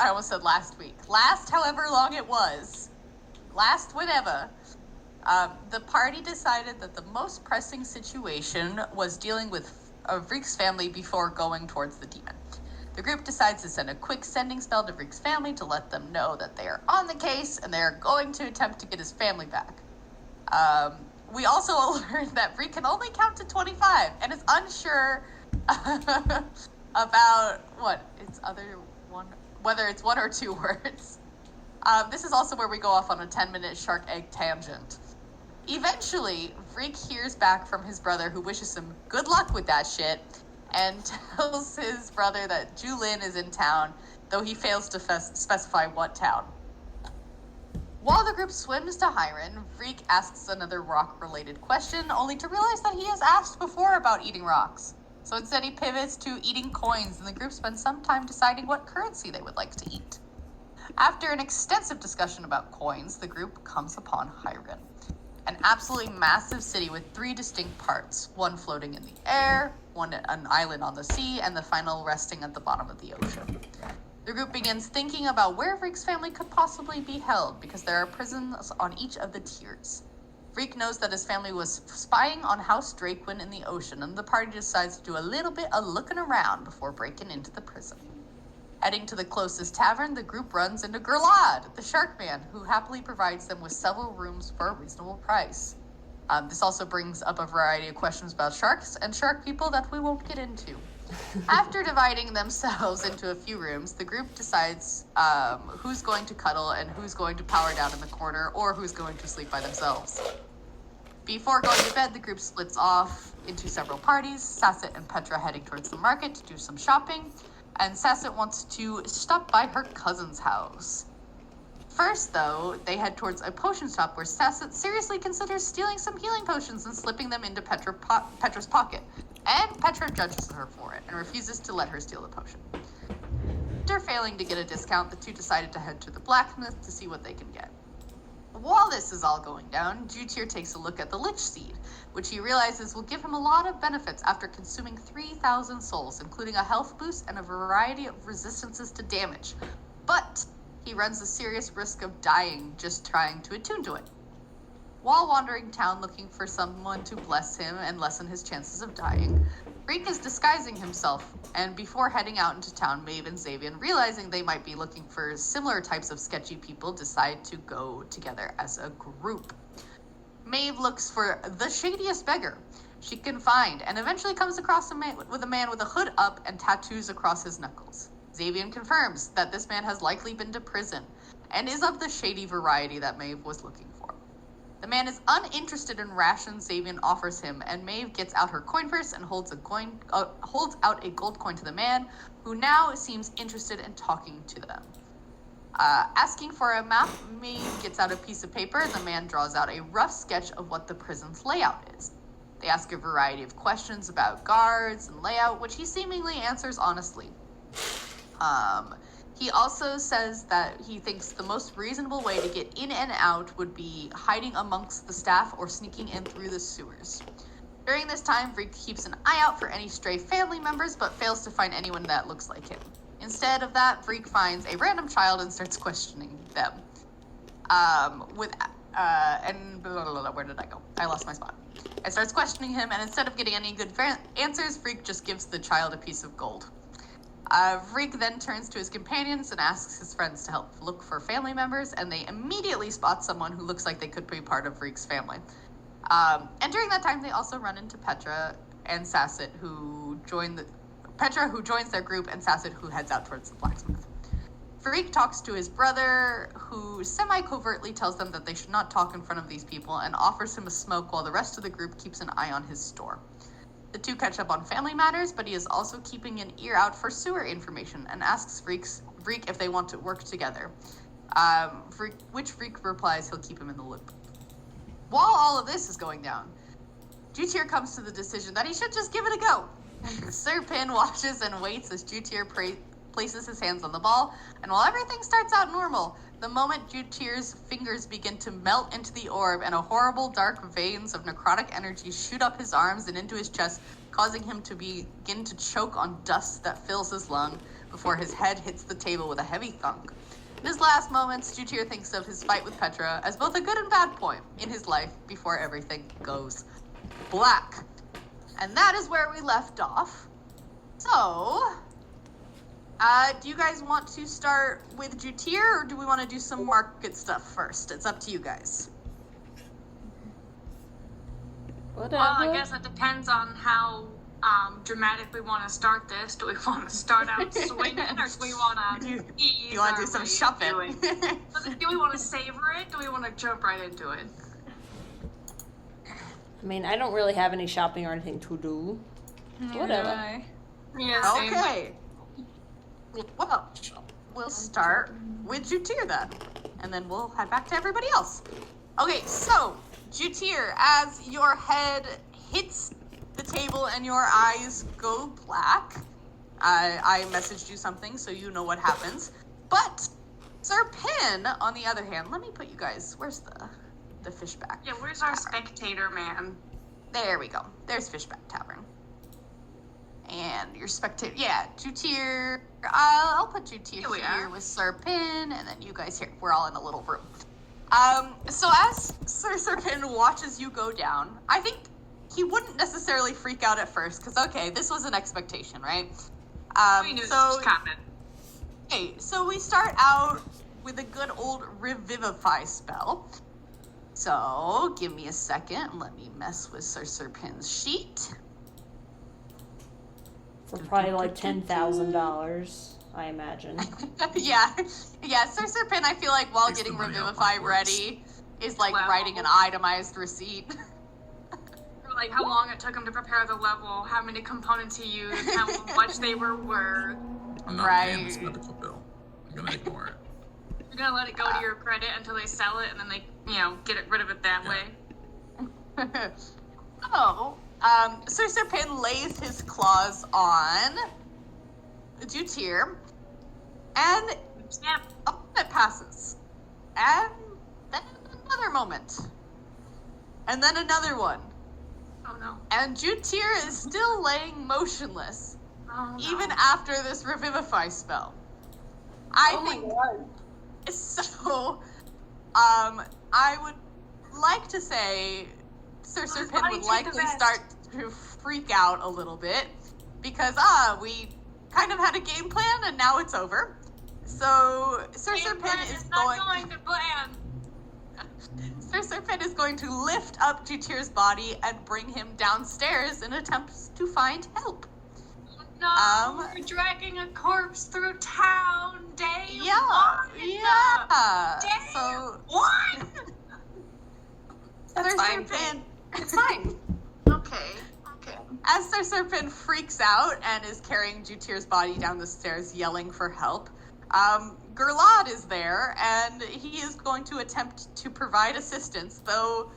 I almost said last week. Last however long it was. Last whenever. The party decided that the most pressing situation was dealing with Vreek's family before going towards the demon. The group decides to send a quick sending spell to Vreek's family to let them know that they are on the case and they are going to attempt to get his family back. We also learned that Vreek can only count to 25 and is unsure about whether it's one or two words. This is also where we go off on a 10-minute shark egg tangent. Eventually, Vreek hears back from his brother, who wishes him good luck with that shit, and tells his brother that Julin is in town, though he fails to specify what town. While the group swims to Hiren, Vreek asks another rock-related question, only to realize that he has asked before about eating rocks. So instead he pivots to eating coins, and the group spends some time deciding what currency they would like to eat. After an extensive discussion about coins, the group comes upon Hiren, an absolutely massive city with 3 distinct parts, one floating in the air, one an island on the sea, and the final resting at the bottom of the ocean. The group begins thinking about where Vreek's family could possibly be held, because there are prisons on each of the tiers. Vreek knows that his family was spying on House Drakewind in the ocean, and the party decides to do a little bit of looking around before breaking into the prison. Heading to the closest tavern, the group runs into Gerlad, the shark man, who happily provides them with several rooms for a reasonable price. This also brings up a variety of questions about sharks and shark people that we won't get into. After dividing themselves into a few rooms, the group decides who's going to cuddle and who's going to power down in the corner, or who's going to sleep by themselves. Before going to bed, the group splits off into several parties, Sasset and Petra heading towards the market to do some shopping, and Sasset wants to stop by her cousin's house. First, though, they head towards a potion shop where Sasset seriously considers stealing some healing potions and slipping them into Petra's pocket. And Petra judges her for it and refuses to let her steal the potion. After failing to get a discount, the two decided to head to the blacksmith to see what they can get. While this is all going down, Jutir takes a look at the Lich Seed, which he realizes will give him a lot of benefits after consuming 3,000 souls, including a health boost and a variety of resistances to damage. But he runs a serious risk of dying just trying to attune to it. While wandering town looking for someone to bless him and lessen his chances of dying, Vreek is disguising himself, and before heading out into town, Maeve and Xavian, realizing they might be looking for similar types of sketchy people, decide to go together as a group. Maeve looks for the shadiest beggar she can find, and eventually comes across a man with a hood up and tattoos across his knuckles. Xavian confirms that this man has likely been to prison, and is of the shady variety that Maeve was looking for. The man is uninterested in rations Xavian offers him, and Maeve gets out her coin purse and holds out a gold coin to the man, who now seems interested in talking to them. Asking for a map, Maeve gets out a piece of paper, and the man draws out a rough sketch of what the prison's layout is. They ask a variety of questions about guards and layout, which he seemingly answers honestly. He also says that he thinks the most reasonable way to get in and out would be hiding amongst the staff or sneaking in through the sewers. During this time, Vreek keeps an eye out for any stray family members, but fails to find anyone that looks like him. Instead of that, Vreek finds a random child and starts questioning them. Where did I go? I lost my spot. I starts questioning him, and instead of getting any good answers, Vreek just gives the child a piece of gold. Vreek then turns to his companions and asks his friends to help look for family members, and they immediately spot someone who looks like they could be part of Vreek's family. And during that time, they also run into Petra and Sasset, who joins their group, and Sasset, who heads out towards the blacksmith. Vreek talks to his brother, who semi-covertly tells them that they should not talk in front of these people, and offers him a smoke while the rest of the group keeps an eye on his store. The two catch up on family matters, but he is also keeping an ear out for sewer information and asks Vreek if they want to work together, which Vreek replies he'll keep him in the loop. While all of this is going down, Jutir comes to the decision that he should just give it a go. Sir Pin watches and waits as Jutir places his hands on the ball, and while everything starts out normal, the moment Jutir's fingers begin to melt into the orb and a horrible dark veins of necrotic energy shoot up his arms and into his chest, causing him to begin to choke on dust that fills his lung, before his head hits the table with a heavy thunk. In his last moments, Jutir thinks of his fight with Petra as both a good and bad point in his life before everything goes black. And that is where we left off. So, do you guys want to start with Jutir, or do we want to do some market stuff first? It's up to you guys. Whatever. Well, I guess it depends on how dramatic we want to start this. Do we want to start out swinging, or do we want to ease? You want to do some shopping? Do we want to savor it? Do we want to jump right into it? I mean, I don't really have any shopping or anything to do. Whatever. Yeah. Okay. Well, we'll start with Jutir then, and then we'll head back to everybody else. Okay, so Jutir, as your head hits the table and your eyes go black, I messaged you something so you know what happens. But Sir Pin, on the other hand, let me put you guys. Where's the Fishback? Yeah, where's our spectator man? There we go. There's Fishback Tavern. And your spectator, yeah, Jutir. I'll put Jutir here with Sir Pin, and then you guys here. We're all in a little room. So as Sir Pin watches you go down, I think he wouldn't necessarily freak out at first, because, okay, this was an expectation, right? We knew this was coming. Okay, so we start out with a good old Revivify spell. So, give me a second, and let me mess with Sir Pin's sheet. For probably like $10,000, I imagine. yeah, Sir Pin, I feel like while getting Revivify ready is like writing an itemized receipt. Like how long it took him to prepare the level, how many components he used, how much they were worth. I'm not paying this medical bill. I'm gonna ignore it. You're gonna let it go to your credit until they sell it, and then they, get rid of it that way. So, Sir Pin lays his claws on Jutir, and a moment passes, and then another moment, and then another one. Oh no. And Jutir is still laying motionless, even after this Revivify spell. I think so. I would like to say Sir Pin would likely start to freak out a little bit, because we kind of had a game plan and now it's over. So Sir Pin is going to plan. Sir Pin is going to lift up Jutir's body and bring him downstairs in attempts to find help. No, we're dragging a corpse through town. Day yeah. Day so one. That's fine. It's fine. Okay. As Sir Pin freaks out and is carrying Jutir's body down the stairs, yelling for help, Gerlad is there, and he is going to attempt to provide assistance, though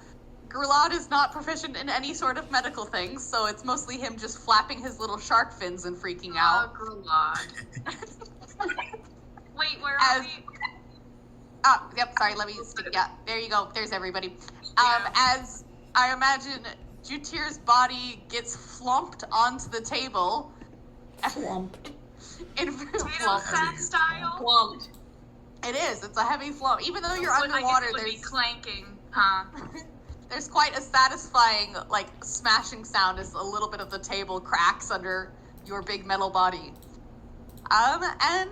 Gerlad is not proficient in any sort of medical things, so it's mostly him just flapping his little shark fins and freaking out. Gerlad. Wait, where are we? Yep, sorry, let me stick, yeah, there you go, there's everybody. Yeah. As I imagine Jutir's body gets flumped onto the table. Flumped. Potato sack style? Flumped. It is, it's a heavy flump. Even though you're underwater, there's be clanking, huh? There's quite a satisfying, like, smashing sound as a little bit of the table cracks under your big metal body. And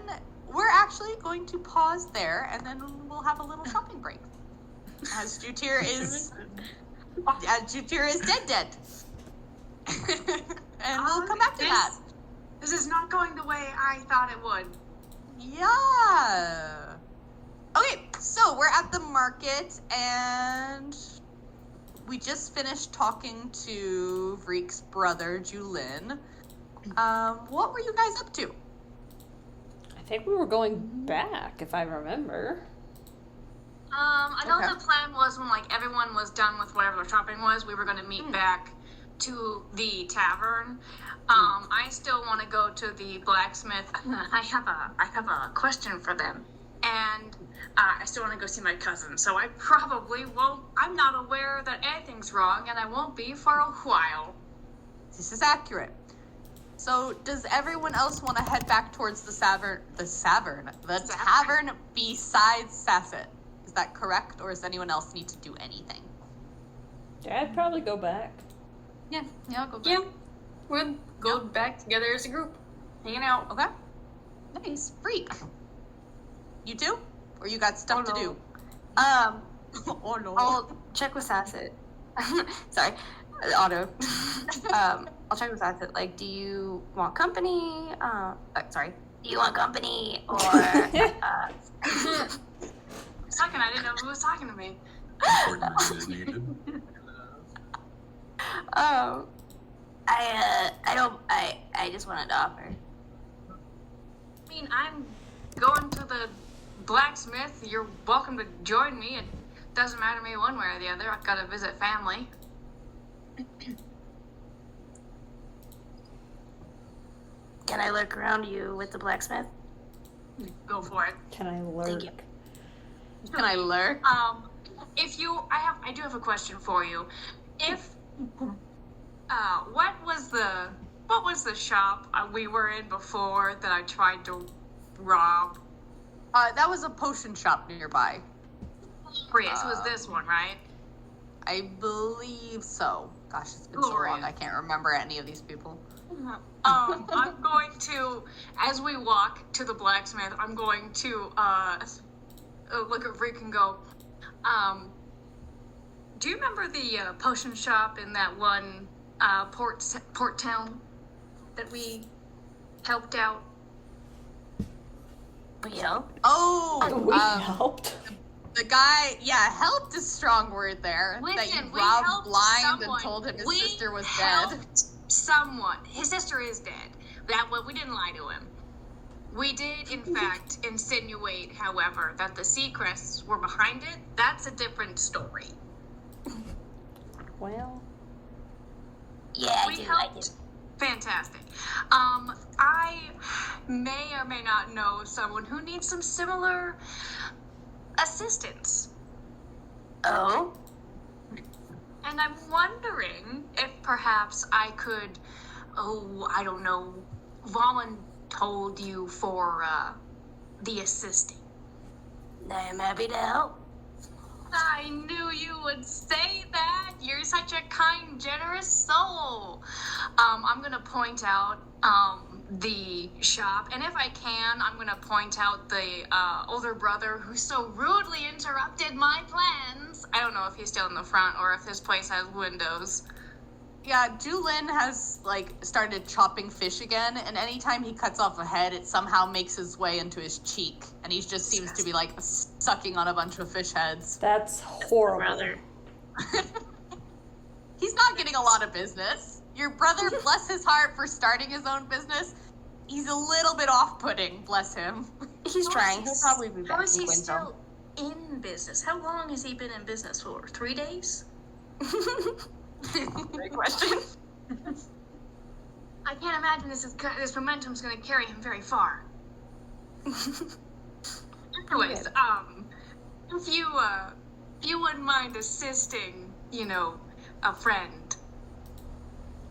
we're actually going to pause there, and then we'll have a little shopping break. As Jutir is dead. And we'll come back to that. This is not going the way I thought it would. Yeah. Okay, so we're at the market, and we just finished talking to Vreek's brother, Julin. What were you guys up to? I think we were going back, if I remember. I know the plan was when, everyone was done with whatever the shopping was, we were going to meet back to the tavern. I still want to go to the blacksmith. I have a question for them. And I still want to go see my cousin, so I probably won't. I'm not aware that anything's wrong, and I won't be for a while. This is accurate. So, does everyone else want to head back towards the tavern besides Sasset? Is that correct, or does anyone else need to do anything? Yeah, I'd probably go back. Yeah, I'll go back. Yeah, we'll go back together as a group, hanging out. Okay. Nice. Freak. You too? Or you got stuff to do? Um, Oh no. I'll check with Sasset. Sorry, auto. I'll check with Sasset. Like, do you want company? Sorry. Do you want company or? Second, I didn't know who was talking to me. Important is needed. I just wanted to offer. I mean, I'm going to the blacksmith. You're welcome to join me. It doesn't matter to me one way or the other. I've got to visit family. Can I lurk around you with the blacksmith? Go for it. Can I lurk? Thank you. Can I lurk? If you, I do have a question for you. If, what was the shop we were in before that I tried to rob? That was a potion shop nearby. Great, so it was this one, right? I believe so. Gosh, it's been so long. Glorious. I can't remember any of these people. I'm going to, as we walk to the blacksmith, I'm going to look at Reek and go, do you remember the potion shop in that one port town that we helped out? We help. Oh, We helped. the guy. Yeah, helped is a strong word there. that Listen, you we robbed helped blind someone. and told him his We sister was helped dead. Someone. His sister is dead. That we didn't lie to him. We did, in fact, insinuate, however, that the Seacrests were behind it. That's a different story. Well, Yeah, I We do. helped. Fantastic. I may or may not know someone who needs some similar assistance. Oh, And I'm wondering if perhaps I could, I don't know, voluntold you for the assisting. I am happy to help. I knew you would say that. You're such a kind, generous soul. I'm gonna point out the shop, and if I can, I'm gonna point out the older brother who so rudely interrupted my plans. I don't know if he's still in the front or if his place has windows. Yeah, Julin has started chopping fish again, and anytime he cuts off a head, it somehow makes his way into his cheek, and he just seems to be sucking on a bunch of fish heads. that's horrible. Brother. He's not getting a lot of business. Your brother, bless his heart for starting his own business. He's a little bit off-putting, bless him. He's trying. He'll probably be How back is in he Quinto. still in business? How long has he been in business for? 3 days? Great question. I can't imagine this momentum's going to carry him very far. Anyways, if you wouldn't mind assisting, a friend.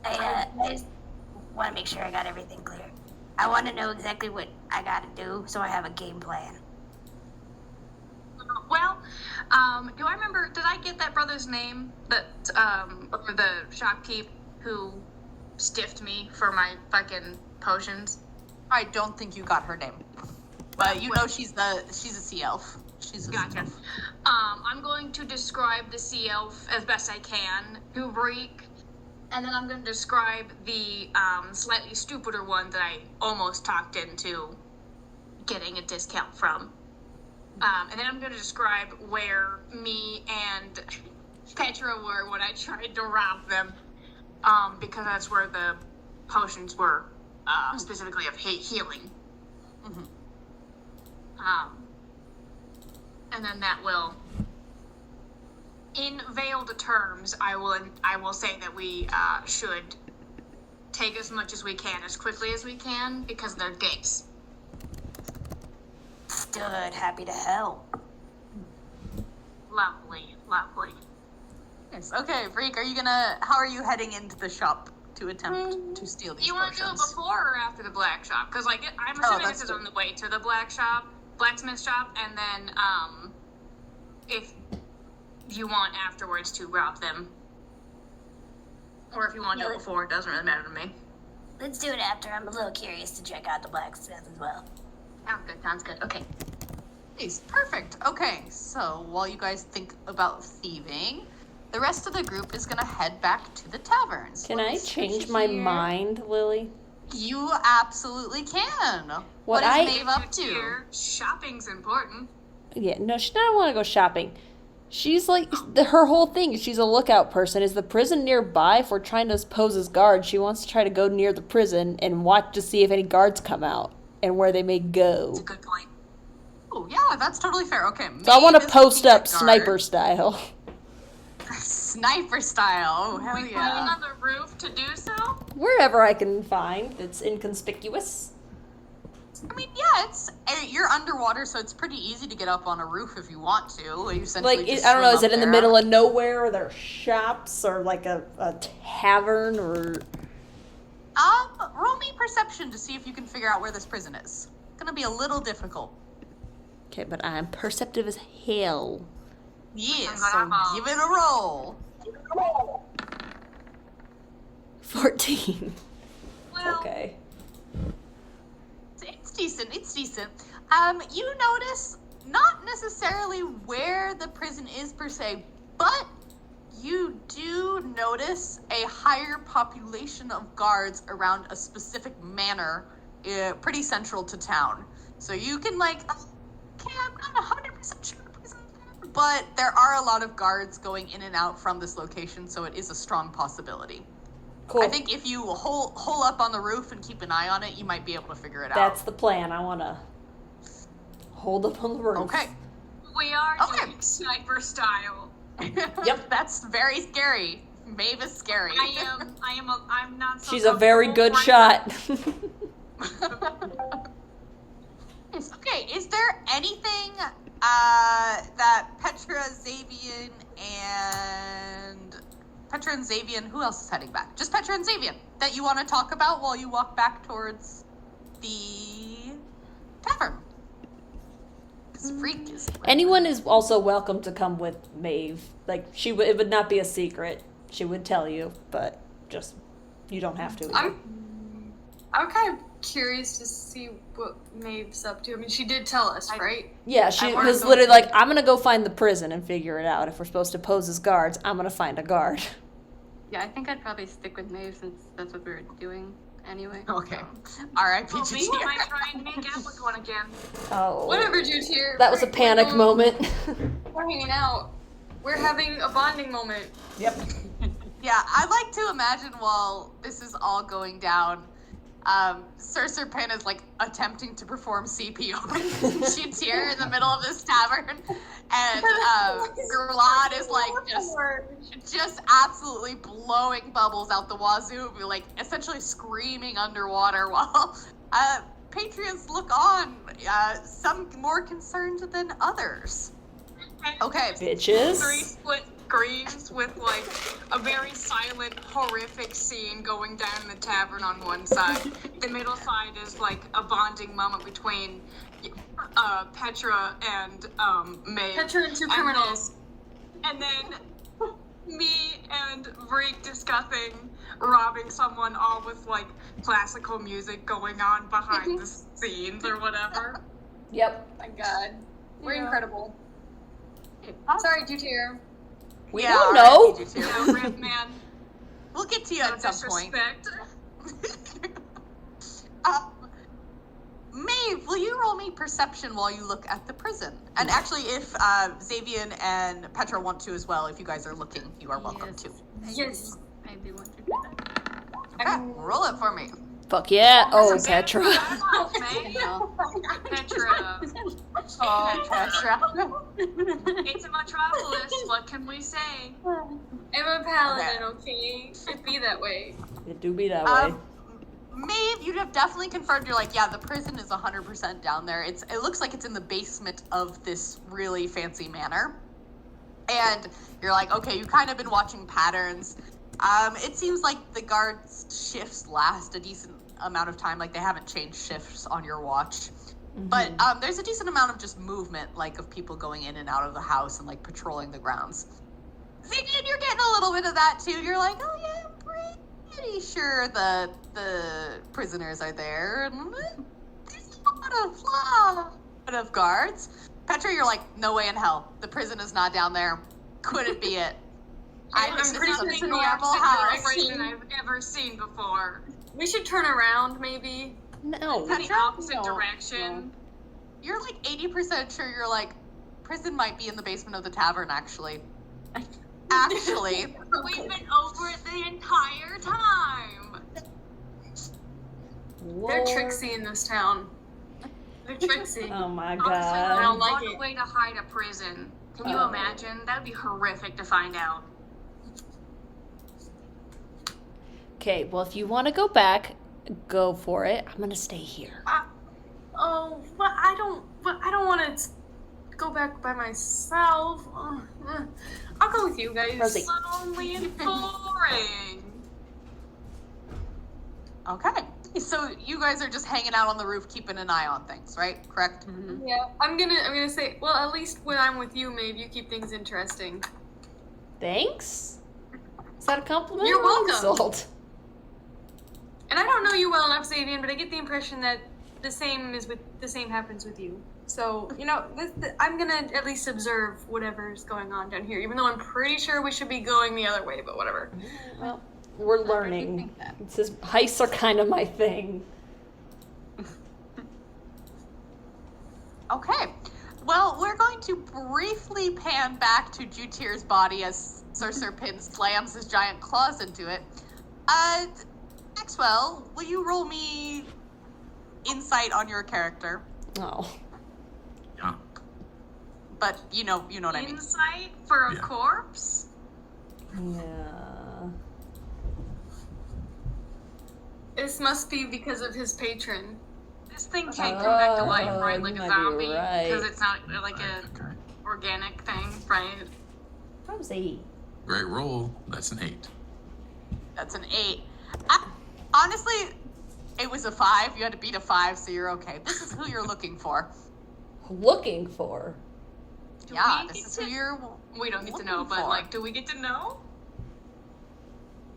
I just want to make sure I got everything clear. I want to know exactly what I got to do so I have a game plan. Well, do I remember? Did I get that brother's name? That or the shopkeep who stiffed me for my fucking potions? I don't think you got her name. But you know she's a sea elf. She's a sea Gotcha. elf. I'm going to describe the sea elf as best I can, Hubreek, and then I'm going to describe the slightly stupider one that I almost talked into getting a discount from. And then I'm going to describe where me and Petra were when I tried to rob them, because that's where the potions were, specifically of healing. Mhm. And then that will, in veiled terms, I will say that we should take as much as we can, as quickly as we can, because they're dicks. Stood. Happy to help. Lovely, lovely. Nice. Okay, Freak, how are you heading into the shop? to attempt to steal these You want to do it potions. before or after the black shop? Because like I'm assuming this is on the way to the blacksmith shop, and then if you want afterwards to rob them, or if you want to do it before, it doesn't really matter to me. Let's do it after. I'm a little curious to check out the blacksmith as well. Sounds good. Okay. Nice, perfect. Okay, so while you guys think about thieving, the rest of the group is gonna head back to the taverns. Can I change my mind, Lily? You absolutely can. What is I- Maeve up to? Here, shopping's important. Yeah, no, she doesn't want to go shopping. She's like, her whole thing is she's a lookout person. Is the prison nearby? If we're trying to pose as guards, she wants to try to go near the prison and watch to see if any guards come out and where they may go. That's a good point. Oh, yeah, that's totally fair. Okay. So I want Maeve to is post the up guard. sniper style. Sniper style. Oh, hell We yeah. climb on the roof to do so? Wherever I can find that's inconspicuous. I mean, yeah, you're underwater, so it's pretty easy to get up on a roof if you want to. You essentially Like, just I don't know, swim is it up in the there. middle of nowhere? Are there shops or like a tavern or... Roll me perception to see if you can figure out where this prison is. It's gonna be a little difficult. Okay, but I'm perceptive as hell. Yes, Bravo. so give it a roll. 14. Well, Okay. It's decent. It's decent. You notice not necessarily where the prison is per se, but you do notice a higher population of guards around a specific manor, pretty central to town. So you can okay, I'm not 100% sure the prison's there, but there are a lot of guards going in and out from this location, so it is a strong possibility. Cool. I think if you hole up on the roof and keep an eye on it, you might be able to figure it out. That's the plan. I want to hold up on the roof. Okay. we are Okay. doing sniper style. Yep, that's very scary. Maeve is scary. I'm not so She's a very good comfortable shot. Okay, is there anything that Petra, Xavian, who else is heading back? Just Petra and Xavian that you want to talk about while you walk back towards the tavern? Because Freak is... Anyone is also welcome to come with Maeve. Like, it would not be a secret. She would tell you, but just, you don't have to. either. I'm kind of curious to see what Maeve's up to. I mean, she did tell us, right? Yeah, she I wanna was go literally see- like, I'm gonna go find the prison and figure it out. If we're supposed to pose as guards, I'm gonna find a guard. Yeah, I think I'd probably stick with Maeve since that's what we were doing anyway. Okay. R.I.P. Well, me, Jutier. might try and make out with one again. Oh. Whatever, Jutier. That was a panic we're, moment. We're hanging out. We're having a bonding moment. Yep. Yeah, I'd like to imagine while this is all going down, Sir Pan is attempting to perform CPR on Jutier in the middle of this tavern, and Gerlad is just absolutely blowing bubbles out the wazoo, essentially screaming underwater while patrons look on, some more concerned than others. Okay. Bitches. 3 split screens with a very silent, horrific scene going down in the tavern on one side. The middle side is a bonding moment between Petra and Maeve. Petra and two criminals. And then me and Vreek discussing robbing someone, all with classical music going on behind the scenes or whatever. Yep. My God. We're Yeah. incredible. Sorry, Jutier. We Yeah, don't R.I.P. know. Jutier. Yeah, rip, man. We'll get to you No at some point. disrespect. Maeve, will you roll me perception while you look at the prison? And actually, if Xavian and Petra want to as well, if you guys are looking, you are welcome to. Yes. I do want to do that. Okay, roll it for me. Fuck yeah. Oh, Forget Petra. about Maeve. No. Petra. Oh, Petra. It's a metropolis. What can we say? I'm a paladin, okay? Should be that way. It do be that way. Maeve, you have definitely confirmed. You're yeah, the prison is 100% down there. It looks like it's in the basement of this really fancy manor. And you're okay, you've kind of been watching patterns. It seems like the guards' shifts last a decent amount of time. Like, they haven't changed shifts on your watch. But there's a decent amount of just movement, like, of people going in and out of the house and, like, patrolling the grounds. Xavier, you're getting a little bit of that, too. You're like, oh, yeah, I'm pretty sure the prisoners are there. And there's a lot of guards. Petra, you're like, no way in hell. The prison is not down there. Couldn't be it. I'm this pretty is sure a it's the normal opposite house. direction I've ever seen before. We should turn around, maybe. No. The Petra? opposite No. direction. You're like 80% sure you're like, prison might be in the basement of the tavern, actually. Actually. We've been over it the entire time. They're tricksy in this town. They're tricksy. Oh my Honestly, god. I don't like what it. a way to hide a prison. Can you Oh. imagine? That'd be horrific to find out. Okay, well, if you want to go back, go for it. I'm gonna stay here. But I don't want to go back by myself. I'll go with you guys. Rosie. Lonely and boring. Okay. So you guys are just hanging out on the roof, keeping an eye on things, right? Correct? Yeah, I'm gonna say. Well, at least when I'm with you, Maeve, you keep things interesting. Thanks? Is that a compliment You're or an welcome. insult? And I don't know you well enough, Xavier, but I get the impression that the same happens with you. So I'm gonna at least observe whatever's going on down here, even though I'm pretty sure we should be going the other way. But whatever. Well, we're learning. think that. It's just, heists are kind of my thing. Okay. Well, we're going to briefly pan back to Jutir's body as Sir Pin slams his giant claws into it. Maxwell, will you roll me insight on your character? Oh. Yeah. But you know what I mean. Insight for a Yeah. corpse? Yeah. This must be because of his patron. This thing can't come back to life, Oh, right? you Like a might be zombie? right. Because it's not like a Okay. organic thing, right? Rosie. Great roll. That's an 8. That's an 8. Honestly, it was a 5. You had to beat a 5, so you're okay. This is who you're looking for. Looking for. Do Yeah, we this get is to- who you're We don't get to looking know, but for. like, do we get to know?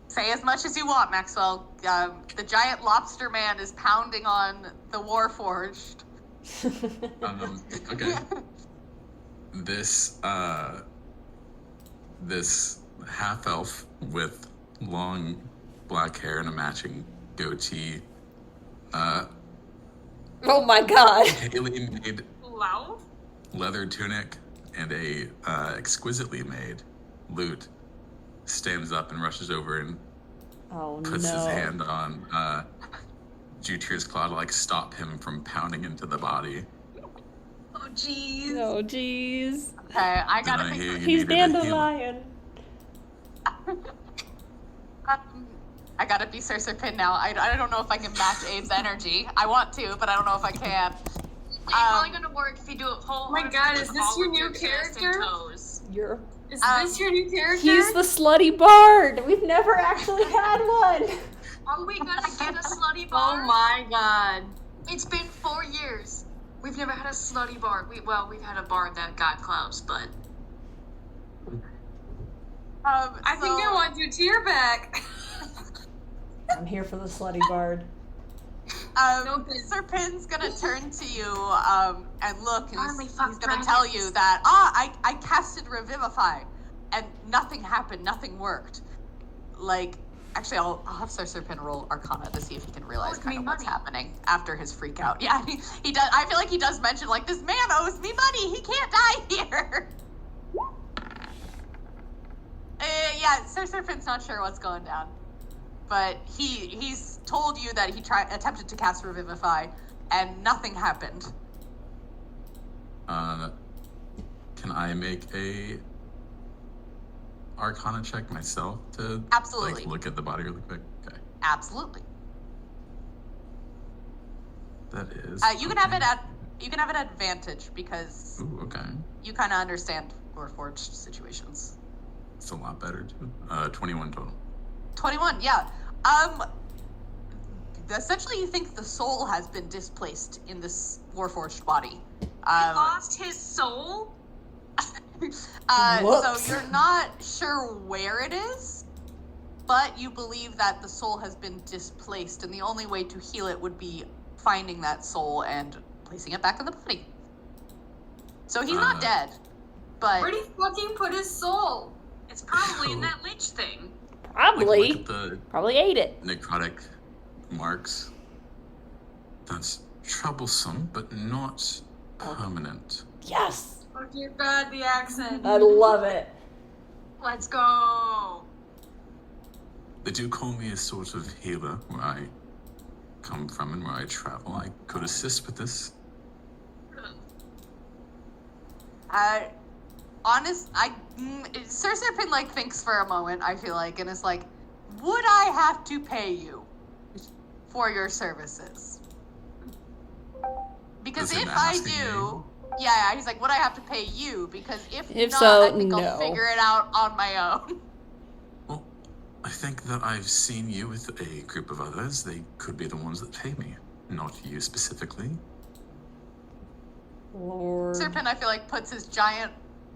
Say as much as you want, Maxwell. The giant lobster man is pounding on the Warforged. Okay. This this half elf with long black hair and a matching goatee, Oh my god. Haley made Low? leather tunic and a exquisitely made lute, stands up and rushes over and Oh puts no. his hand on Jutir's claw to like stop him from pounding into the body. Oh, jeez. Oh jeez. Okay, I gotta Then I think. hear you He's needed a heal. dandelion. I gotta be Sir Pin now. I don't know if I can match Abe's energy. I want to, but I don't know if I can. It's only gonna work if you do it whole. Oh my God, is this your new character? Toes. You're Is Um, this your new character? He's the slutty bard. We've never actually had one. Are we gonna get a slutty Oh bar? my god. It's been 4 years. We've never had a slutty bar. We've had a bar that got close, but I think I want Jutir back. I'm here for the slutty bard. Sir Pin's gonna turn to you and look, and Army he's fuck gonna tell dragons. you that I casted Revivify, and nothing happened, nothing worked. Like, actually, I'll have Sir Pin roll Arcana to see if he can realize Owes kind me of what's money. happening after his freak out. Yeah, he does. I feel like he does mention like this man owes me money. He can't die here. Yeah, Sir Pin's not sure what's going down. But he's told you that he attempted to cast Revivify, and nothing happened. Can I make a Arcana check myself to Absolutely. like look at the body really quick? Okay, Absolutely. that is. You can have it at advantage because Ooh, okay, you kind of understand Warforged situations. it's a lot better too. 21 total. 21, yeah. Essentially, you think the soul has been displaced in this warforged body. He lost his soul? So Whoops. you're not sure where it is, but you believe that the soul has been displaced, and the only way to heal it would be finding that soul and placing it back in the body. So he's not dead, but Where'd he fucking put his soul? It's probably in that lich thing. Probably. Look at the Probably ate it. necrotic marks. That's troublesome, but not permanent. Yes. Oh dear God, the accent. I love it. Let's go. They do call me a sort of healer where I come from and where I travel. I could assist with this. Sir Serpent like thinks for a moment, I feel like, and is like, would I have to pay you for your services? Because Is it if I asking do, yeah, he's like, would I have to pay you? Because if If not, so, I think no. I'll figure it out on my own. Well, I think that I've seen you with a group of others. They could be the ones that pay me, not you specifically. Lord. Serpent, I feel like, puts his giant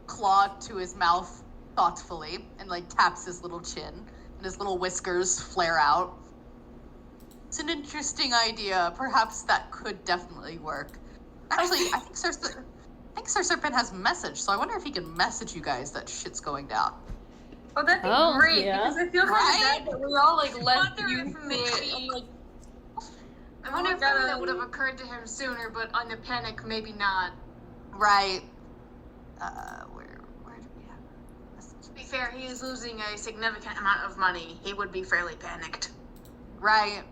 claw to his mouth thoughtfully and like taps his little chin, and his little whiskers flare out. It's an interesting idea. Perhaps that could definitely work. Actually, I think Sir Serpent has a message, so I wonder if he can message you guys that shit's going down. Oh, that'd be Oh, great, yeah. because I feel kind Right? of bad that we all, like, left Wonder you if to maybe- it. I'm like, I wonder Oh, if maybe God. that would have occurred to him sooner, but on the panic, maybe not. Right. Where do we have message? To be fair, he is losing a significant amount of money. He would be fairly panicked. Right.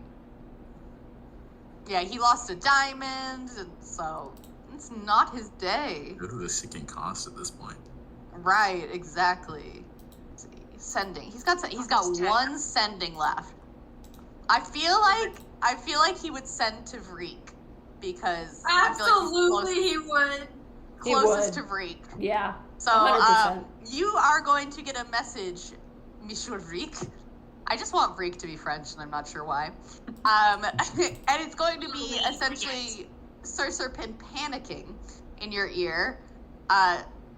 Yeah, he lost a diamond, and so it's not his day. Go to the sinking cost at this point. Right, exactly. Let's see. Sending. He's got one sending left. I feel like he would send to Vreek because absolutely I he would. He feel like he's closest would. to Vreek. Yeah. So 100%. you are going to get a message, Monsieur Vreek. I just want Vreek to be French, and I'm not sure why. And it's going to be essentially Sir Serpent panicking in your ear.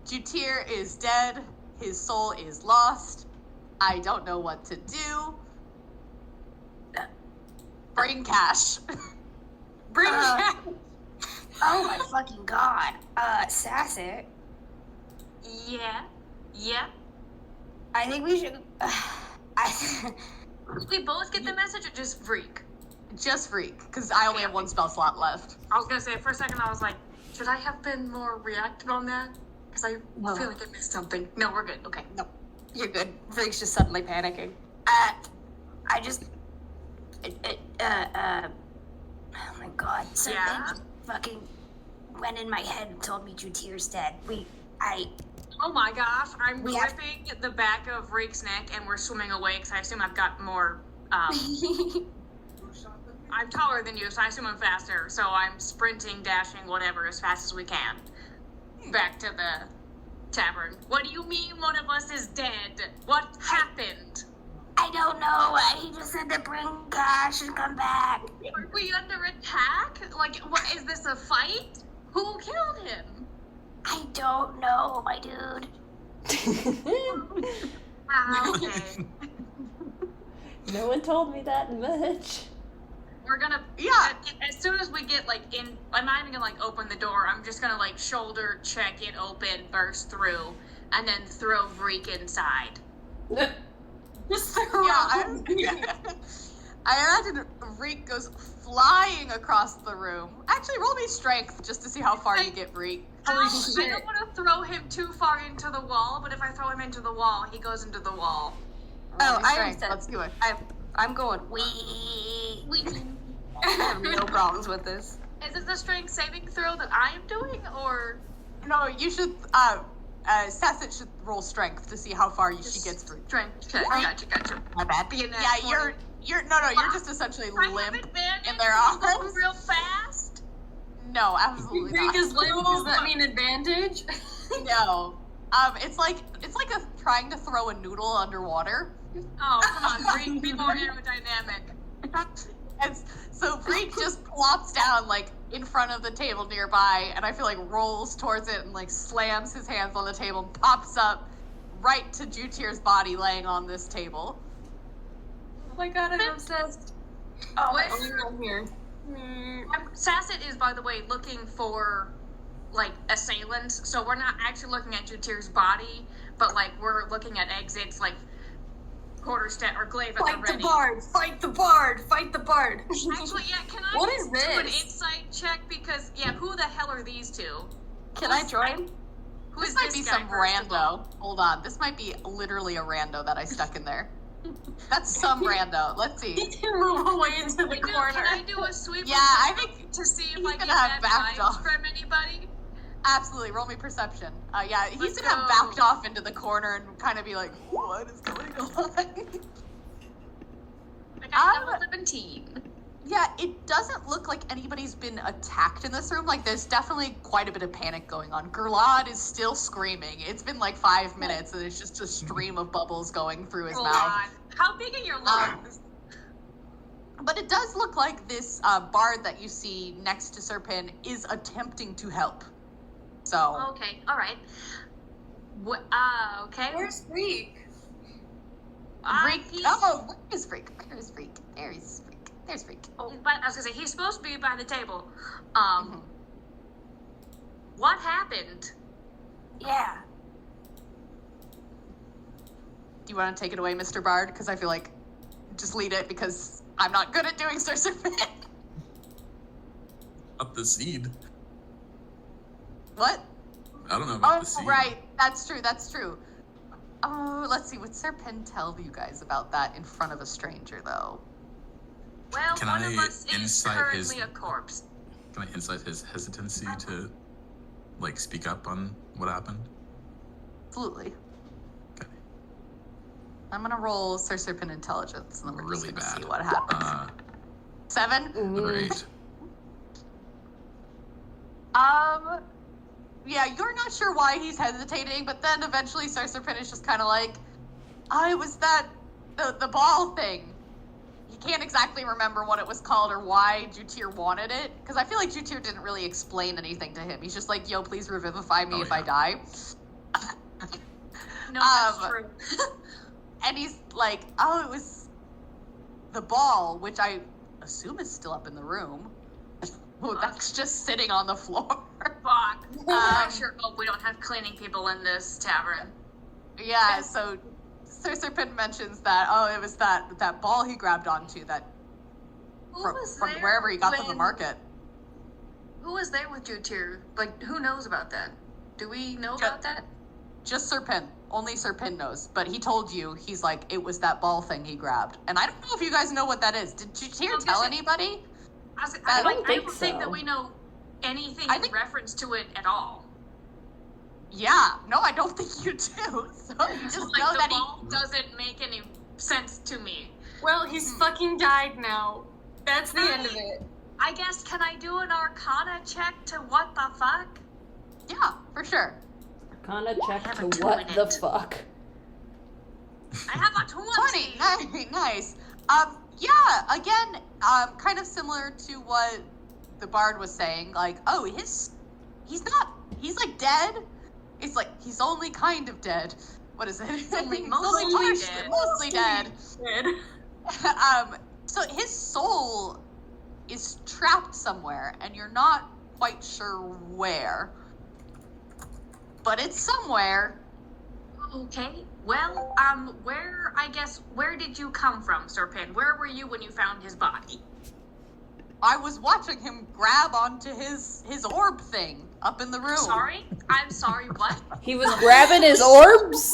Jutir is dead. His soul is lost. I don't know what to do. Bring cash. Bring back. Oh my fucking god. Sasset, Yeah. Yeah. I think we should. Did we both get the message or just Freak? Just Vreek, because I only have one spell slot left. I was gonna say, for a second, I was like, should I have been more reactive on that? Because I No. feel like I missed something. No, we're good. Okay. No, you're good. Freak's just suddenly panicking. I just. Oh my god. Something Yeah? fucking went in my head and told me Jutir's dead. Oh my gosh, I'm We have- gripping the back of Reek's neck and we're swimming away because I assume I've got more. I'm taller than you, so I assume I'm faster. So I'm sprinting, dashing, whatever, as fast as we can. Back to the tavern. What do you mean one of us is dead? What happened? I don't know. He just said to bring cash and come back. Are we under attack? Like, what is this a fight? Who killed him? I don't know, my dude. Ah, okay. No one told me that much. We're gonna, Yeah. as soon as we get, like, in, I'm not even gonna, like, open the door. I'm just gonna, like, shoulder check it open, burst through, and then throw Vreek inside. Just I imagine Vreek goes flying across the room. Actually, roll me strength just to see how far you get Vreek. I don't want to throw him too far into the wall, but if I throw him into the wall, he goes into the wall. Roll Oh, me I strength. understand. Let's do it. I'm going. I have no problems with this. Is this a strength saving throw that I am doing, or No, you should. Sasset should roll strength to see how far she gets Vreek. strength check? Gotcha. My bad. Be a nat Yeah, 20. you're just essentially I have limp advantage in their because I'm arms. real fast. No, absolutely Freak not. is limp. Does that mean advantage? No. It's like trying to throw a noodle underwater. Oh, come on, Breek, be more aerodynamic. And so Breek just plops down like in front of the table nearby, and I feel like rolls towards it and like slams his hands on the table and pops up right to Jutir's body laying on this table. Oh my god, I'm obsessed. Oh, Wait, I'm here. Sasset is, by the way, looking for like assailants, so we're not actually looking at Jutir's body, but like we're looking at exits, like quarterstaff or glaive at the Fight the ready. bard! Fight the bard! Fight the bard! Actually, yeah, can I What is do an this? insight check? Because, yeah, who the hell are these two? Can I join? Who This is might this be guy, some first of all? rando. Hold on, this might be literally a rando that I stuck in there. That's some rando. Let's see. He can move away into the Wait, no, corner. can I do a sweep? Yeah, of I the think to see if he's I get gonna have bad backed vibes off. from anybody. Absolutely, roll me perception. Yeah, he's Let's gonna have go. backed off into the corner and kind of be like, "What is going on?" I got level 17. Yeah, it doesn't look like anybody's been attacked in this room. Like, there's definitely quite a bit of panic going on. Gerlad is still screaming. It's been like 5 minutes, and it's just a stream of bubbles going through his Hold mouth. on. How big are your lungs? But it does look like this bard that you see next to Serpin is attempting to help. So, Okay, alright. Okay. Where's Freak? Freak. Oh, where is Freak? Where is Freak? There is Freak. There's Freak. Oh, but I was gonna say, he's supposed to be by the table. Mm-hmm. What happened? Yeah. Do you want to take it away, Mr. Bard? Because I feel like just lead it because I'm not good at doing Sir Serpin. Up the seed. What? I don't know about the Oh, seed. right. That's true. That's true. Oh, let's see. Would Sir Pin tell you guys about that in front of a stranger, though? Well, Can one I of us is insight currently his- a corpse. Can I insight his hesitancy to, like, speak up on what happened? Absolutely. Okay. I'm gonna roll Sir Serpin intelligence, and then we're Really just gonna bad. see what happens. 7. Great. Yeah, you're not sure why he's hesitating, but then eventually Sir Serpin is just kind of like, oh, it was the ball thing. He can't exactly remember what it was called or why Jutir wanted it, because I feel like Jutir didn't really explain anything to him. He's just like, yo, please revivify me Oh, if I yeah. die. No, that's true. And he's like, oh, it was the ball, which I assume is still up in the room. Oh, that's just sitting on the floor. Fuck. I sure hope we don't have cleaning people in this tavern. Yeah, so Sir Serpin mentions that, oh, it was that ball he grabbed onto that Who from was there wherever he got from the when- market. Who was there with Jutir? Like, who knows about that? Do we know Ju- about that? Just Serpin. Only Serpin knows. But he told you, he's like, it was that ball thing he grabbed. And I don't know if you guys know what that is. Did Jutir Well, tell this is- anity? I don't think don't think so. that we know anything I in think- reference to it at all. Yeah. No, I don't think you do. So you just Like, know the that ball doesn't make any sense to me. Well, he's fucking died now. That's the end of it. I guess, can I do an Arcana check to what the fuck? Yeah, for sure. Arcana check have to a 2 what in the it. fuck. I have a 20. 20. Nice. Yeah, again, kind of similar to what the bard was saying. Like, oh, he's like dead. It's like, he's only kind of dead. What is it? Only He's mostly partially- dead. Mostly dead. Good. So his soul is trapped somewhere, and you're not quite sure where. But it's somewhere. Okay. Well, where did you come from, Serpin? Where were you when you found his body? I was watching him grab onto his orb thing up in the room. Sorry? I'm sorry, what? He was grabbing his orbs?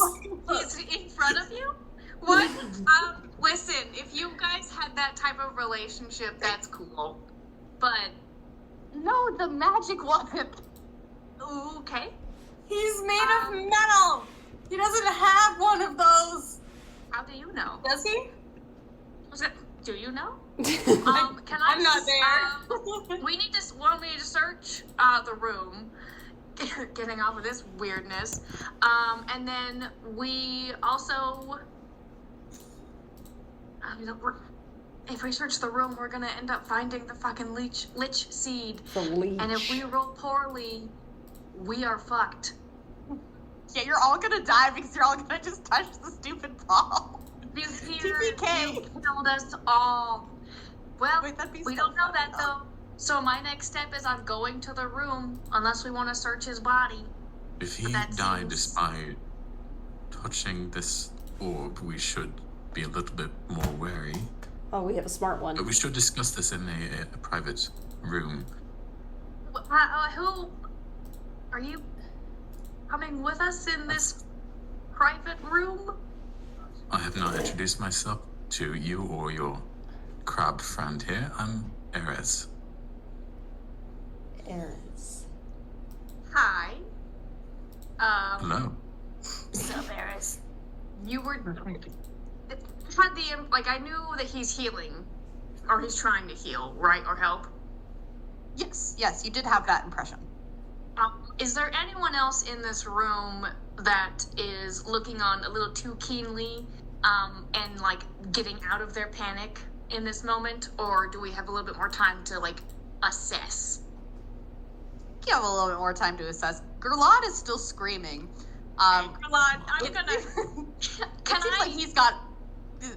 He's in front of you? What? Listen, if you guys had that type of relationship, that's cool. But, No, the magic one. okay. He's made of metal. He doesn't have one of those. How do you know? Does he? Do you know? Can Can I I'm not there. we need to search the room. Getting off of this weirdness. And then we also if we search the room, we're gonna end up finding the fucking lich seed. The leech. And if we roll poorly, we are fucked. Yeah, you're all gonna die because you're all gonna just touch the stupid ball. Peter, TPK. you killed us all. Well, Wait, that'd be we so don't know fun, that though. So my next step is I'm going to the room, unless we want to search his body. If he That died seems- despite touching this orb, we should be a little bit more wary. Oh, we have a smart one. But we should discuss this in a private room. Who are you coming with us in this private room? I have not introduced myself to you or your crab friend here. I'm Erez. Errands. Hi. Hello. So Barris. You were had the like I knew that he's healing, or he's trying to heal, right, or help. Yes, you did have that impression. Is there anyone else in this room that is looking on a little too keenly, and like getting out of their panic in this moment, or do we have a little bit more time to like assess? You have a little bit more time to assess. Gerlad is still screaming. Gerlad, I'm gonna. It Can seems I? like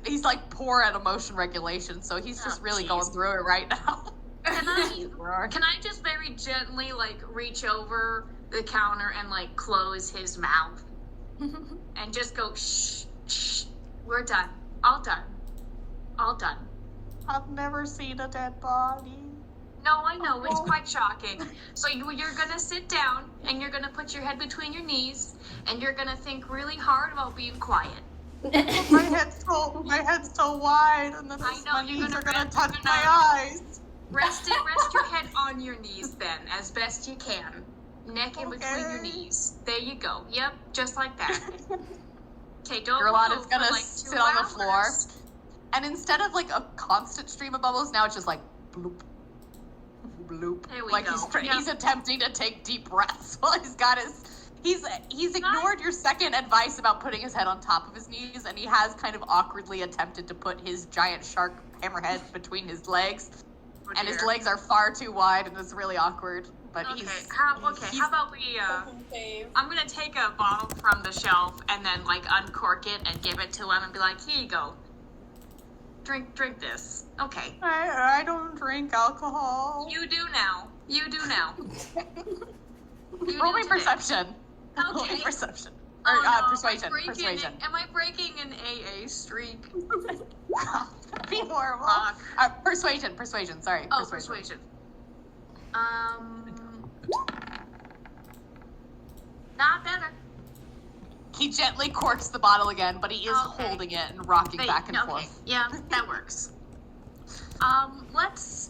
he's like poor at emotion regulation, so he's just really going jeez. through it right now. Can I just very gently like reach over the counter and like close his mouth and just go shh, shh. We're done. All done. All done. I've never seen a dead body. No, I know, it's quite shocking. So you're gonna sit down and you're gonna put your head between your knees and you're gonna think really hard about being quiet. My head's so wide, and then I know, my you're knees are gonna gonna rest- touch you're my gonna- eyes. Rest your head on your knees then, as best you can. Neck in between your Okay. knees. There you go. Yep, just like that. Okay, don't Gerlad move is gonna for like sit 2 on the hours. floor. And instead of like a constant stream of bubbles, now it's just like bloop, bloop. There we like go. Yep. he's attempting to take deep breaths while he's got he's ignored your second advice about putting his head on top of his knees, and he has kind of awkwardly attempted to put his giant shark hammerhead between his legs, Oh, and his dear. legs are far too wide, and it's really awkward. But Okay, he's how about we, I'm gonna take a bottle from the shelf and then, like, uncork it and give it to him and be like, here you go. Drink this. Okay. I don't drink alcohol. You do now. You do now. You Roll do me today. perception. Roll me Okay. perception. Oh, Or no, persuasion. Persuasion. Am I breaking an AA streak? Be horrible. Fuck. Persuasion. Sorry. Oh, persuasion. Not better. He gently corks the bottle again, but he is Okay. holding it and rocking back and okay. forth. Yeah, that works. Let's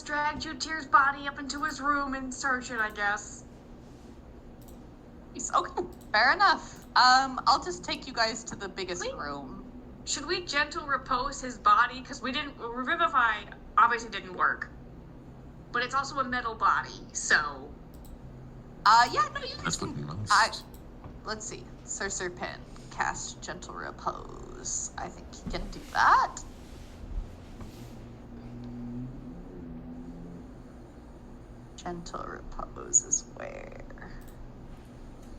drag Jutyr's body up into his room and search it, I guess. Okay, fair enough. I'll just take you guys to the biggest Wait. room. Should we gentle repose his body? Because Revivified obviously didn't work. But it's also a metal body, so. Yeah, no, you That's can. looking nice. Let's see. Sorcerer Pin, cast Gentle Repose. I think he can do that. Gentle Repose is where?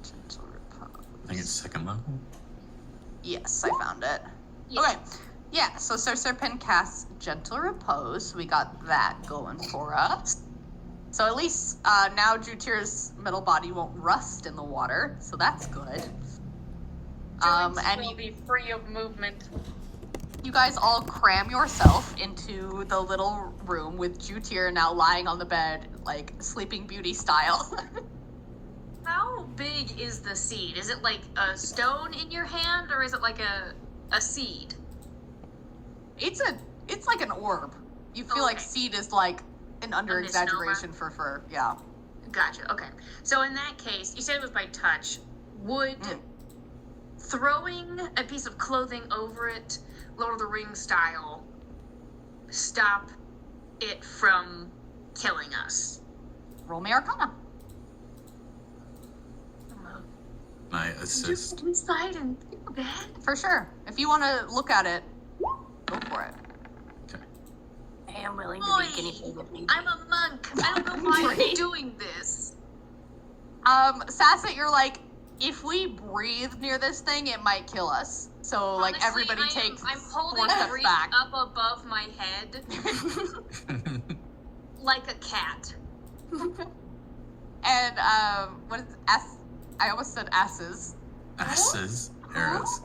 Gentle Repose. I think it's second level. Yes, I found it. Yeah. Okay. Yeah, so Sorcerer Pin casts Gentle Repose. So we got that going for us. So at least now Jutyr's metal body won't rust in the water, so that's good. Joints And will be free of movement. you guys all cram yourself into the little room with Jutyr now lying on the bed, like Sleeping Beauty style. How big is the seed? Is it like a stone in your hand, or is it like a seed? It's like an orb. You feel like Okay. seed is like an under misnomer. exaggeration for fur. Yeah. Gotcha. Okay. So in that case, you said it was by touch. Would throwing a piece of clothing over it, Lord of the Rings style, stop it from killing us? Roll me Arcana. I assist. Inside and bed. For sure. If you want to look at it, go for it. I am willing to Boy, be guinea pig if need I'm a monk. I don't know why I'm doing this. Sasset, you're like, if we breathe near this thing, it might kill us. So, like, Honestly, everybody takes I'm 4 holding steps Reek back. up above my head like a cat. And, what is I almost said asses. Asses. Eris.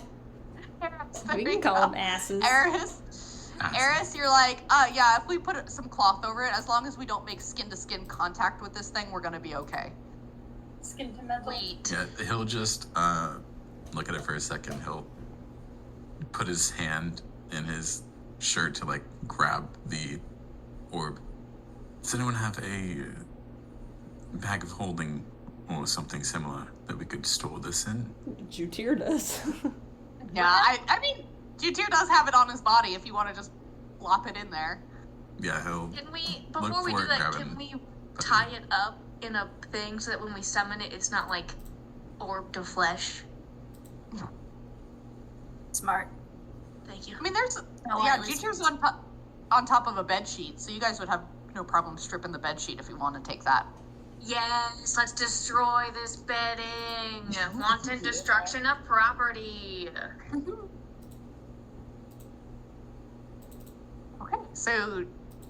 We can call them asses. Eris, you're like, yeah, if we put some cloth over it, as long as we don't make skin-to-skin contact with this thing, we're gonna be okay. Skin to metal. Wait. Yeah, he'll just look at it for a second. He'll put his hand in his shirt to like grab the orb. Does anyone have a bag of holding or something similar that we could store this in? Jutir does. Yeah, I mean, Jutir does have it on his body if you want to just plop it in there. Yeah, he'll. Can we, Look before we for do it, that, grab can it, we put it tie in. it up in a thing so that when we summon it, it's not like orb to flesh? Smart. Thank you. I mean, there's Oh, yeah, at least Jutir's on top of a bed sheet, so you guys would have no problem stripping the bed sheet if you want to take that. Yes, let's destroy this bedding. Wanton destruction of property. Okay, so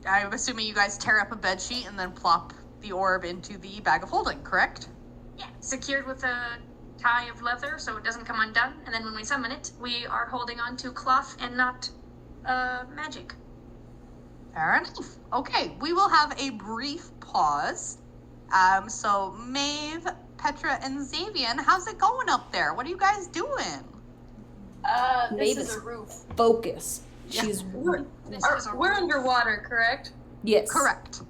I'm assuming you guys tear up a bed sheet and then plop the orb into the bag of holding, correct? Yeah, secured with a tie of leather so it doesn't come undone. And then when we summon it, we are holding on to cloth and not magic. Fair enough. Okay, we will have a brief pause. So Maeve, Petra, and Xavian, how's it going up there? What are you guys doing? This Maeve is is a roof. Focus. She's We're is a we're roof. underwater, correct? yes. Correct.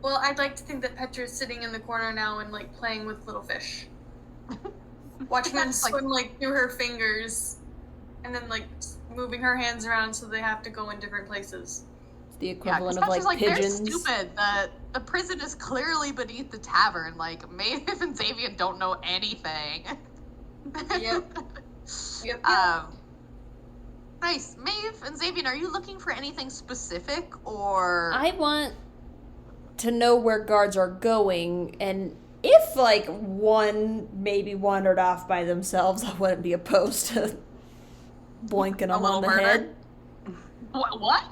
Well, I'd like to think that Petra's sitting in the corner now and like playing with little fish. Watching them That's like- swim like through her fingers and then like moving her hands around so they have to go in different places. It's the Yeah, equivalent of Petra's like pigeons. they're stupid. The prison is clearly beneath the tavern. Like, Maeve and Xavian don't know anything. Yep. Yep. Nice. Maeve and Xavian, are you looking for anything specific, or... I want to know where guards are going, and if like one maybe wandered off by themselves, I wouldn't be opposed to boinking them on little the murder? head. What?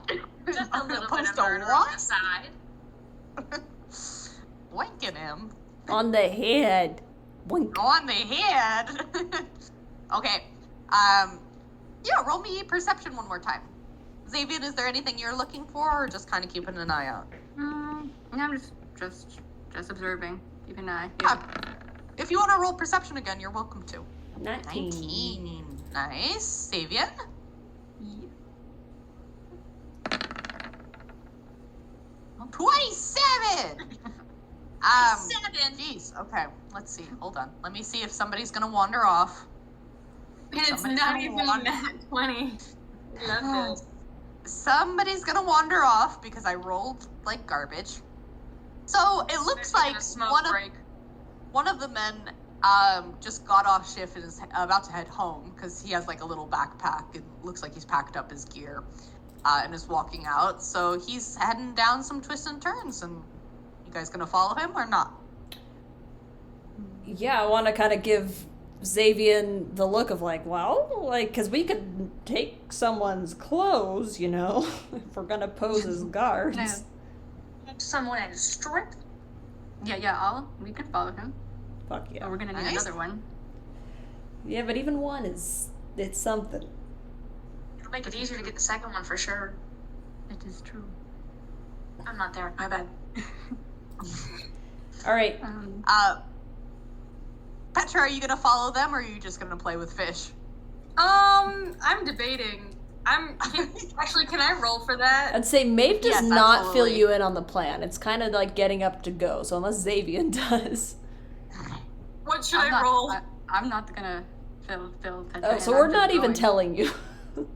Just a little bit Opposed of to murder on what? the side. Wanking him. On the head. Boink. On the head. Okay. Yeah, roll me perception one more time. Xavian, is there anything you're looking for, or just kind of keeping an eye out? No, I'm just observing. Keep an eye. Yeah. If you want to roll perception again, you're welcome to. 19. 19. Nice. Xavian? 27! 7. Jeez, okay. Let's see. Hold on. Let me see if somebody's gonna wander off. And it's Somebody's not gonna even wander- that 20. Love this. Somebody's gonna wander off because I rolled like garbage. So it looks like one of the men just got off shift and is about to head home because he has like a little backpack. It looks like he's packed up his gear and is walking out. So he's heading down some twists and turns. And you guys gonna follow him or not? Yeah, I want to kind of give Xavian the look of like, well, like, because we could take someone's clothes, you know, if we're gonna pose as guards. Yeah. Someone at strip. Yeah, we could follow him. Fuck yeah. But we're gonna need Nice. another one. Yeah, but even one it's something. It'll make it easier to get the second one for sure. It is true. I'm not there. My bad. All right. Petra, are you gonna follow them or are you just gonna play with fish? I'm debating. Can I roll for that? I'd say Maeve does Yes, not fill absolutely. you in on the plan. It's kind of like getting up to go. So unless Xavian does. What should I'm I not, roll? I'm not gonna fill Petra Oh, in. so I'm we're just not even going. telling you.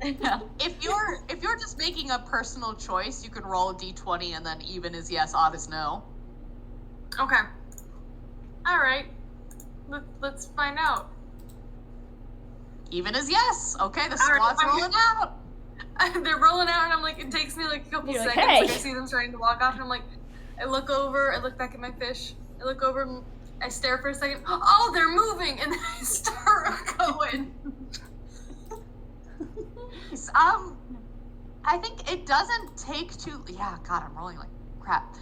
Yeah. If you're just making a personal choice, you can roll a d20 and then even is yes, odd is no. Okay. All right. Let's find out. Even is yes. Okay, the All right, squad's I'm rolling out. They're rolling out, and I'm like, it takes me like a couple You're like, seconds. "Hey." Like I see them starting to walk off, and I'm like, I look over, I look back at my fish, I look over, and I stare for a second. Oh, they're moving, and then I start going. I think it doesn't take too. Yeah, God, I'm rolling like crap.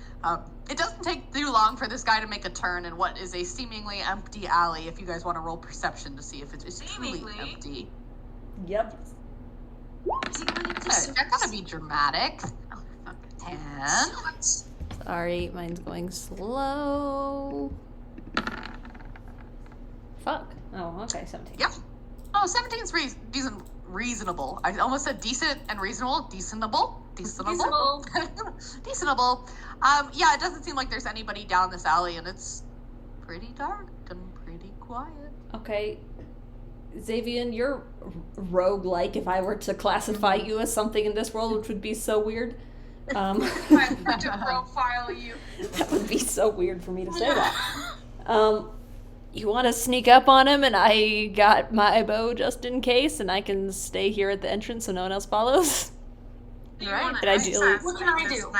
It doesn't take too long for this guy to make a turn in what is a seemingly empty alley. If you guys want to roll perception to see if it is truly Seemingly? empty. Yep. They're gonna be dramatic. Oh, fuck. 10. Sorry, mine's going slow. Fuck. Oh, okay, 17. Yep. Oh, 17's reasonable. I almost said decent and reasonable. Decentable. Reasonable. Decentable. Yeah, it doesn't seem like there's anybody down this alley, and it's pretty dark and pretty quiet. Okay. Xavier, you're roguelike if I were to classify you as something in this world, which would be so weird. I'm to profile you. That would be so weird for me to say that. You want to sneak up on him, and I got my bow just in case, and I can stay here at the entrance so no one else follows? Right. And ideally- What can I do?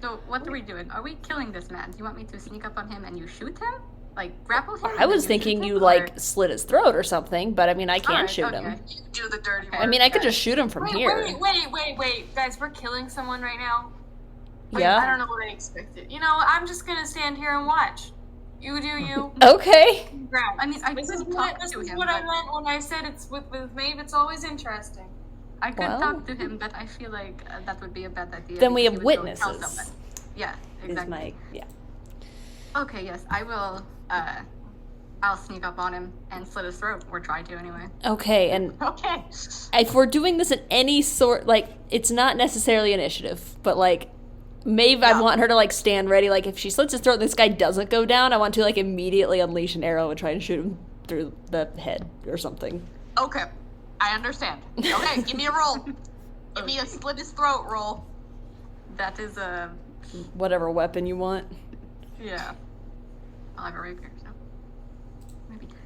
So what are we doing? Are we killing this man? Do you want me to sneak up on him and you shoot him? Like grapple him? I and was then thinking shoot you, him, like, or- slit his throat or something, but I mean, I can't Alright, shoot okay. him. You do the dirty work. I mean, I could just shoot him from here. Wait, guys, we're killing someone right now. Wait, Yeah. I don't know what I expected. You know, I'm just gonna stand here and watch. You do you. Okay. Grab. I mean, I This is could what, talk this to is him, what I but meant when I said it's with Maeve. It's always interesting. I could Well. talk to him, but I feel like that would be a bad idea. Then we because have he would go tell witnesses. somebody. Yeah, Is exactly. my, yeah. Okay, yes, I will. I'll sneak up on him and slit his throat, or try to anyway. Okay, and Okay. if we're doing this in any sort, like, it's not necessarily initiative, but, like, Maeve, I Yeah. want her to, like, stand ready. Like, if she slits his throat and this guy doesn't go down, I want to, like, immediately unleash an arrow and try and shoot him through the head or something. Okay. I understand. Okay, give me a roll. Give me a slit his throat roll. That is a Whatever weapon you want. yeah. I'll have a rapier, so maybe dagger.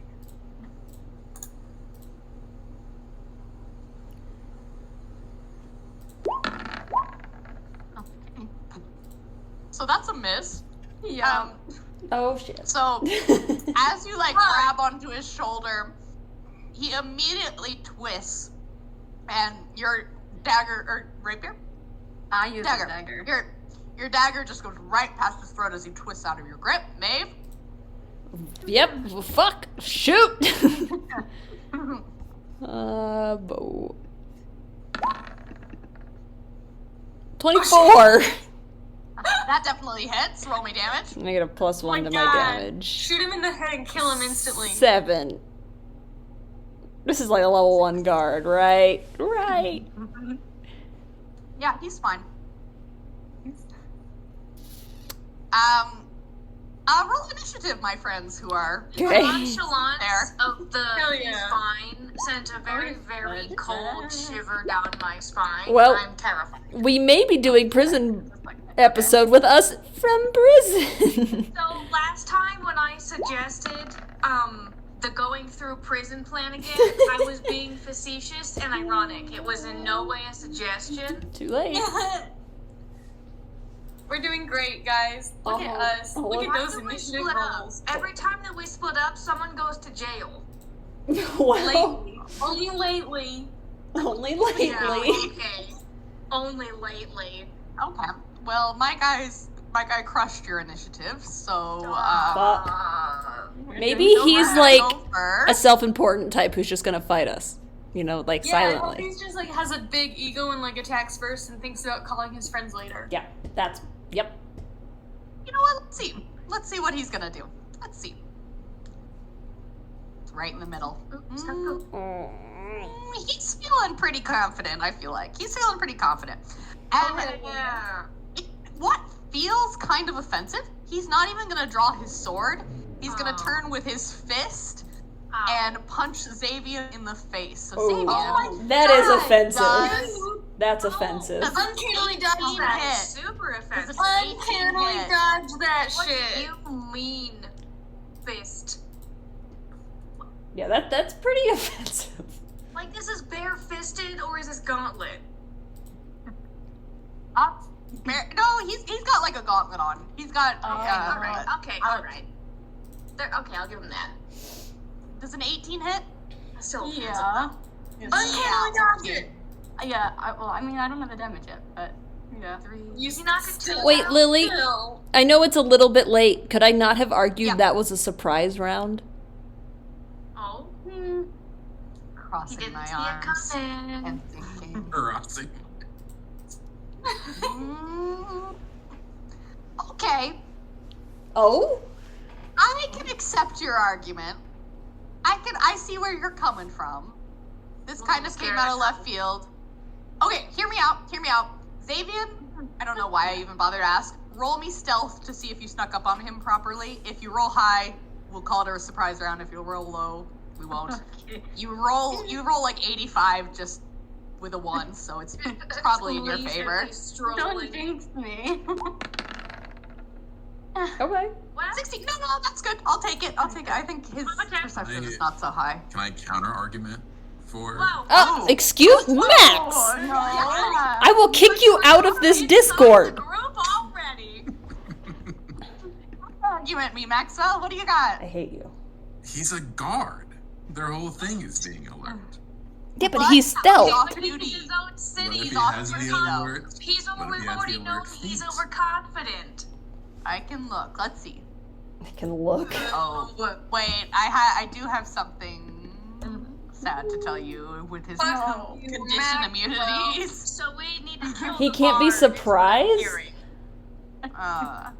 Okay. So that's a miss. Yeah. Oh, shit. So as you like grab onto his shoulder, he immediately twists, and your dagger or rapier I use dagger. a dagger. Your dagger just goes right past his throat as he twists out of your grip. Maeve. Yep. Well, fuck. Shoot. Bow. 24. That definitely hits. Roll me damage. I get a +1 my to God. my damage. Shoot him in the head and kill him instantly. 7. This is like a level 1 guard, right? Right. Yeah, he's fine. Roll initiative, my friends who are The Okay. nonchalance There. of the Hell yeah. spine sent a very, very cold shiver down my spine. Well- I'm terrified. We may be doing prison episode with us from prison. So last time when I suggested the going through prison plan again, I was being facetious and ironic. It was in no way a suggestion. Too late. We're doing great, guys. Look at us. Look at Why those do we initiative split up? rolls. Every time that we split up, someone goes to jail. Well, Only lately. only lately. Yeah, okay. Only lately. okay. Well, my guy crushed your initiative, so Maybe so he's we're gonna like go a first. self-important type who's just gonna fight us. You know, like Yeah, I hope silently. he's just like has a big ego and like attacks first and thinks about calling his friends later. Yeah, that's, yep. You know what? Let's see. Let's see what he's gonna do. Let's see. It's right in the middle. He's feeling pretty confident, I feel like. He's feeling pretty confident. And Yeah. what feels kind of offensive, he's not even gonna draw his sword. He's gonna Oh. turn with his fist Ow. and punch Xavier in the face. So Oh, Xavier that is does- offensive. That's offensive. Uncannily dodge Team that. hit. Super offensive. Uncannily hit. dodge that What do shit. you mean, fist? Yeah, that's pretty offensive. Like, this is bare-fisted, or is this gauntlet? a gauntlet on. He's got. Okay, all right. Okay, I'll give him that. Does an 18 hit? Still, Yeah. I got it. Yeah. I mean, I don't know the damage yet, but yeah. 3. You knock it to Wait, Lily. Still. I know it's a little bit late. Could I not have argued Yeah. that was a surprise round? Oh, Hmm. he Crossing didn't my see arms it coming. and thinking. Rossi. Okay, Oh? I can accept your argument. I see where you're coming from. This kind of came out of left field. Okay, hear me out. Xavier, I don't know why I even bothered to ask. Roll me stealth to see if you snuck up on him properly. If you roll high, we'll call it a surprise round. If you roll low, we won't. Okay. You roll like 85 just with a 1, so it's probably in your favor. Don't Strolling. jinx me. Okay. What? 16. No, that's good. I'll take it. I think his Okay. perception is not so high. Can I counter argument for? Wow. Oh, Oh. excuse Max! Oh, no. I will kick you out of this Inside Discord. the group already. Argument me, Maxwell. What do you got? I hate you. He's a guard. Their whole thing is being alert. Yeah, but What? he's stealth. Off But duty. he's his own What city. if he off has duty, the though. alert? He's What if he we've has already the known alert he's feet? overconfident. I can look. Let's see. I can look. Oh, wait. I do have something sad to tell you with his No. condition immunities. So we need to kill He the can't be bard, is what I'm surprised? hearing. I'm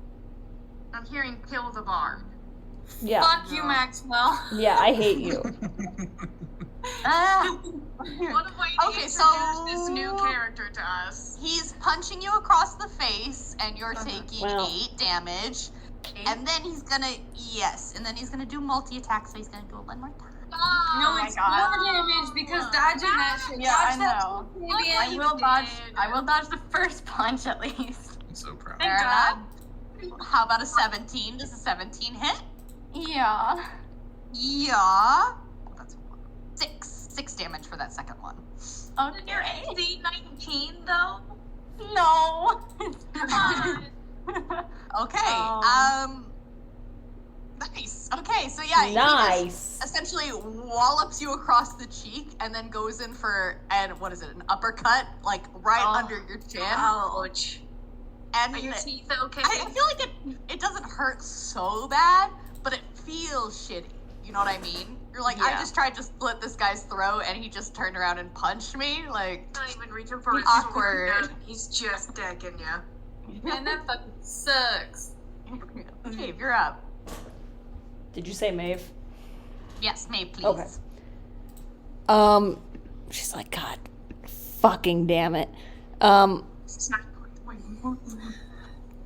hearing kill the bard. Yeah. Fuck you, Maxwell. Yeah, I hate you. What a way to Okay, introduce so- this new character to us. He's punching you across the face, and you're taking Wow. 8 damage. And then he's gonna do multi-attack, so he's gonna do it one more time. Oh, No, my it's God. more damage because dodging that shit. Yeah, I Dodge that know. Fabian. I will dodge. I will dodge the first punch at least. I'm so proud. Thank Fair God. enough. How about a 17? Does a 17 hit? Yeah. Yeah. That's 6 damage for that second one. Your Okay. AC 19 though? No. Come on. Okay. Nice. Okay, so yeah, he Nice. just essentially wallops you across the cheek and then goes in for an uppercut, like right under your chin. Ouch. And Are your teeth okay? I feel like it doesn't hurt so bad, but it feels shitty. You know what I mean? You're like, I Yeah. just tried to split this guy's throat, and he just turned around and punched me. Like, Not even reaching for his Awkward. sword. He's just decking you. Man, that fucking sucks. Maeve, you're up. Did you say Maeve? Yes, Maeve, please. Okay. She's like, God fucking damn it. It's not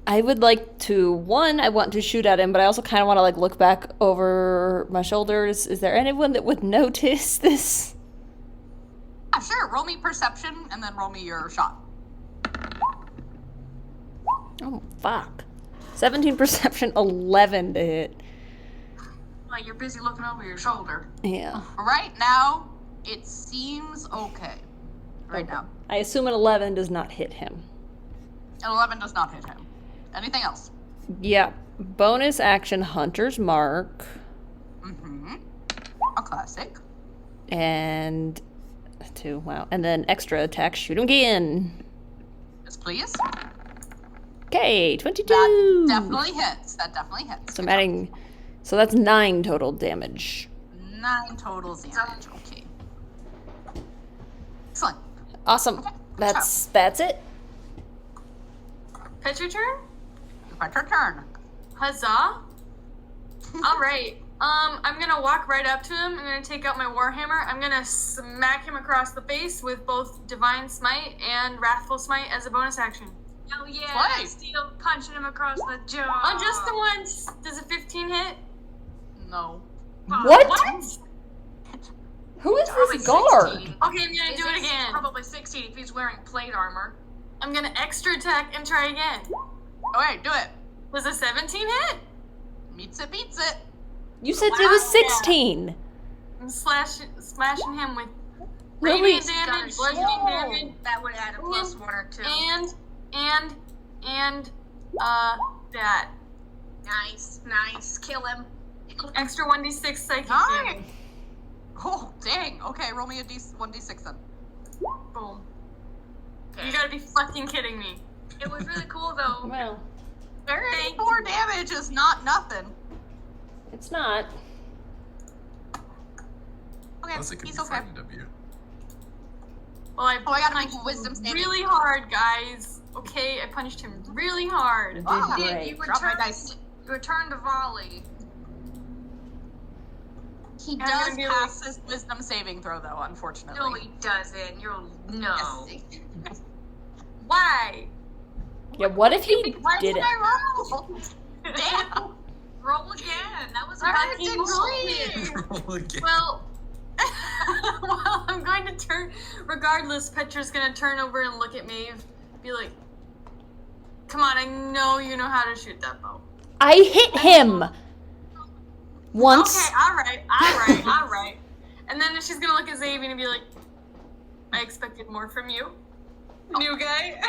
I would like to, I want to shoot at him, but I also kind of want to, like, look back over my shoulders. Is there anyone that would notice this? Yeah, sure. Roll me perception, and then roll me your shot. Oh, fuck. 17 perception, 11 to hit. like you're busy looking over your shoulder. Yeah. Right now, it seems okay. Right now. I assume an 11 does not hit him. An 11 does not hit him. Anything else? Yeah. Bonus action, Hunter's Mark. Mm-hmm. A classic. And 2, wow. And then extra attack, shoot him again. Yes, please. Okay, 22. That definitely hits. So I'm adding, so that's 9 total damage. 9 total damage. Okay. Excellent. Awesome. That's it. Pet your turn? It's your turn. Huzzah! All right. I'm gonna walk right up to him. I'm gonna take out my warhammer. I'm gonna smack him across the face with both divine smite and wrathful smite as a bonus action. Oh yeah, Play. still punching him across the jaw. Oh, just the once. Does a 15 hit? No. What? What? Who is Probably this guard? 16. Okay, I'm gonna His do it AC again. Probably 16 if he's wearing plate armor. I'm gonna extra attack and try again. Okay, do it. Does a 17 hit? Meets it, beats it. You said it was 16. I'm smashing him with Lily. radiant damage, bludgeoning Whoa. damage, That would add a +1 or 2. and That. Nice. Kill him. Extra 1d6 psychic Nice. damage. Oh, dang. Okay, roll me a 1d6 then. Boom. Okay. You gotta be fucking kidding me. It was really cool though. Well, 34 damage is not nothing. it's not. Okay, Plus, it could he's be okay. frightened of you. Well, I gotta punched make a wisdom him saving. really hard, guys. Okay, I punched him really hard. You did Oh, great. You Drop my returned, dice. returned to volley. He I'm does gonna be pass his wisdom saving throw, though, unfortunately. No, he doesn't. No. Yes. Why? Yeah, what if he Why did did it? I roll? Damn. Roll again. That was a I fucking didn't roll. roll. Roll again. Well, well, I'm going to turn. Regardless, Petra's gonna turn over and look at Maeve, be like, "Come on, I know you know how to shoot that bow." I hit him once. Okay, all right. And then she's gonna look at Xavier and be like, "I expected more from you, new guy."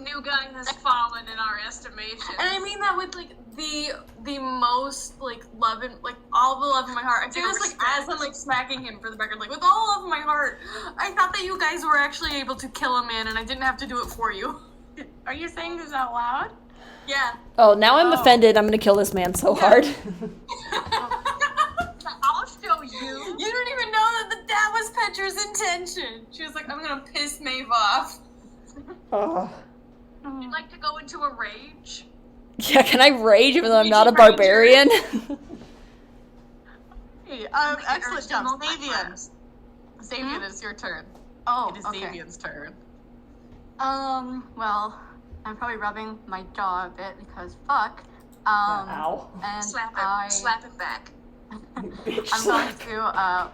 New guy has fallen in our estimation. And I mean that with like the most like love and like all the love in my heart. I do this like as I'm like smacking him for the record, like with all love in my heart. I thought that you guys were actually able to kill a man, and I didn't have to do it for you. Are you saying this out loud? Yeah. Oh, now I'm offended. I'm gonna kill this man so hard. I'll show you. You don't even know that was Petra's intention. She was like, "I'm gonna piss Maeve off." Oh. You'd like to go into a rage? Yeah, can I rage even though I'm not a Raging Ranger. barbarian? Hey, Make it excellent urge job. to Savian. multiply. Savian, it's your turn. Oh, It is okay. Savian's turn. Well, I'm probably rubbing my jaw a bit because fuck. Ow. And Slap it back. I'm going to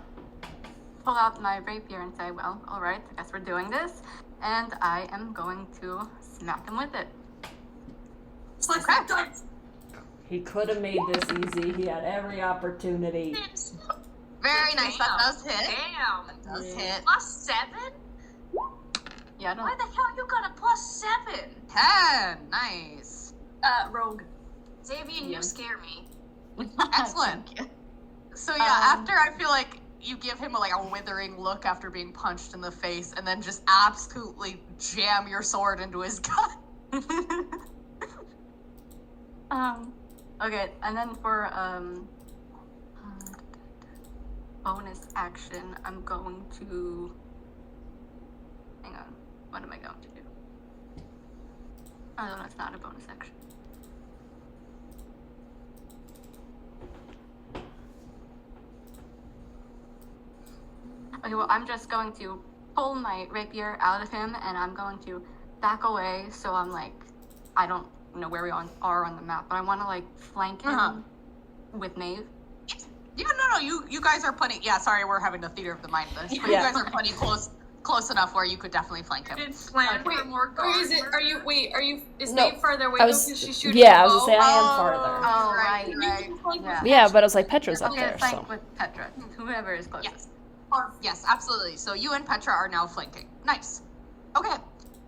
pull out my rapier and say, well, alright, I guess we're doing this. And I am going to smack him with it. He could have made this easy. He had every opportunity. Very nice. That does hit. Damn. That does hit. +7? Yeah, I don't Why the hell you got a +7? 10. Nice. Rogue. Xavier, you scare me. Excellent. Thank you. So yeah, after I feel like you give him like a withering look after being punched in the face, and then just absolutely jam your sword into his gut. Okay, and then for bonus action, I'm going to hang on. What am I going to do? Oh no, that's not a bonus action. Okay, well, I'm just going to pull my rapier out of him, and I'm going to back away. So I'm like, I don't know where we are on the map, but I want to like flank him with Maeve. Yeah, no, you guys are plenty. Yeah, sorry, we're having a theater of the mind this, but Yeah. you guys are plenty close enough where you could definitely flank him. Did plan for more Or guards. is it? Is No, Maeve farther away I though was- because she's shooting? yeah, a I was gonna bow? say I am farther. Oh, right, right. Yeah. Yeah, but I was like, Petra's up Okay, there, flank so. with Petra. Whoever is closest. Yes, absolutely. So you and Petra are now flanking. Nice. Okay.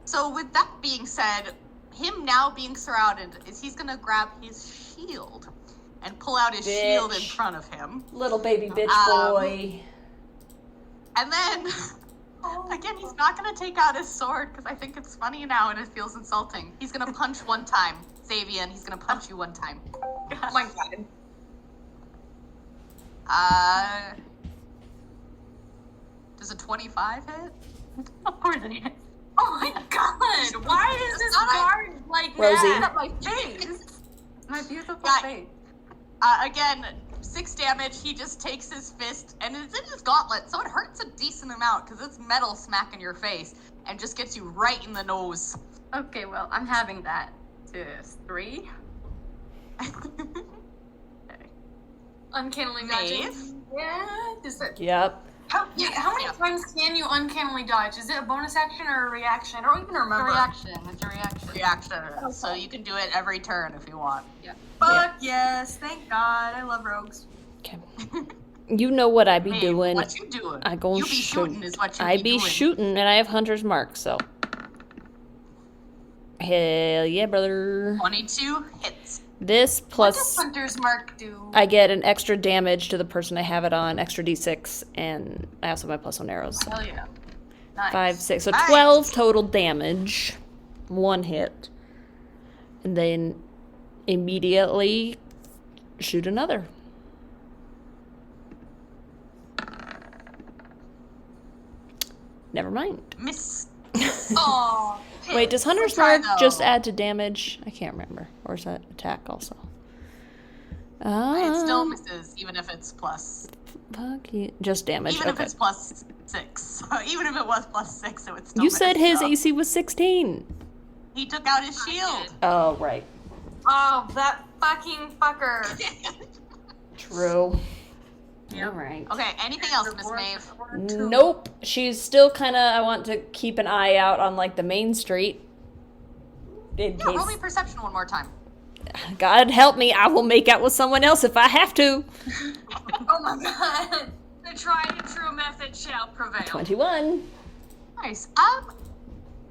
So with that being said, him now being surrounded, he's gonna grab his shield and pull out his shield in Bitch. front of him. Little baby bitch boy. And then, again, he's not gonna take out his sword because I think it's funny now and it feels insulting. He's gonna punch one time. Xavier, he's gonna punch you one time. Oh my god. Does a 25 hit? Of course it is. Oh my god! Why is this Not a- guard like Rosie. that? My face. My beautiful Yeah. face. Again, 6 damage. He just takes his fist, and it's in his gauntlet, so it hurts a decent amount because it's metal smacking your face and just gets you right in the nose. Okay, well, I'm having that to 3. Uncannily Maeve? dodging. Yeah. Is that? Yep. How many times can you uncannily dodge? Is it a bonus action or a reaction? I don't even It's a remember. reaction. It's a reaction. Reaction. So you can do it every turn if you want. Fuck yes! Thank God. I love rogues. Okay. You know what I be Hey, doing. What you doing? I go you be shoot. shooting is what you I be be doing. shooting, and I have Hunter's Mark, so. Hell yeah, brother. 22 hits. This What does plus Hunter's Mark do? I get an extra damage to the person I have it on, extra d6, and I also have my plus 1 arrows. Hell yeah. Nice. 5, 6, so Nice. 12 total damage. 1 hit. And then immediately shoot another. Never mind. Miss. Oh. Wait, does Hunter's Try, Mark just though. add to damage? I can't remember. Or is that attack also? It still misses, even if it's plus. Fuck you. Just damage. Even if Okay. it's plus 6. Even if it was plus 6, it would still You miss, said his so. AC was 16. He took out his shield. Oh, right. Oh, that fucking fucker. True. Yep. All right. Okay, anything else, Miss Maeve? Nope. She's still kind of. I want to keep an eye out on like the main street. In Yeah, roll case. me perception one more time. God help me, I will make out with someone else if I have to. Oh my god. The tried and true method shall prevail. 21. Nice.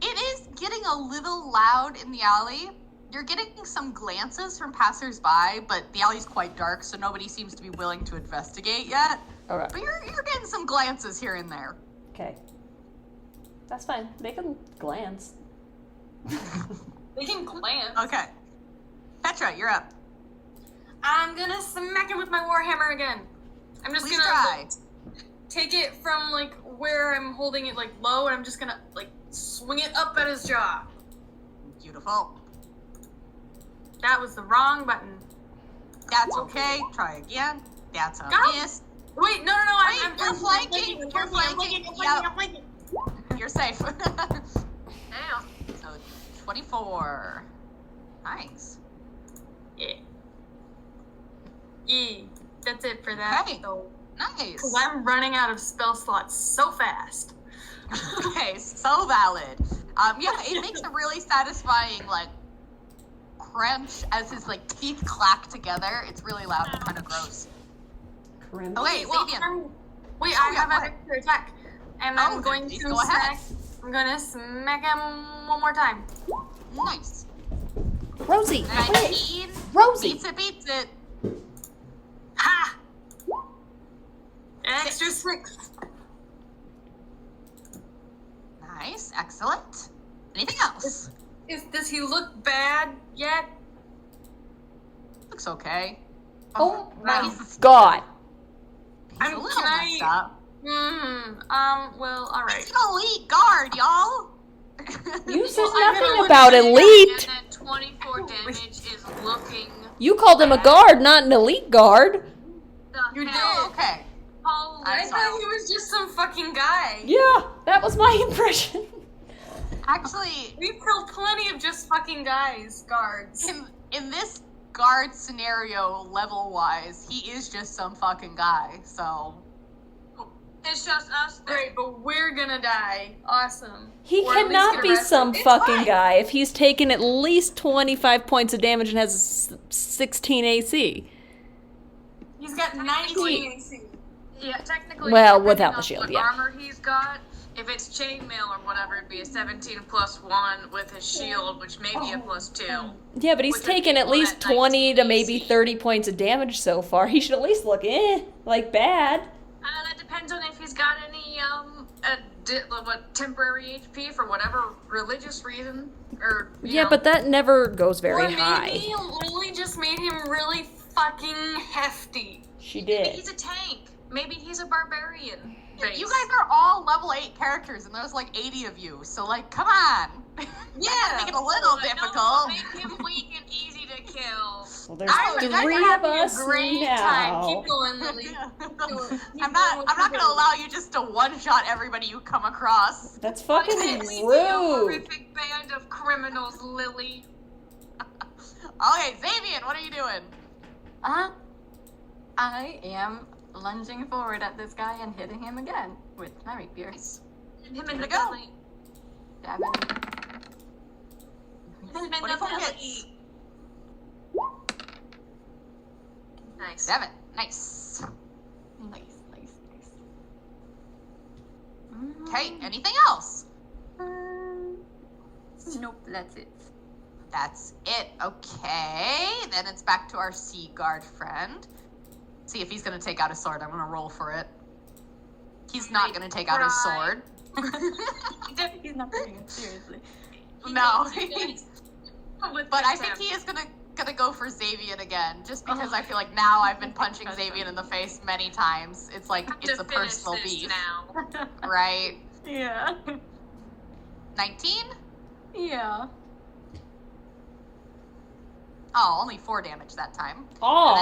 It is getting a little loud in the alley. You're getting some glances from passersby, but the alley's quite dark, so nobody seems to be willing to investigate yet. Alright. But you're getting some glances here and there. Okay. That's fine. They can glance. They can glance. Okay. Petra, you're up. I'm gonna smack him with my warhammer again. I'm just Please gonna try. take it from like where I'm holding it like low, and I'm just gonna like swing it up at his jaw. Beautiful. That was the wrong button. That's okay. Try again. That's a Go. miss. Wait, no, Wait, you're I'm flanking. I'm You're flanking. Yep. I'm flanking. You're safe. Damn. So 24. Nice. Yeah. Yeah. That's it for that. Okay. So, Nice. 'cause I'm running out of spell slots so fast. Okay, so valid. Yeah, it makes a really satisfying like crunch as his like teeth clack together. It's really loud and kind of gross. Oh wait, Well, Sabian. wait, Oh, I yeah, have go an ahead. extra attack, and Oh, I'm then going please to go ahead. I'm gonna smack him one more time. Nice. Rosie! 19. Rosie! Beats it. Ha! Extra 6. Nice, excellent. Anything else? Does he look bad yet? Looks okay. Oh my He's god! a little messed up. Well, alright. He's an elite guard, y'all. You said I'm gonna nothing look about And elite! then 24 damage is looking You called him a guard, not an elite guard. the You hell. Okay. Holy I I'm sorry. thought he was just some fucking guy. Yeah, that was my impression. Actually, We've killed plenty of just fucking guards. in this guard scenario, level wise, he is just some fucking guy. So It's just us. Great, but we're gonna die. Awesome. He Or at least cannot get be arrested. some It's fucking fine. guy if he's taken at least 25 points of damage and has a 16 AC. He's got 19 AC. Yeah, technically. Well, depending without the on shield, what yeah. armor he's got. If it's chainmail or whatever, it'd be a 17 plus 1 with his shield, which may be a plus 2. Yeah, but he's Which would taken at equal least that 20 to 19 maybe AC. 30 points of damage so far. He should at least look like bad. That depends on if he's got any temporary HP for whatever religious reason, or you Yeah, know. but that never goes very Or maybe high. Lily just made him really fucking hefty. She Maybe did. he's a tank. Maybe he's a barbarian. base. you guys are all level 8 characters, and there's like 80 of you. So like, come on. Yeah. Make it a little No, difficult. make him weak and easy to kill. Well, there's I'm- you guys are 3 of having a us great now. time. Keep going, Lily. I'm not gonna allow you just to one-shot everybody you come across. That's We fucking be a rude. horrific band of criminals, Lily. Okay, Xavian, what are you doing? I am lunging forward at this guy and hitting him again with my rapier. Him in Way the to go. belly. Stab him. Him in the 24 belly. hits. Nice. 7. Nice. Nice, nice, nice. Okay, anything else? Nope, that's it. That's it. Okay. Then it's back to our sea guard friend. See if he's gonna take out his sword. I'm gonna roll for it. He's not gonna take out his sword. He's not taking it seriously. No. With But I the think tab. he is gonna go for Xavian again, just because I feel like now I've been punching Xavian in the face many times. It's like Have it's to a finish personal this beef, now. right? Yeah. 19? Yeah. Oh, only 4 damage that time. And then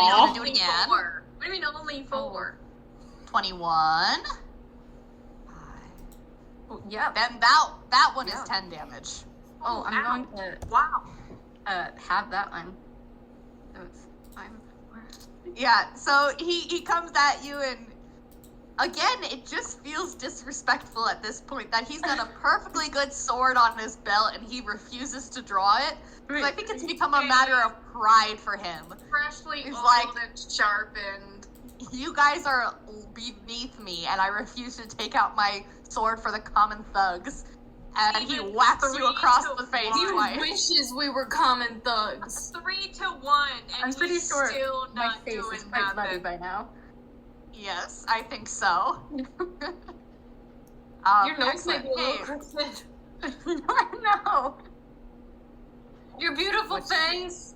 he's Aw. gonna do it again. 4. What do you mean only 4? 21. Oh, yeah. Then that one is Yeah. 10 damage. Oh, I'm Ow. going to Wow. have that one. So it's 5. Yeah, so he comes at you and again, it just feels disrespectful at this point that he's got a perfectly good sword on his belt and he refuses to draw it. So I think it's become a matter of pride for him. Freshly He's oiled like- and sharpened. You guys are beneath me and I refuse to take out my sword for the common thugs. And he Even whacks you 3 across to the face 1. He twice. wishes we were common thugs. 3 to 1, and I'm pretty he's sure still my not face doing is quite bloody nothing. by now. Yes, I think so. Your nose might excellent. be a little Hey, crooked. No. Your beautiful What's- face.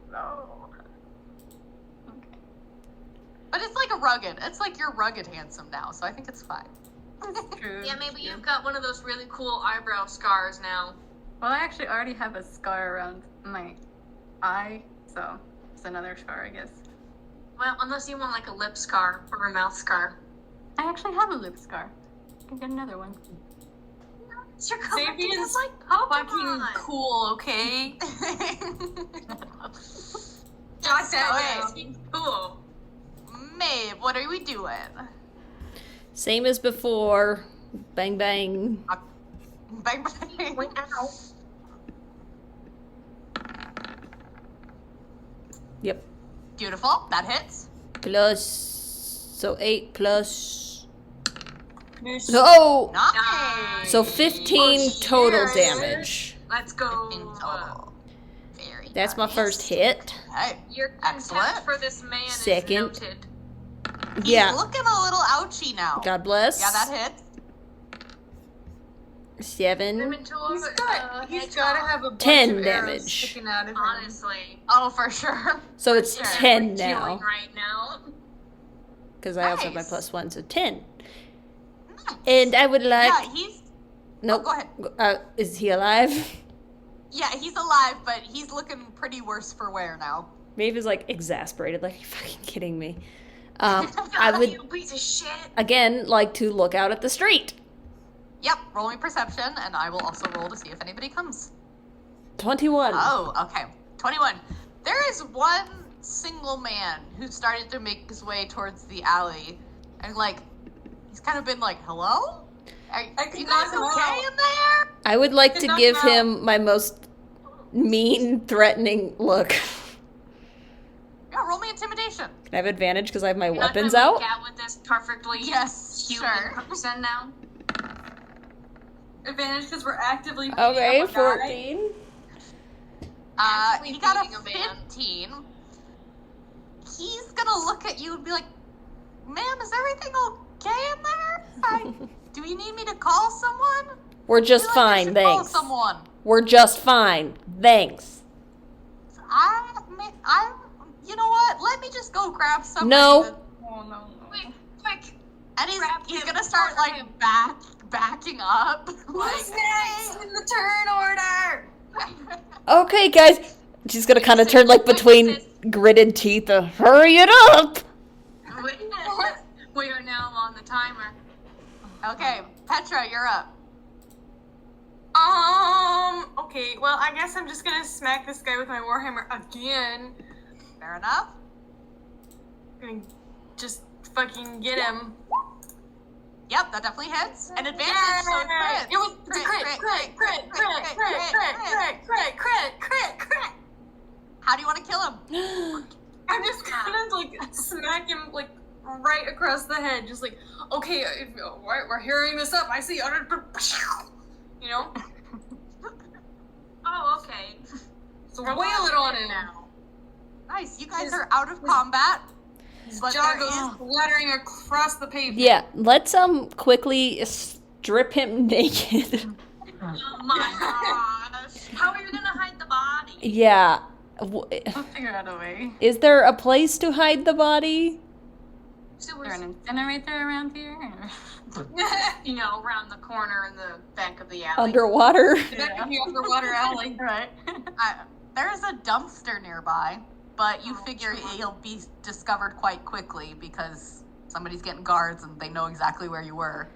No. Okay. but it's like a rugged. It's like you're rugged handsome now, so I think it's fine. True. Yeah, maybe true. you've got one of those really cool eyebrow scars now. Well, I actually already have a scar around my eye, so it's another scar, I guess. Well, unless you want like a lip scar or a mouth scar. I actually have a lip scar. I can get another one. You're collecting Sabian's them like Fucking Pokemon. cool, okay? Jot that that down. Cool. Maeve, what are we doing? Same as before. Bang bang. Bang bang. Wait, ow. Yep. Beautiful. That hits. Plus. So 8 plus. Miss- No! Nice. So 15 total cheers. damage. Let's go. 15 total. Very That's my nice. first hit. Okay. Your Excellent. contempt for this man Second. is noted. He's Yeah. looking a little ouchy now. God bless. Yeah, that hits. 7. He's gotta have a bunch 10 of arrows damage. sticking out of him. Honestly. Oh, for sure. So it's Yeah, 10 We're now. killing right now. Because I also have my Nice. +1, so 10. Nice. And I would like. Yeah, he's. Nope. Go ahead. Is he alive? Yeah, he's alive, but he's looking pretty worse for wear now. Maeve is like exasperated, like, are you fucking kidding me? I would, You piece of shit. again, like to look out at the street. Yep, roll me perception, and I will also roll to see if anybody comes. 21. Oh, okay. 21. There is one single man who started to make his way towards the alley, and like, he's kind of been like, hello? Are you guys okay in there? I would like to Knock give him out. him my most mean, threatening look. Yeah, roll me intimidation. Can I have advantage because I have my You're not weapons gonna out? make out with this perfectly Yes, human sure. person now. Advantage because we're actively beating Okay, up a guy. 14. Actively He got a beating a man. 15. He's gonna look at you and be like, ma'am, is everything okay in there? Do you need me to call someone? We're just I feel like I fine, should call thanks. someone. We're just fine, thanks. You know what? Let me just go grab somebody. No. Oh no. Quick. And Grab he's him, gonna start grab like him. backing up. Who's Like, next in the turn order? Okay, guys. She's gonna kind of turn like between gritted teeth. Hurry it up! We are now on the timer. okay, Petra, you're up. Okay, well, I guess I'm just gonna smack this guy with my warhammer again. Fair enough. Gonna just fucking get him. Yep, that definitely hits. An advantage, so it's crit. It was it's a crit. How do you want to kill him? I'm just gonna like smack him like right across the head, just like, okay, we're hearing this up. I see, you know. Oh, okay. So we're whale it on him. now. Nice. You guys His- are out of combat. His But jaw there goes is- fluttering across the pavement. Yeah, let's quickly strip him naked. Oh my gosh. How are you gonna hide the body? Yeah. We'll figure out a way. Is there a place to hide the body? Is there an incinerator around here? You know, around the corner in the back of the alley. Underwater? That could be underwater alley. Right. There is a dumpster nearby, but you figure it'll be discovered quite quickly because somebody's getting guards and they know exactly where you were.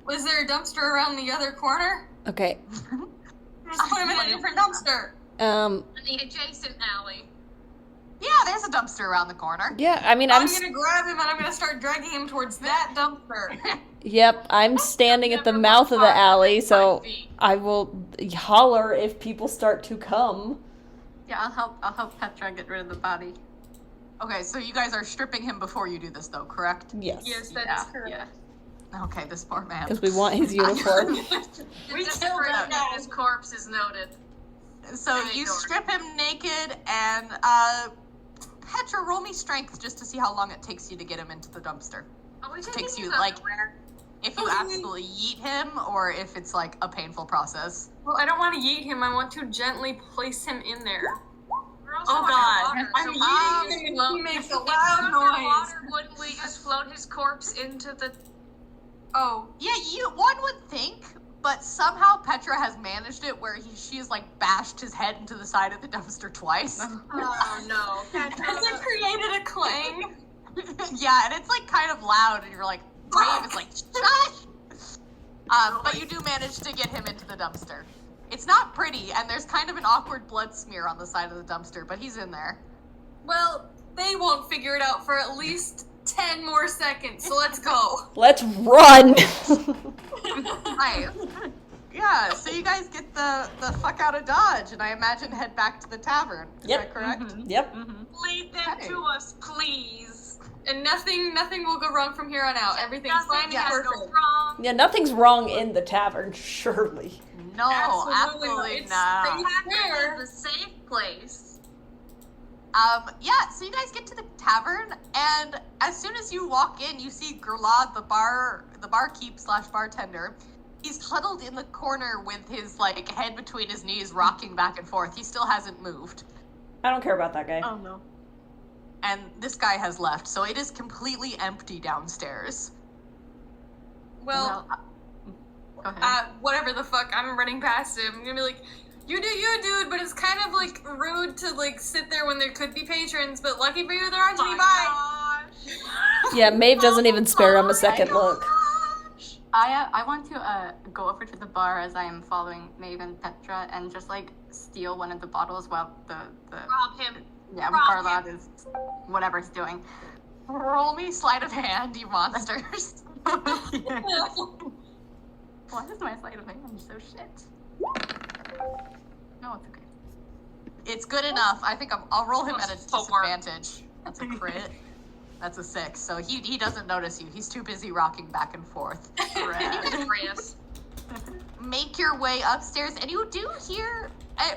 Was there a dumpster around the other corner? Okay. Just put him in a different dumpster. In the adjacent alley. Yeah, there's a dumpster around the corner. Yeah, I mean, I'm gonna grab him and I'm gonna start dragging him towards that dumpster. Yep, I'm standing at the Never mouth of the walked alley, 5 so feet. I will holler if people start to come. Yeah, I'll help Petra get rid of the body. Okay, so you guys are stripping him before you do this, though, correct? Yes. Yes, that is correct. Yeah. Okay, this poor man. Because we want his uniform. We killed him. His corpse is noted. So Very you dark. strip him naked, and Petra, roll me strength just to see how long it takes you to get him into the dumpster. Are we Takes taking you, his like- underwear? If you absolutely yeet him, or if it's like a painful process. Well, I don't want to yeet him. I want to gently place him in there. We're also Oh God! underwater, I'm so yeeting we him float- and he makes a If loud we're noise. underwater, wouldn't we just float his corpse into the... Oh, Yeah, one would think, but somehow Petra has managed it where she's like bashed his head into the side of the dumpster twice. Oh no. has it created a clang? Yeah, and it's like kind of loud, and you're like, Brave is like, shush! But you do manage to get him into the dumpster. It's not pretty, and there's kind of an awkward blood smear on the side of the dumpster, but he's in there. Well, they won't figure it out for at least 10 more seconds, so let's go. Let's run! Nice. Yeah, so you guys get the fuck out of Dodge, and I imagine head back to the tavern. Is Yep. that correct? Yep. Lead them Okay. to us, please. And nothing will go wrong from here on out. Everything's Nothing fine and has perfect. gone wrong. Yeah, nothing's wrong in the tavern, surely. No, Absolutely absolutely it's not. safe. Tavern is a safe place. Yeah, so you guys get to the tavern, and as soon as you walk in, you see Gerlad, the barkeep / bartender. He's huddled in the corner with his, like, head between his knees, rocking back and forth. He still hasn't moved. I don't care about that guy. Oh no. And this guy has left, so it is completely empty downstairs. Well, Go ahead. whatever the fuck, I'm running past him. I'm gonna be like, you do you, dude, but it's kind of, like, rude to, like, sit there when there could be patrons, but lucky for you, there aren't any. Bye! Yeah, Maeve doesn't even spare him a second look. I want to go over to the bar as I am following Maeve and Petra and just like steal one of the bottles while the Rob him. yeah rob Garlad is whatever he's doing. Roll me sleight of hand, you monsters. Why is my sleight of hand so shit? No, it's okay. It's good enough. I think I'll roll him at a Four. disadvantage. That's a crit. That's a 6. So he doesn't notice you. He's too busy rocking back and forth. Chris. Make your way upstairs, and you do hear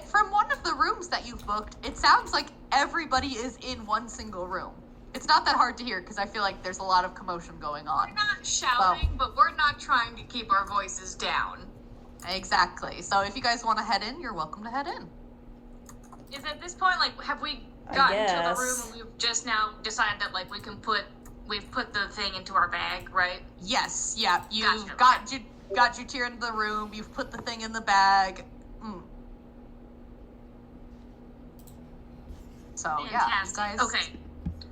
from one of the rooms that you've booked. It sounds like everybody is in one single room. It's not that hard to hear because I feel like there's a lot of commotion going on. We're not shouting, but we're not trying to keep our voices down. Exactly. So if you guys want to head in, you're welcome to head in. Is at this point, like, have we I gotten to the room guess. and we've just now decided that, like, we've put the thing into our bag, right? Yes. Yeah. You've Gotcha. got Jutir into the room. You've put the thing in the bag. So yeah, you Fantastic. guys Okay.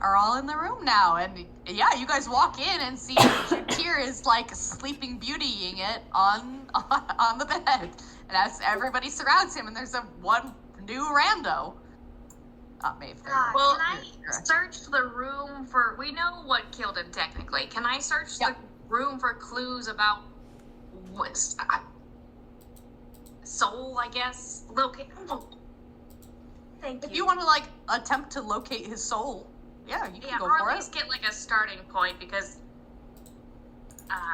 are all in the room now, and yeah, you guys walk in and see Jutir is like sleeping beautying it on the bed, and as everybody surrounds him, and there's one new rando. Maeve. there. Well, You're can I correct. search the room for... We know what killed him, technically. Can I search Yeah. the room for clues about... soul, I guess? Locate... Thank you. If you want to like attempt to locate his soul, yeah, you can Yeah, go or for at it. least get, like, a starting point, because...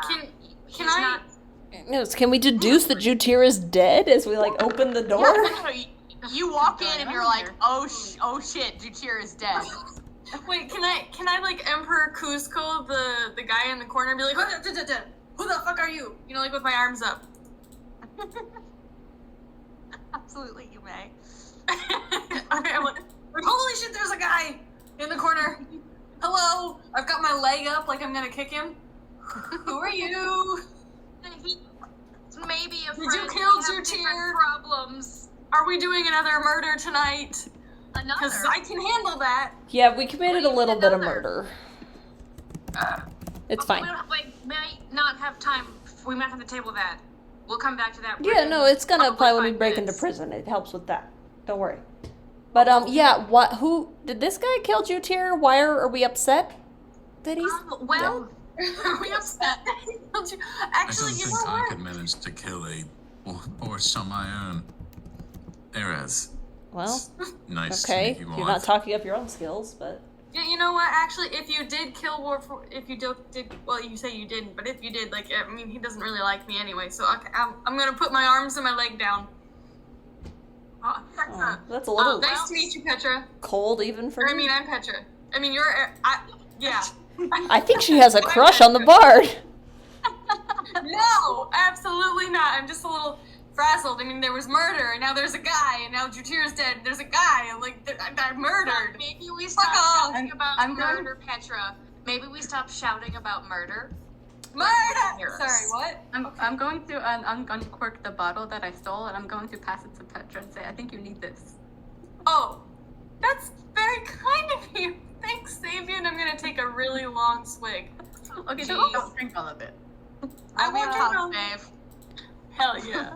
Can he's I- not... Yes, can we deduce that Jutir is dead as we like open the door? Yeah, You walk in and you're like, oh shit, Jutir is dead. Wait, can I like Emperor Cusco, the guy in the corner, and be like, who the fuck are you? You know, like with my arms up. Absolutely, you may. Okay, I'm like, holy shit, there's a guy in the corner. Hello, I've got my leg up like I'm gonna kick him. Who are you? Maybe a Did friend. you kill We have Jutir? different problems. Are we doing another murder tonight? Another. Because I can handle that. Yeah, we committed a What do you little mean bit of another? murder. It's fine. We might not have time. We might have to table that. We'll come back to that. Yeah, no, it's gonna Probably apply when we 5 break into minutes. prison. It helps with that. Don't worry. But yeah, who did this guy kill Jutir? Why are we upset that he's Well, Are we upset? I don't Actually, you think know I what? could manage to kill a horse on my own. Erez. well, Nice okay. to meet you You're not talking up your own skills, but Yeah, you know what? Actually, if you did kill if you did, well, you say you didn't, but if you did, like, I mean, he doesn't really like me anyway. So okay, I'm gonna put my arms and my leg down. oh, that's a little Nice to meet you, Petra. cold even for Or, I me. mean, I'm Petra. I mean, you're. Yeah. I think she has a crush on the bard. No, absolutely not. I'm just a little frazzled. I mean, there was murder, and now there's a guy, and now Jutir's dead. There's a guy, and like I murdered. maybe we Fuck stop off. shouting about I'm going- murder, Petra. Maybe we stop shouting about murder. Murder. Hear us. Sorry, what? I'm going to uncork the bottle that I stole, and I'm going to pass it to Petra and say, I think you need this. Oh, that's very kind of you. Thanks, Sabian. I'm gonna take a really long swig. Okay, Jeez. don't drink all of it. I Roll me a won't con know. save. Hell yeah.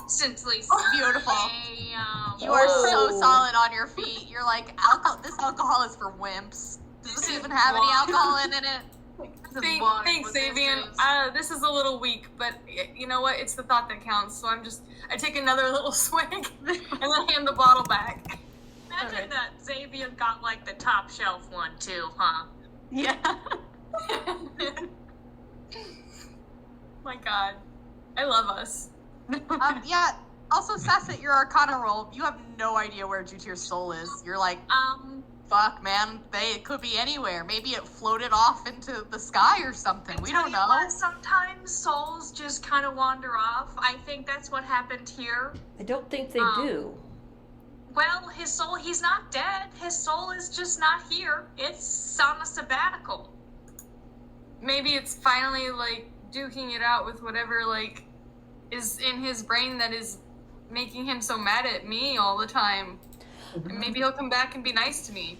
Instantly. Beautiful. Damn. You are so Oh. solid on your feet. You're like, this alcohol is for wimps. Does this even have any alcohol in it? Thanks, Sabian. This is a little weak, but you know what? It's the thought that counts. So I take another little swig and then hand the bottle back. Imagine that Xavier got like the top shelf one too, huh? Yeah. My God, I love us. Yeah. Also, Sasset, your Arcana roll, you have no idea where Jutir's soul is. You're like, fuck, man, it could be anywhere. Maybe it floated off into the sky or something. We don't know. Sometimes souls just kind of wander off. I think that's what happened here. I don't think they do. Well, his soul, he's not dead. His soul is just not here. It's on a sabbatical. Maybe it's finally like duking it out with whatever like is in his brain that is making him so mad at me all the time. And maybe he'll come back and be nice to me.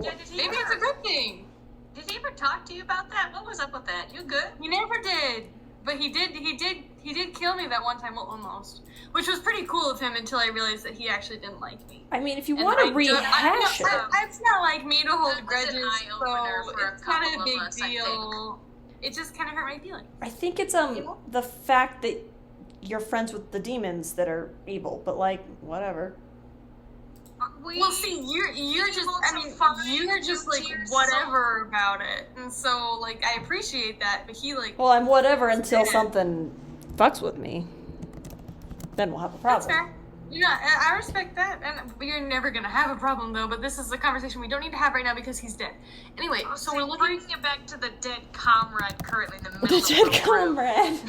Yeah, did he Maybe it's a ever, good thing. did he ever talk to you about that? What was up with that? You good? He never did. But he did kill me that one time, well, almost. Which was pretty cool of him until I realized that he actually didn't like me. I mean, if you And want I to don't- rehash it, It's not like me to hold That was an grudges, eye-opener so for a it's kind of couple a of big us, I deal. It just kind of hurt my feelings. I think it's the fact that you're friends with the demons that are evil, but like whatever. Well, see, you're just, I mean, you're just like Jutir's whatever about it, and so like I appreciate that, but he like Well, I'm whatever until Yeah. something fucks with me. Then we'll have a that's problem. fair. Yeah, I respect that, and you're never gonna have a problem though. But this is a conversation we don't need to have right now because he's dead. Anyway, so we're looking. Bringing it back to the dead comrade currently in the middle The of dead the room. comrade.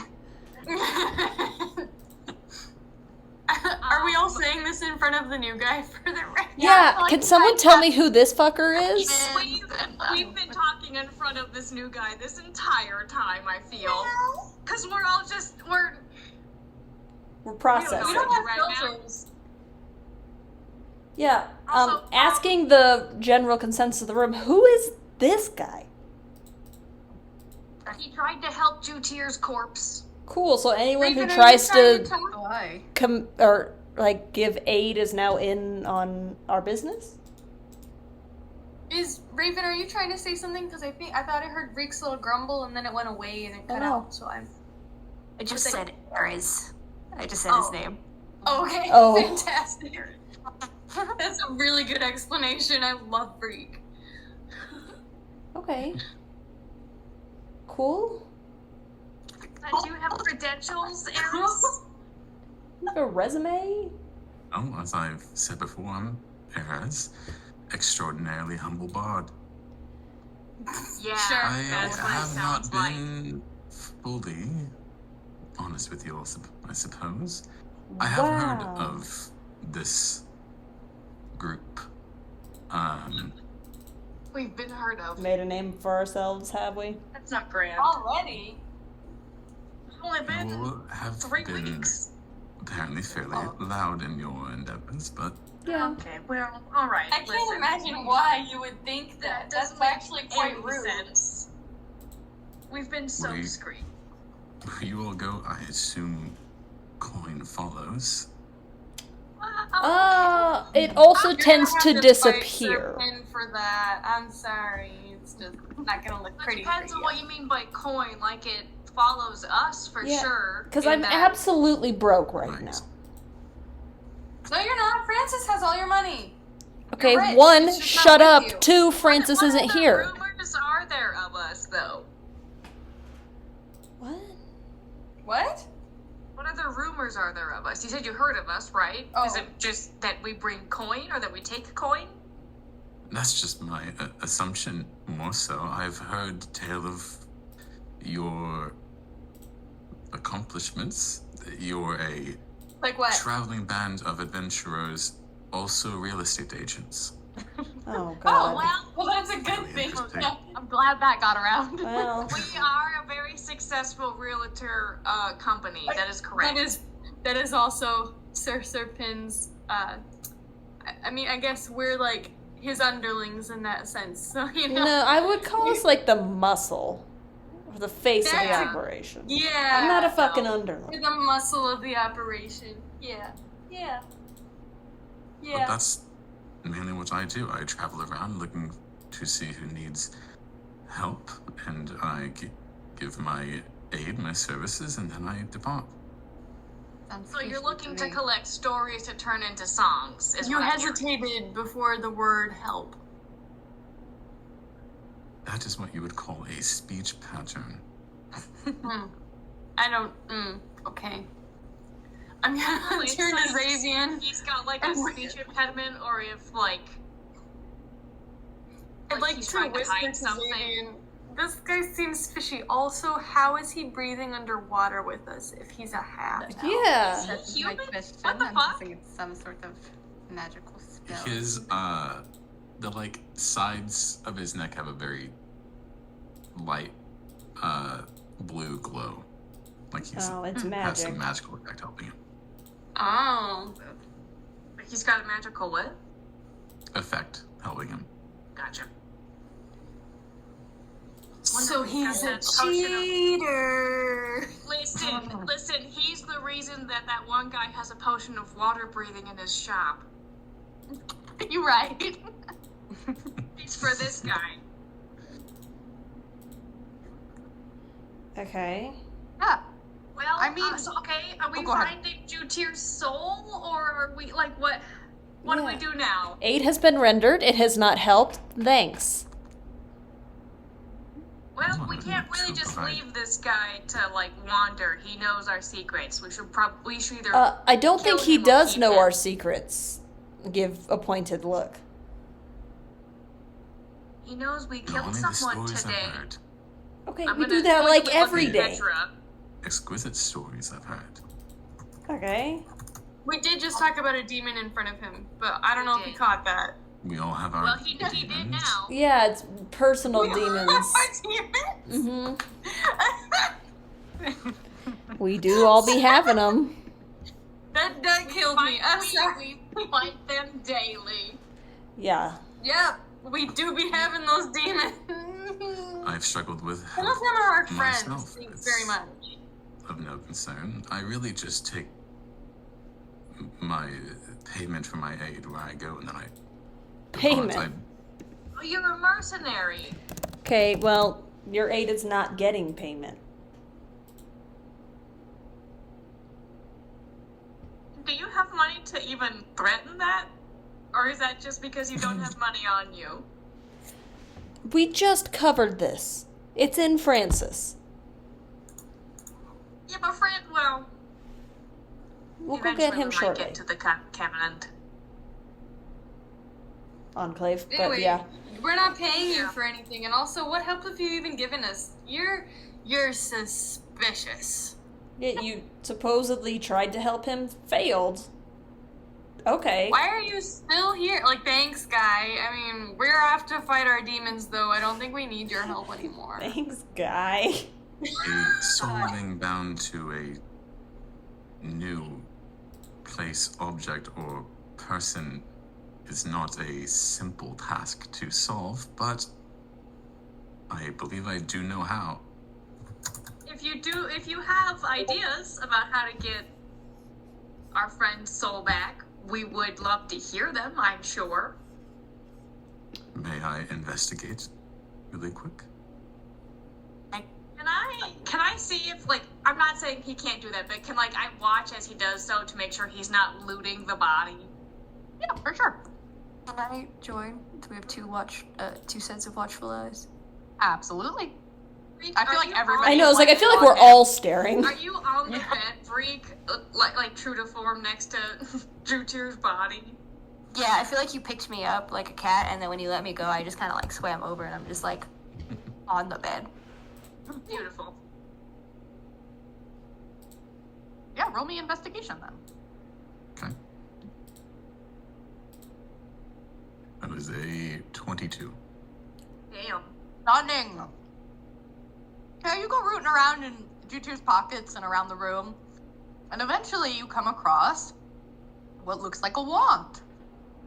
Are we all saying this in front of the new guy for the record? Yeah, can someone tell me who this fucker is? We've been talking in front of this new guy this entire time, I feel. Because we're all just, We're We processing. don't have Right now. filters. Yeah, Also, asking the general consensus of the room, who is this guy? he tried to help Jutir's corpse. Cool, so anyone who Raven, are tries you trying to talk? Why? or like give aid is now in on our business? Is Raven? Are you trying to say something? Because I thought I heard Reek's little grumble and then it went away and it cut no. out. So I'm. I just said Ares. I just said Oh. his name. Okay. Oh. Fantastic. That's a really good explanation. I love Reek. Okay. Cool. Do you have credentials, Aris? You have a resume? Oh, as I've said before, I'm Erez, extraordinarily humble bard. Yeah, Sure. I that's what it have not sounds like. been fully honest with you all, I suppose. I have heard of this group. We've been heard of. Made a name for ourselves, have we? That's not grand. Already? It's only been You have 3 been weeks. apparently fairly loud in your endeavors, but Yeah. Okay, well, all right. I can't listen. imagine why you would think that. That's doesn't make actually quite any rude. sense. We've been so We- discreet. where you all go, I assume coin follows. It also You're tends gonna to have disappear. fight Serpent for that. I'm sorry. It's just not gonna look It pretty. depends for on what you mean by coin. Like it follows us for Yeah, sure. Because in I'm that- absolutely broke right Right. now. No, you're not. Francis has all your money. Okay, rich, one, it's just not shut with up. you. Two, Francis What isn't other here. rumors are there of us, though? What? What? What other rumors are there of us? You said you heard of us, right? Oh. Is it just that we bring coin or that we take coin? That's just my assumption, more so. I've heard tale of your accomplishments. You're a Like what? traveling band of adventurers, also real estate agents. Oh, Oh, God. well, that's a good Really thing. interesting. I'm glad that got around. Well, We are a very successful realtor company. That is correct. That is also Sir Serpin's. I mean, I guess we're like his underlings in that sense. So you know. no, I would call us like the muscle. Or the face of the Yeah. operation. Yeah. I'm not a fucking We're underling. the muscle of the operation. Yeah. Yeah. But Yeah. that's mainly what I do. I travel around looking to see who needs help, and I give my aid, my services, and then I depart. Sounds So you're fishy looking to me. collect stories to turn into songs. Is You what I'm hearing. hesitated before the word help. That is what you would call a speech pattern. I don't. Okay. I'm gonna Well, it's turn to like Xavian. He's got like a speech impediment, or if like I'd like he's to trying to whisper hide to something. Xavian. This guy seems fishy. Also, how is he breathing underwater with us if he's a half? Yeah. That's Human? my question. What the I'm fuck? guessing it's some sort of magical spell. His the like sides of his neck have a very light blue glow. Like he's Oh, it's has some magic. magical effect helping him. Oh. He's got a magical what? Effect helping him. Gotcha. So he's a That potion of- cheater. Listen, he's the reason that one guy has a potion of water breathing in his shop. You're right. It's for this guy. Okay. Yeah. Well, I mean- okay, are we go ahead. finding Jutir's soul, or are we, like, what do we Yeah. do now? Aid has been rendered. It has not helped. Thanks. Well, we can't really just leave this guy to, like, wander. He knows our secrets. We should either... I don't think Kill he him or does keep know him. our secrets. Give a pointed look. He knows we And killed only the someone stories today. I've heard. Okay, I'm we gonna do that like quickly look every at day. Petra. Exquisite stories I've heard. Okay. We did just talk about a demon in front of him, but I don't know if he did. caught that. We all have our Well, he did demons. now. Yeah, it's personal demons. Demons? Mm-hmm. We do all be having them. That killed me. I'm sorry. We fight them daily. Yeah. Yep, we do be having those demons. I've struggled with Some of them are our friends. myself. Thanks It's very much. of no concern. I really just take my payment for my aid where I go, and then I depart. Payment. Oh, you're a mercenary. Okay, well, your aid is not getting payment. Do you have money to even threaten that? Or is that just because you don't have money on you? We just covered this. It's in Francis. Yeah, but friend, well, We'll go Eventually get him we shortly. might get to the cabinet. Enclave, but Anyway, yeah. we're not paying you Yeah. for anything, and also, what help have you even given us? You're suspicious. Yeah, you supposedly tried to help him, failed. Okay. Why are you still here? Like, thanks, guy. I mean, we're off to fight our demons, though. I don't think we need your help anymore. Thanks, guy. A soul being bound to a new place, object, or person is not a simple task to solve, but I believe I do know how. If you have ideas about how to get our friend's soul back, we would love to hear them, I'm sure. May I investigate really quick? Can I see if, like, I'm not saying he can't do that, but can, like, I watch as he does so to make sure he's not looting the body? Yeah, for sure. Can I join? Do we have two sets of watchful eyes? Absolutely. I feel like everybody- I know, it's like, I feel like we're all staring. Are you on the bed, freak, like true to form next to Drew Tier's body? Yeah, I feel like you picked me up like a cat, and then when you let me go, I just kind of like swam over, and I'm just like on the bed. Beautiful. Yeah, roll me investigation then. Okay. That is a 22. Damn. Stunning. Okay, you go rooting around in Jutu's pockets and around the room, and eventually you come across what looks like a wand.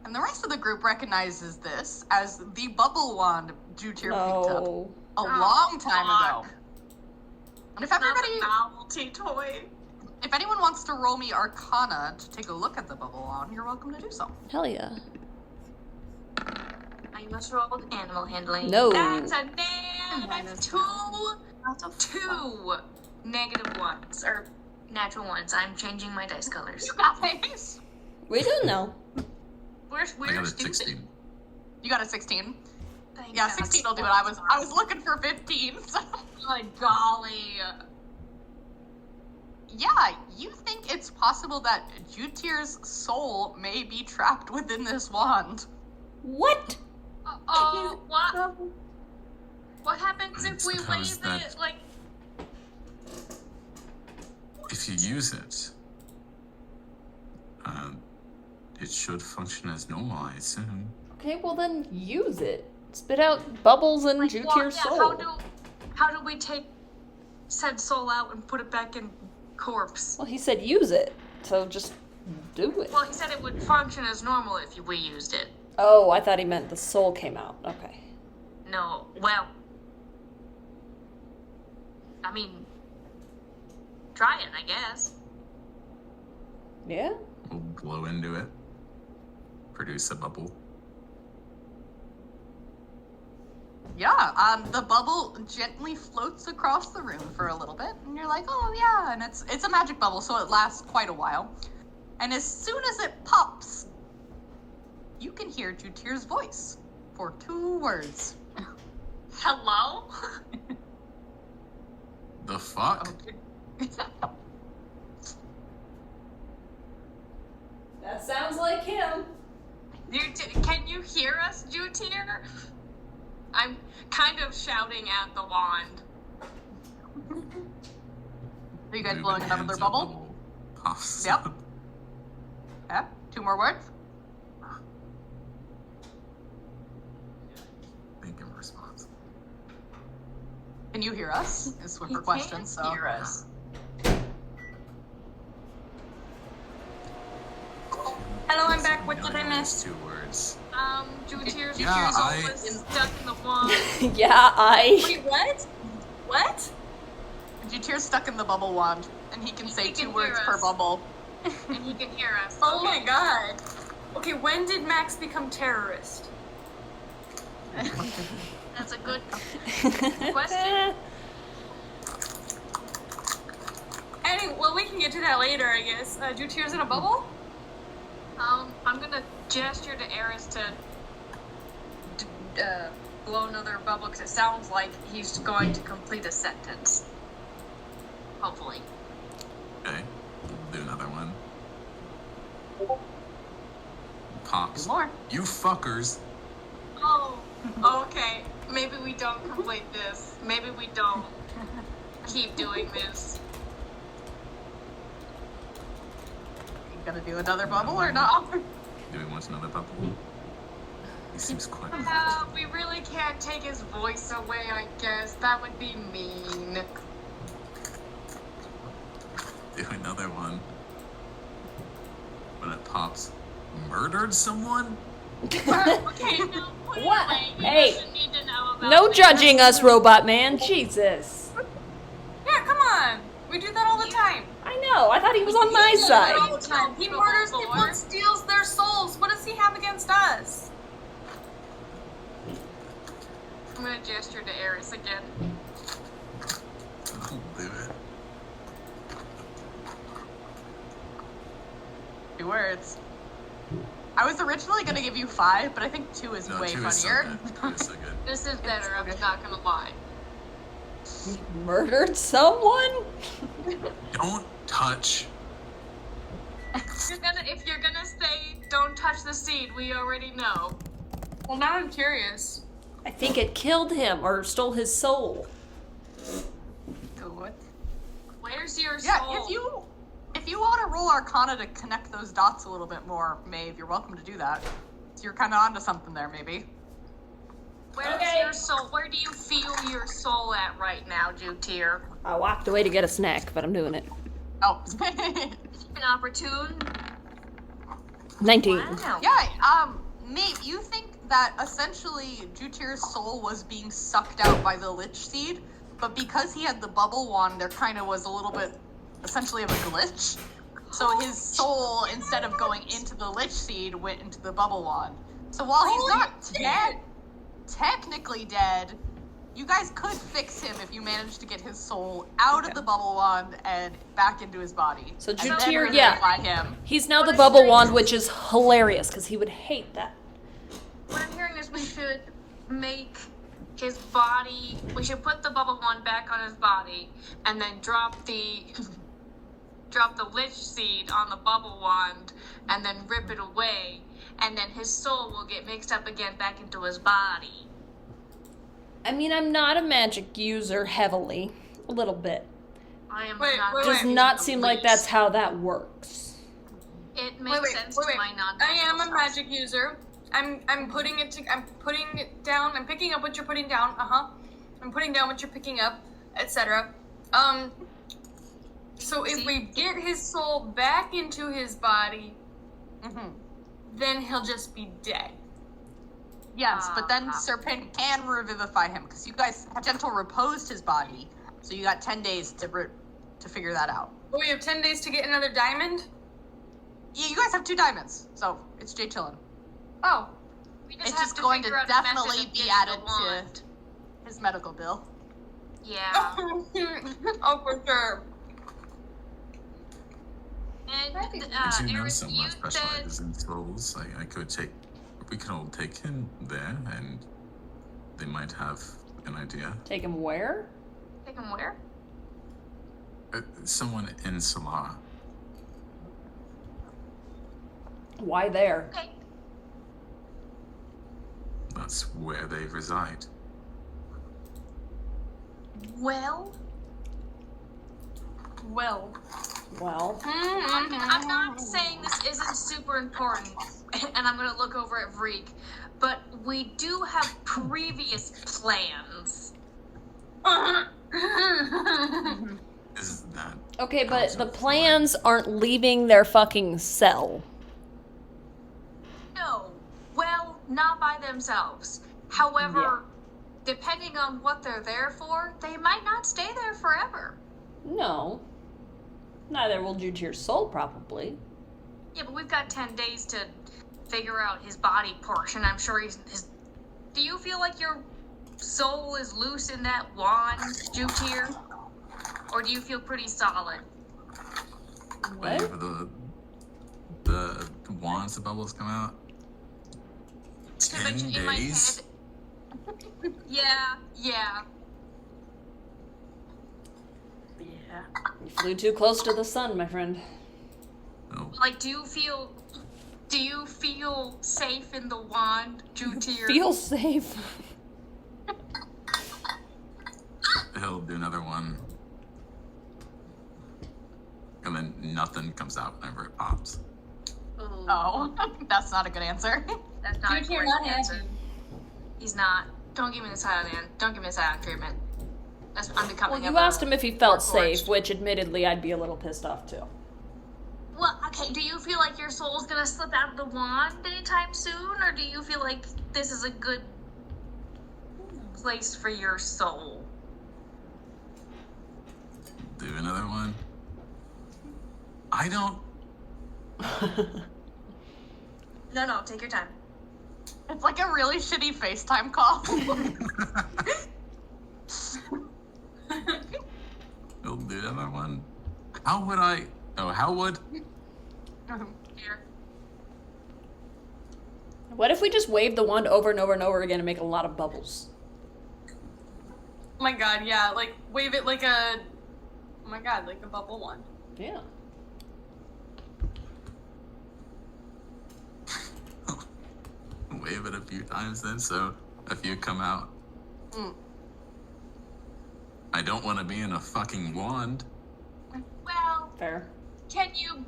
And the rest of the group recognizes this as the bubble wand Jutir picked up No. a long time ago. fuck. And if Another everybody, novelty toy. if anyone wants to roll me Arcana to take a look at the bubble wand, you're welcome to do so. Hell yeah. I must roll with animal handling. No. That's a damn. That's two negative ones or natural ones. I'm changing my dice colors. You guys, We do know. We're I got a stupid. 16. you got a 16. Thank Yeah, God. 16 will do it. I was looking for 15. So. Good golly. Yeah, you think it's possible that Jutir's soul may be trapped within this wand. What? Oh, what? What happens I if we suppose wave that- it? Like, If you use it, it should function as normal, I assume. Okay, well then use it. Spit out bubbles and Jutir's soul. How do we take said soul out and put it back in corpse? Well, he said use it, so just do it. Well, he said it would function as normal if we used it. Oh, I thought he meant the soul came out. Okay. No, well, I mean, try it, I guess. Yeah? We'll blow into it, produce a bubble. Yeah, the bubble gently floats across the room for a little bit, and you're like, oh yeah, and it's a magic bubble, so it lasts quite a while. And as soon as it pops, you can hear Jutir's voice for 2 words. Hello? The fuck? That sounds like him. Can you hear us, Jutir? I'm kind of shouting at the wand. Are you guys Move blowing it, another hands bubble? up, pops. Yep. Yeah, 2 more words. Think of a response. Can you hear us? Is what her He question. can't So hear us. Hello, I'm back. What did I Million miss? 2 words. Jutir's Yeah, soul I- was stuck in the wand. Wait, what? What? Jutir's stuck in the bubble wand, and he can say He 2 can words hear per us. bubble. And he can hear us. Oh Okay. my god. Okay, when did Max become terrorist? That's a good question. Well, we can get to that later, I guess. Do tears in a bubble? I'm gonna gesture to Eris to blow another bubble because it sounds like he's going to complete a sentence. Hopefully. Okay. Do another one. Pops. Two more. You fuckers. Oh, okay. Maybe we don't complete this. Maybe we don't keep doing this. You gonna do another bubble or not? Do we want another bubble? He seems quite. We really can't take his voice away, I guess. That would be mean. Do another one. When it pops. Murdered someone? Okay, no, put it What? away. You Hey. doesn't need to know about No this. judging us, Robot Man. Jesus. Yeah, come on. We do that all the time. I know. I thought he was on my side. All the time. He murders people and steals their souls. What does he have against us? I'm gonna gesture to Eris again. I'll do it. 2 words. I was originally gonna give you 5, but I think 2 is No, way 2 is so funnier. good. 2 is so good. This is better, I'm not gonna lie. Murdered someone? Don't touch. If you're gonna say don't touch the seed, we already know. Well, now I'm curious. I think it killed him or stole his soul. Good. Where's your Yeah, soul? if you want to roll Arcana to connect those dots a little bit more, Maeve, you're welcome to do that. So you're kind of onto something there, maybe. Where's your soul? Where do you feel your soul at right now, Jutir? I walked away to get a snack, but I'm doing it. Oh. An opportune? 19. Wow. Yeah, Maeve, you think that essentially Jutir's soul was being sucked out by the Lich Seed, but because he had the bubble wand, there kind of was a little bit, essentially, of a glitch. So his soul, instead of going into the Lich Seed, went into the bubble wand. So while he's not dead, technically dead, you guys could fix him if you managed to get his soul out of the bubble wand and back into his body. So And then Jutir, yeah. revivify him. He's now the bubble wand, which is hilarious because he would hate that. What I'm hearing is we should make his body. We should put the bubble wand back on his body, and then drop the lich seed on the bubble wand, and then rip it away, and then his soul will get mixed up again back into his body. I mean, I'm not a magic user heavily. A little bit. I am Wait, not. wait, Does not seem like that's how that works. It makes sense to my non. I am a magic user. I'm putting it down. I'm picking up what you're putting down. I'm putting down what you're picking up, etc. So if we get his soul back into his body, then he'll just be dead. Yes, but then Serpent can revivify him because you guys have gentle reposed his body, so you got 10 days to figure that out. Oh, we have 10 days to get another diamond? Yeah, you guys have 2 diamonds, so it's Jay chillin'. Oh. We It's have just to going to figure out a method definitely of be getting added the wand. to his medical bill. Yeah. Oh, for sure. And But you know Eris, someone you said specializes in souls. We could all take him there, and they might have an idea. Take him where? take him where? Someone in Salah. Why there? Okay. That's where they reside. Well, Well. Well, I'm not saying this isn't super important, and I'm gonna look over at Vreek, but we do have previous plans. Is that okay, but also the plans aren't leaving their fucking cell. No, well, not by themselves. However, depending on what they're there for, they might not stay there forever. No. Neither will Jutir's soul, probably. Yeah, but we've got 10 days to figure out his body portion. I'm sure his. Do you feel like your soul is loose in that wand, Jutir? Or do you feel pretty solid? What? whenever the wands, the bubbles come out? I bet 10 you in my days? head. Yeah. Yeah. You flew too close to the sun, my friend. Oh, Like, do you feel safe in the wand due to your... Feel safe. he'll do another one. And then nothing comes out whenever it pops. Oh, that's not a good answer. That's not a Dude, you're great not answer. happy. He's not. Don't give me the silent Don't give me the silent treatment. I'm becoming Well, you asked him if he felt safe, which admittedly I'd be a little pissed off too. Well, okay, do you feel like your soul's gonna slip out of the wand anytime soon? Or do you feel like this is a good place for your soul? Do another one. I don't. No, take your time. It's like a really shitty FaceTime call. He'll do another one. How would I? Oh, how would? Here. What if we just wave the wand over and over and over again and make a lot of bubbles? Oh my god, yeah, like wave it like a. Oh my god, like a bubble wand. Yeah. Wave it a few times then, so a few come out. I don't want to be in a fucking wand. Well, Fair. can you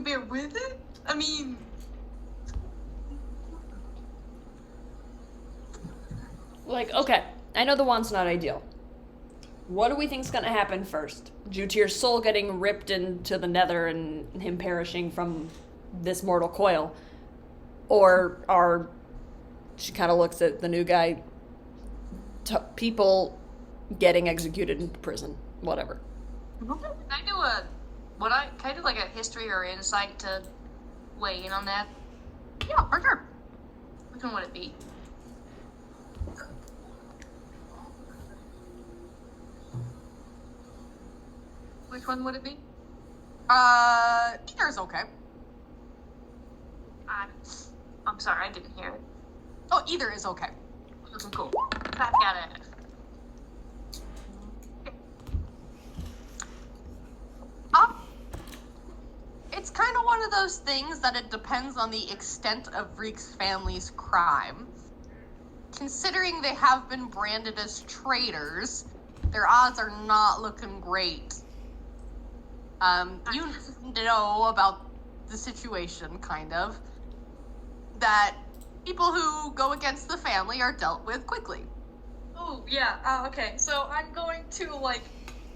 bear with it? I mean, Like, okay, I know the wand's not ideal. What do we think's gonna happen first? Jutir's soul getting ripped into the nether and him perishing from this mortal coil? Or are, she kind of looks at the new guy, people getting executed in prison, whatever. can I do like a history or insight to weigh in on that? Yeah, for sure. Which one would it be? Which one would it be? Either is okay. I'm sorry, I didn't hear it. Oh, either is okay. Cool. I've got it. It's kind of one of those things that it depends on the extent of Reek's family's crime. Considering they have been branded as traitors, their odds are not looking great. You know about the situation, kind of. That people who go against the family are dealt with quickly. Oh, yeah. Okay. So I'm going to, like,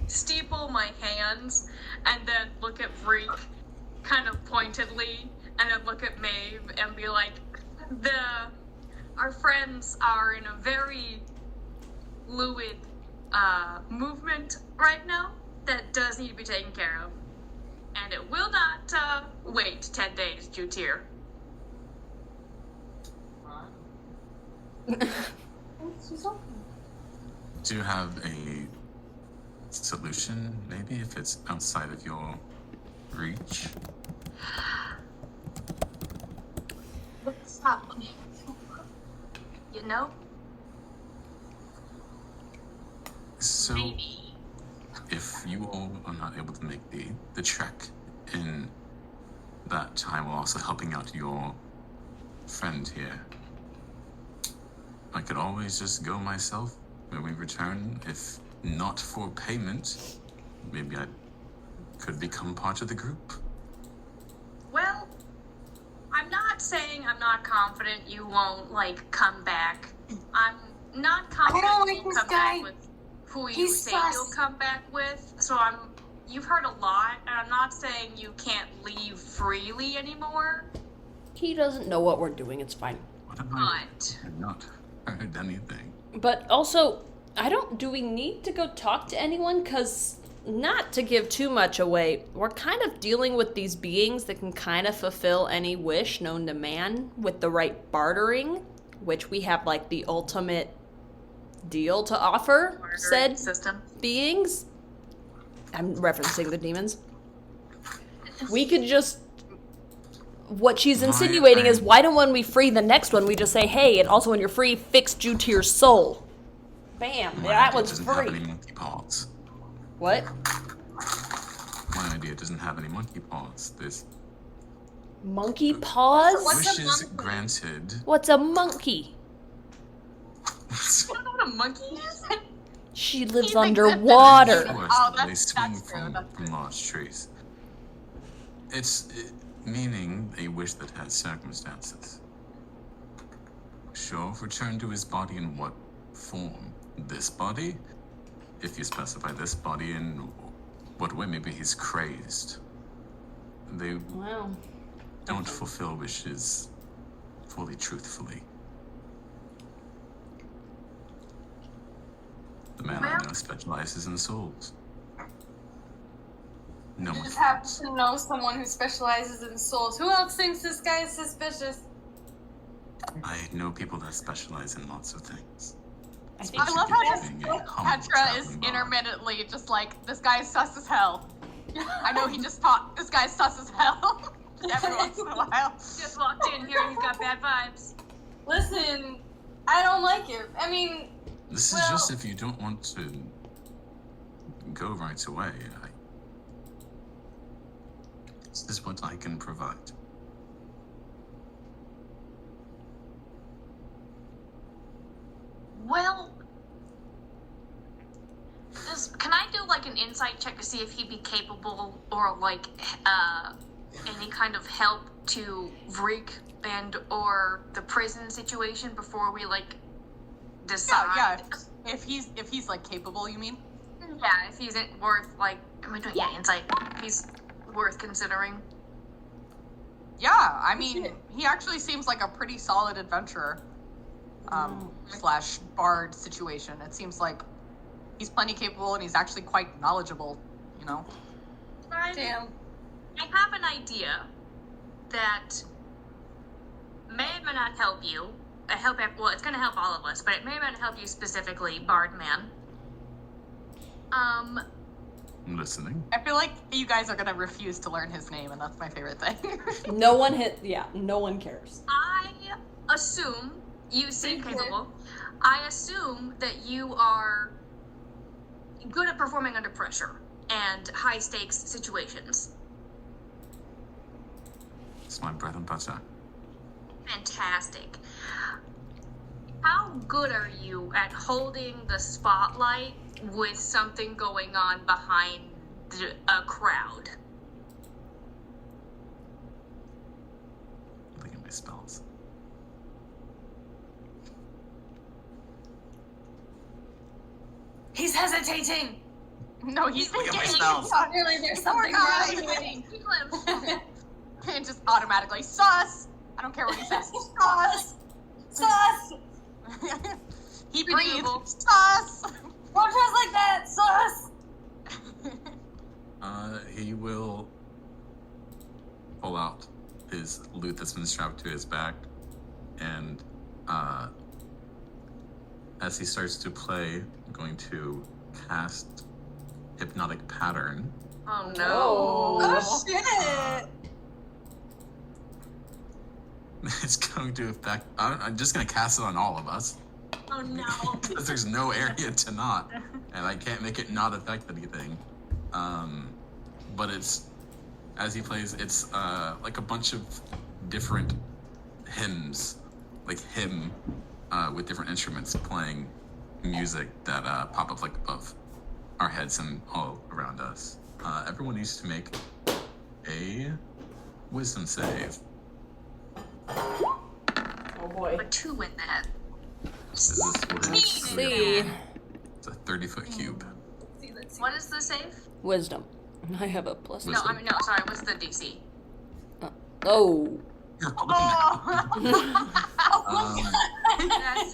steeple my hands and then look at Reek kind of pointedly and then look at Maeve and be like, our friends are in a very fluid movement right now that does need to be taken care of. And it will not wait 10 days, Jutir. Do you have a solution, maybe, if it's outside of your reach? Stop. You know? So, Maybe. if you all are not able to make the trek in that time while also helping out your friend here, I could always just go myself when we return. If not for payment, maybe I could become part of the group. Well, I'm not saying I'm not confident you won't, like, come back. I'm not confident don't like you'll this come guy. back with who you He's say sus. you'll come back with. So you've heard a lot, and I'm not saying you can't leave freely anymore, He doesn't know what we're doing, it's fine. What if I but... have not heard anything? But also, do we need to go talk to anyone? Because, not to give too much away, we're kind of dealing with these beings that can kind of fulfill any wish known to man with the right bartering, which we have, like, the ultimate deal to offer Bartering said system. beings. I'm referencing the demons. We could just... What she's insinuating is, why don't when we free the next one, we just say, hey, and also when you're free, fix Jutir's soul. Bam, My that idea one's doesn't have free. any monkey parts. What? My maybe it doesn't have any monkey paws. There's Monkey paws? What's a wishes monkey? granted. What's a monkey? You don't know what a monkey is? She lives He thinks underwater. that- Of course, Oh, they that's swing true, from that's true. large trees. Meaning a wish that has circumstances. Sure, return to his body in what form? This body? If you specify this body, in what way? Maybe he's crazed. They Wow. don't fulfill wishes fully truthfully. The man I know specializes in souls. No You one just happen cares. to know someone who specializes in souls. Who else thinks this guy is suspicious? I know people that specialize in lots of things. I think I love how Being a humble Petra is traveling bard. intermittently just like, this guy's sus as hell. I know he just taught, this guy's sus as hell. Every once in a while. Just walked in here and he's got bad vibes. Listen, I don't like it. I mean, This is Well- just if you don't want to go right away. This is what I can provide. Well, can I do like an insight check to see if he'd be capable or like any kind of help to Vreek and or the prison situation before we like decide? Yeah. If he's like capable, you mean? Yeah, if he's worth like, am I doing insight? If he's worth considering. Yeah, I mean, he actually seems like a pretty solid adventurer. Slash bard situation. It seems like he's plenty capable and he's actually quite knowledgeable, you know? damn. I have an idea that may or may not help you. Well, it's going to help all of us, but it may or may not help you specifically, Bard Man. I'm listening. I feel like you guys are gonna refuse to learn his name, and that's my favorite thing. No one no one cares. I assume you seem Thank you. capable. I assume that you are good at performing under pressure and high stakes situations. It's my bread and butter. Fantastic. How good are you at holding the spotlight with something going on behind a crowd? Look at my spells. He's hesitating. No, he's been Look at my getting spells. Clearly, there's Poor something guy. wrong with him. and just automatically sus. I don't care what he says. Sus. Sus! He breathed. Believable. Sus. Don't dress like that, sus! He will pull out his lute that's been strapped to his back, and as he starts to play, I'm going to cast Hypnotic Pattern. Oh no. Oh shit! It's going to affect. I'm just going to cast it on all of us Oh no. because there's no area to not, and I can't make it not affect anything. But it's as he plays, it's like a bunch of different hymns, like hymn with different instruments playing music that pop up like above our heads and all around us. Everyone needs to make a wisdom save. Oh boy. But two in that. This is See. It's a 30-foot cube. What is the save? Wisdom. I have a plus. No, I mean no. Sorry, what's the DC? Oh. That's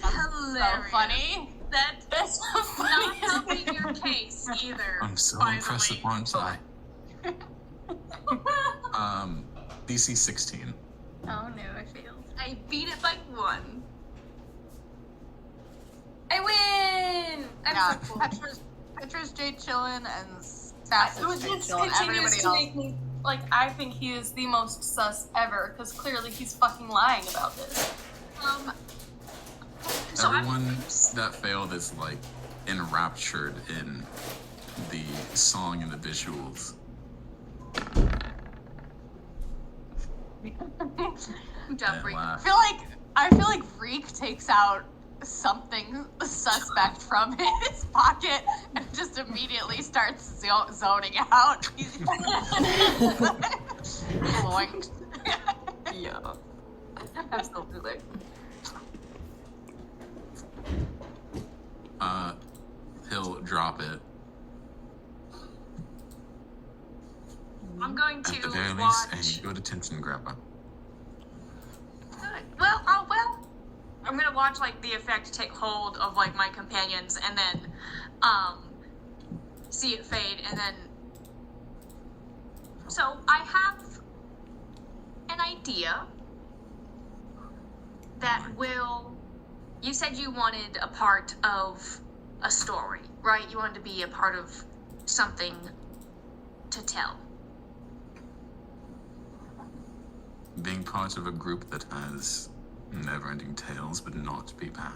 hilarious. So funny. That's not helping your case either. I'm so by the impressive, way. aren't I? DC 16. Oh no, I failed. I beat it by 1. I win! I'm Yeah, so cool. Petra's Jade chillin' and Sass is Jade This chillin'. continues Everybody to else. make me, like, I think he is the most sus ever, because clearly he's fucking lying about this. So Everyone that failed is like enraptured in the song and the visuals. Jeffrey. I feel like Reek takes out something suspect from his pocket and just immediately starts zoning out. Boink. Yeah. Absolutely. He'll drop it. I'm going At the to very watch. least, a good attention grabber. Good. Well, I'm gonna watch like the effect take hold of like my companions, and then, see it fade, and then. So I have an idea that will. You said you wanted a part of a story, right? You wanted to be a part of something to tell. Being part of a group that has never-ending tales would not be bad.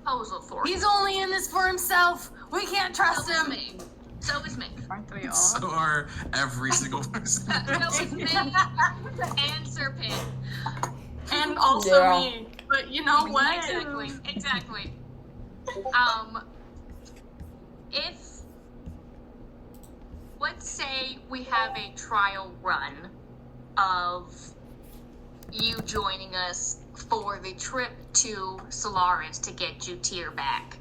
Proposal for He's you. only in this for himself. We can't trust So is him. me. So is me. Aren't we all? So are every single person. So is me and Serpent. And also Yeah. me. But you know what? Exactly. If let's say we have a trial run of you joining us for the trip to Solaris to get Jutir back,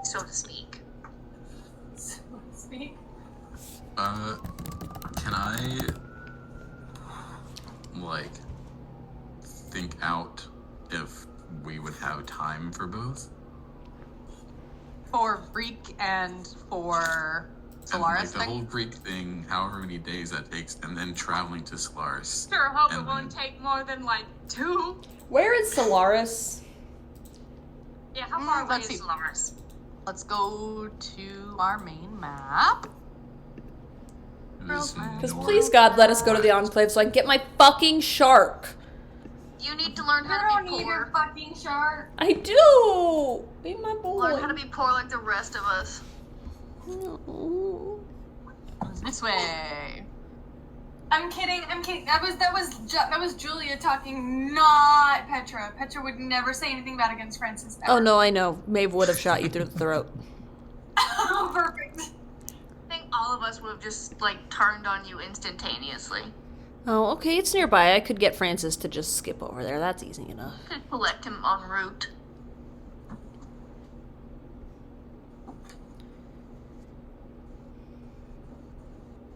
so to speak. Speak. Can I, like, think out if we would have time for both? For Reek and for Solaris and, like, the thing? whole Greek thing, however many days that takes, and then traveling to Solaris. Sure hope And it won't then- take more than like 2. Where is Solaris? Yeah, how far away let's is see. Solaris? Let's go to our main map. Because Because please, God, let us go to the Enclave so I can get my fucking shark. You need to learn You how don't to be need your poor. fucking shark. I do. Be my boy. Learn how to be poor like the rest of us. This way. I'm kidding. That was Julia talking, not Petra. Petra would never say anything bad against Francis. Oh ever. no, I know. Maeve would have shot you through the throat. Oh, perfect. I think all of us would have just like turned on you instantaneously. Oh, okay, it's nearby. I could get Francis to just skip over there. That's easy enough. Could collect him en route.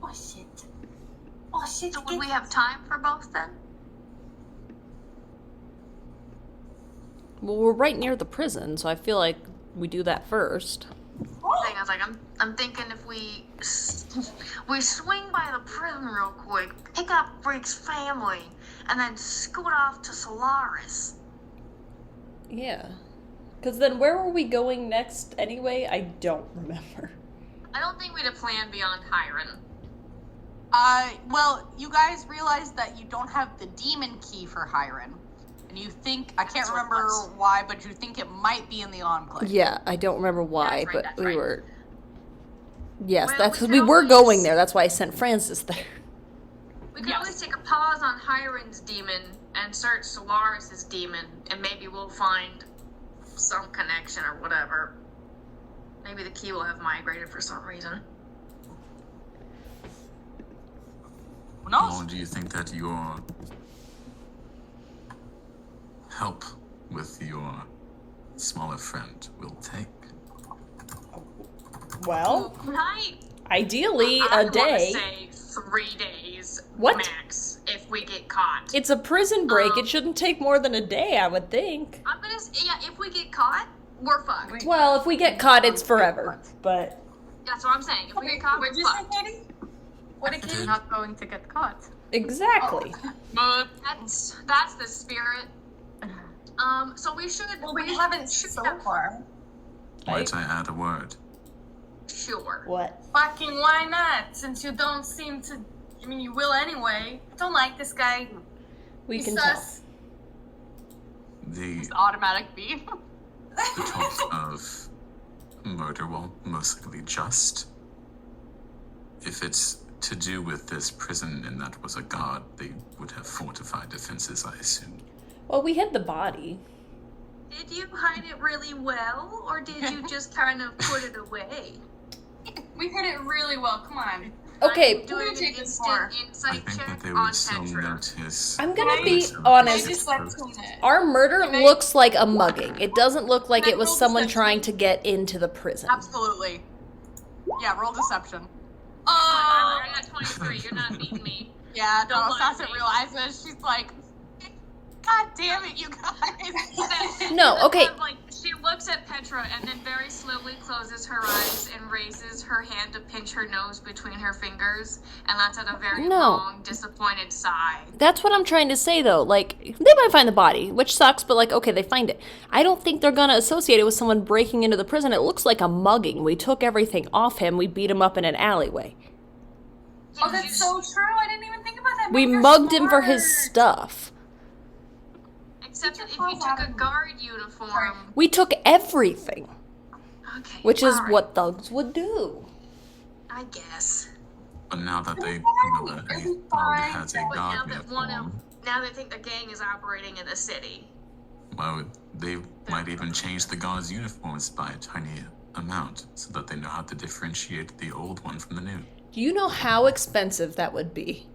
Oh shit. Oh shit. So would we have time for both then? Well, we're right near the prison, so I feel like we do that first. Thing, I was like, I'm thinking if we swing by the prison real quick, pick up Rick's family, and then scoot off to Solaris. Yeah. Because then where were we going next anyway? I don't remember. I don't think we'd have planned beyond Hiron. Well, you guys realize that you don't have the demon key for Hiron. And you think, I can't That's what it remember was. why, but you think it might be in the Enclave. Yeah, I don't remember why, That's right, but that's we right. were... Yes, Well, that's we because we could were always- going there. That's why I sent Francis there. We could Yes. always take a pause on Hiron's demon and search Solaris's demon, and maybe we'll find some connection or whatever. Maybe the key will have migrated for some reason. Who How knows? long do you think that your help with your smaller friend will take? Well, Right? ideally, I a wanna day. say 3 days What? max if we get caught. It's a prison break. It shouldn't take more than a day, I would think. I'm gonna say, yeah, if we get caught, we're fucked. Well, if we get caught, it's forever. But That's what I'm saying. If we get caught, we're What'd you say, fucked. Katie? What did You're Katie? not going to get caught. exactly. But that's the spirit. So we should. Well, we haven't so far. Might I add a word? Sure. What? Fucking why not? Since you don't seem to. I mean, you will anyway. Don't like this guy. We He's can sus. The It's automatic beep. the talk of murder will most likely just if it's to do with this prison and that was a guard, they would have fortified defenses, I assume. Well, we hid the body. Did you hide it really well, or did you just kind of put it away? We heard it really well. Come on. Okay, I'm doing an take this instant for? I insight think that check they on would still Petra. notice. I'm gonna Can I- be I honest. just like to it. Our murder Can I- looks like a mugging. It doesn't look like Can I it was roll someone deception? trying to get into the prison. Absolutely. Yeah, roll deception. I got 23. You're not beating me. Yeah, no, Don't lie to Assassin me. realizes. She's like, God damn it, you guys. No, okay. Like, she looks at Petra and then very slowly closes her eyes and raises her hand to pinch her nose between her fingers and lets out a very No. long, disappointed sigh. That's what I'm trying to say, though. Like, they might find the body, which sucks, but, like, okay, they find it. I don't think they're gonna associate it with someone breaking into the prison. It looks like a mugging. We took everything off him. We beat him up in an alleyway. Oh, that's so true. I didn't even think about that. We You're mugged him for his smart. stuff. Except that if your you clothes out took a of- guard uniform. We took everything, Okay. which is alright, what thugs would do. I guess. But now that they know that a dog has a But now guard that one of uniform, now they think the gang is operating in the city. well, they might even change the guard's uniforms by a tiny amount so that they know how to differentiate the old one from the new. Do you know how expensive that would be?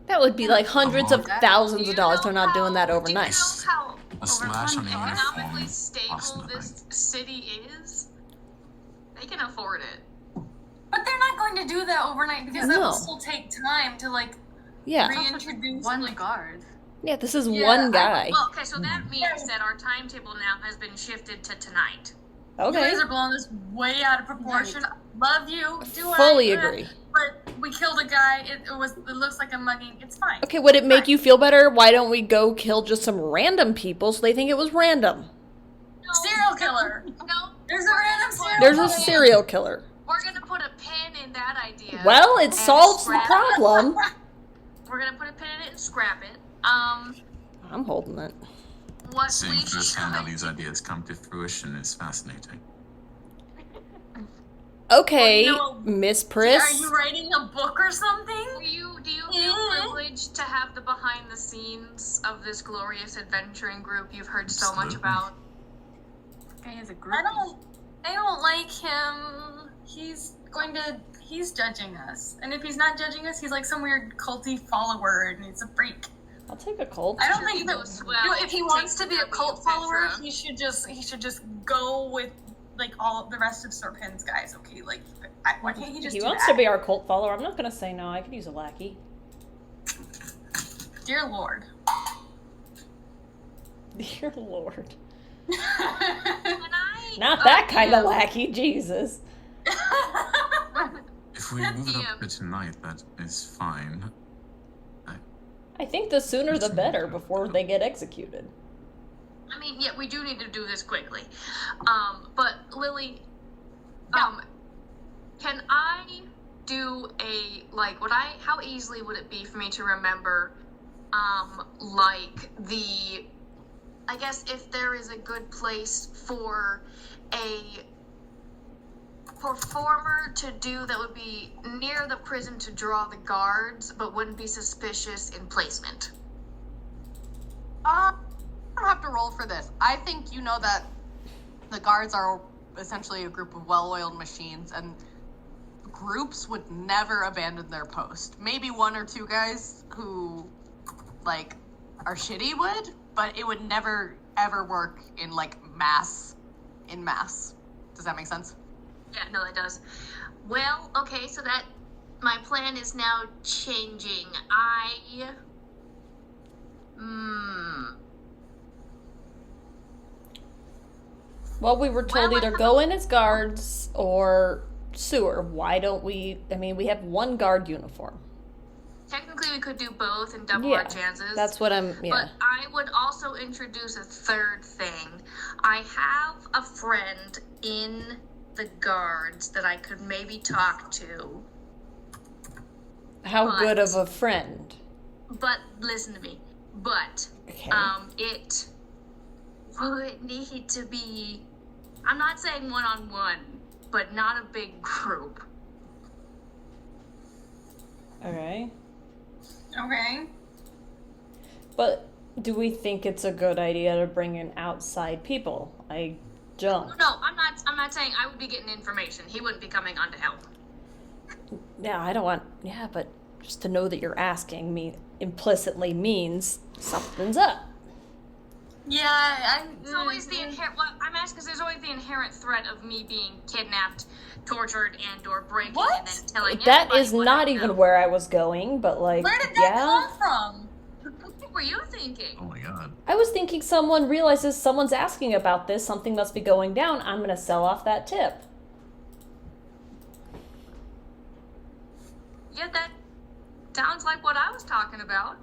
That would be like hundreds of thousands of dollars. They're not doing that overnight. Do you know how A slash on a economically uniform stable costs nothing. this city is? They can afford it. But they're not going to do that overnight because that No. will still take time to like Yeah. reintroduce One like guard. Yeah, this is Yeah, one guy. Well, okay, so that means that our timetable now has been shifted to tonight. You Okay. guys are blowing this way out of proportion. Love you. Do Fully I? agree. But we killed a guy. It looks like a mugging. It's fine. Okay, would it make you feel better? Why don't we go kill just some random people so they think it was random? No, Serial killer. No, There's a random serial There's killer. a serial killer. we're gonna put a pin in that idea. Well, it and solves the scrap it. problem. We're gonna put a pin in it and scrap it. I'm holding it. What Seeing we firsthand how should these ideas come to fruition is fascinating. Okay, No. Miss Are Priss. you writing a book or something? do you feel privileged to have the behind the scenes of this glorious adventuring group you've heard so much Absolutely. about? Guy has a I group. don't like him. He's judging us. And if he's not judging us, he's like some weird culty follower and he's a freak. I'll take a cold. I don't Sure, think he that goes well. you know, if he wants Take to be a the cult Petra. follower, he should just go with like all the rest of Serpent's guys, okay? Like why can't he If just he do wants that? to be our cult follower, I'm not gonna say no. I could use a lackey. Dear Lord. Dear Lord. Can I? Not that kind of DM? lackey, Jesus. If we move it up Yeah. to tonight, that is fine. I think the sooner the better before they get executed. I mean, yeah, we do need to do this quickly. But Lily, can I do how easily would it be for me to remember, I guess if there is a good place for a performer to do that would be near the prison to draw the guards, but wouldn't be suspicious in placement. I don't have to roll for this. I think you know that the guards are essentially a group of well-oiled machines, and groups would never abandon their post. Maybe one or two guys who, like, are shitty would, but it would never, ever work in, like, mass. Does that make sense? Yeah, no, that does. Well, okay, so that my plan is now changing. Well, we were told Well, either go in as guards or sewer. Why don't we? I mean, we have one guard uniform. Technically, we could do both and double Yeah, our chances. That's what I'm. Yeah. But I would also introduce a third thing. I have a friend in the guards that I could maybe talk to. How but- good of a friend? But listen to me. But Okay. it would need to be. I'm not saying one-on-one, but not a big group. Okay. Okay. But do we think it's a good idea to bring in outside people? I don't. No, I'm not saying I would be getting information. He wouldn't be coming on to help. Yeah, I don't want. Yeah, but just to know that you're asking me implicitly means something's up. Yeah, There's always the inherent. Well, I'm asking because there's always the inherent threat of me being kidnapped, tortured, and/or breaking, and then telling That everybody is what not I even know. where I was going, but like, Where did yeah. that come from? What were you thinking? Oh my god. I was thinking someone realizes someone's asking about this, something must be going down, I'm gonna sell off that tip. Yeah, that sounds like what I was talking about.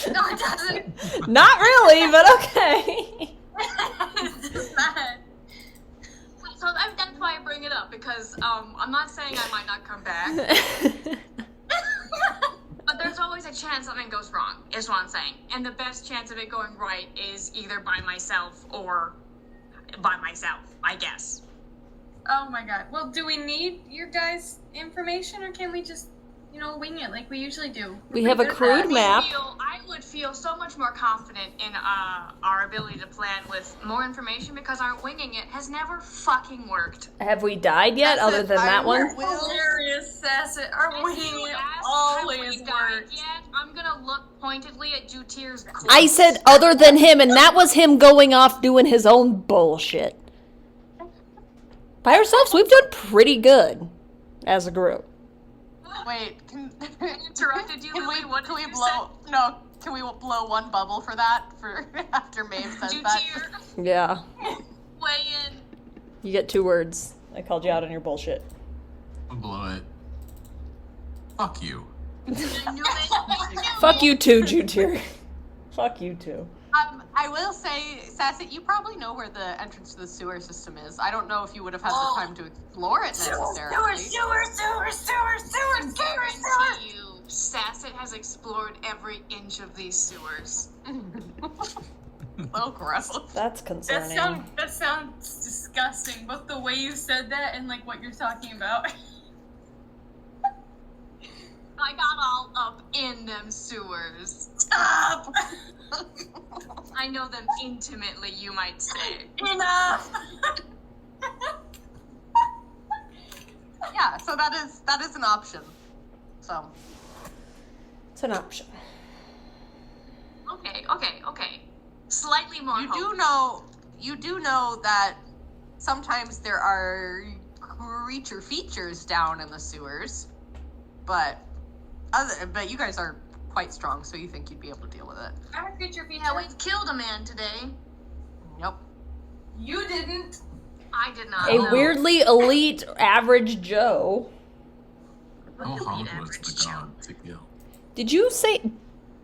No, it doesn't. Not really, but okay. It's not. So that's why I bring it up because I'm not saying I might not come back, but there's always a chance something goes wrong. Is what I'm saying, and the best chance of it going right is either by myself or by myself, I guess. Oh my god. Well, do we need your guys' information, or can we just, wing it like we usually do? We have a crude map. I would feel so much more confident in our ability to plan with more information because our winging it has never fucking worked. Have we died yet, That's other it. than that one? Hilarious, Sassy. Our If winging you it ask, always have we died works. yet? I'm gonna look pointedly at Jutier's corpse. I said other than him, and that was him going off doing his own bullshit. By ourselves, we've done pretty good as a group. Wait, can Interrupted you, Can Lily. What can did we you blow? No, can we blow one bubble for that? For after Maeve says say? that. Jutier, Yeah. weigh in. You get 2 words. I called you out on your bullshit. I'll blow it. Fuck you. I knew it. Fuck you too, Jutier. Fuck you too. I will say, Sassy, you probably know where the entrance to the sewer system is. I don't know if you would have had the time to explore it necessarily. Guarantee you, Sasset has explored every inch of these sewers. So gross. That's That concerning. sounds disgusting, both the way you said that and like what you're talking about. I got all up in them sewers. Stop! I know them intimately, you might say. Enough! Yeah, so that is an option. So It's an option. Okay. Slightly more you do know that sometimes there are creature features down in the sewers, but you guys are quite strong, so you think you'd be able to deal with it. I'm a creature feature. Yeah, we killed a man today. Yep. You didn't. I did not. A know. weirdly elite average Joe. How Elite hard was average the Joe. god to kill? Did you say...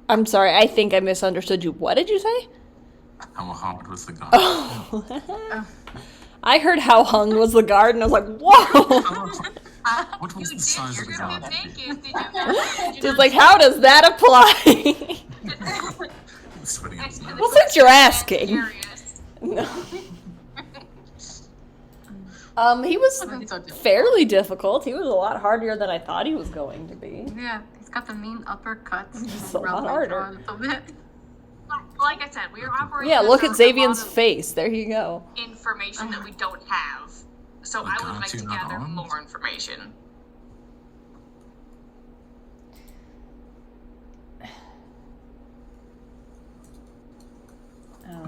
I'm sorry, I think I misunderstood you. What did you say? How hard was the god? Oh. I heard how hung was the guard, and I was like, whoa! What was You the did size of the strip him god? naked, did you not? Just like, how does that apply? Sweating on his nose. Well, since you're asking. Curious. No. He was Wasn't so difficult. fairly difficult. He was a lot harder than I thought he was going to be. Yeah, he's got the mean uppercuts. It's a lot around my harder. jaw a little bit. Like I said, we are operating. Yeah, look under at a Xavier's lot of face. There you go. information that we don't have. So The I would gods like to you're not gather armed? more information.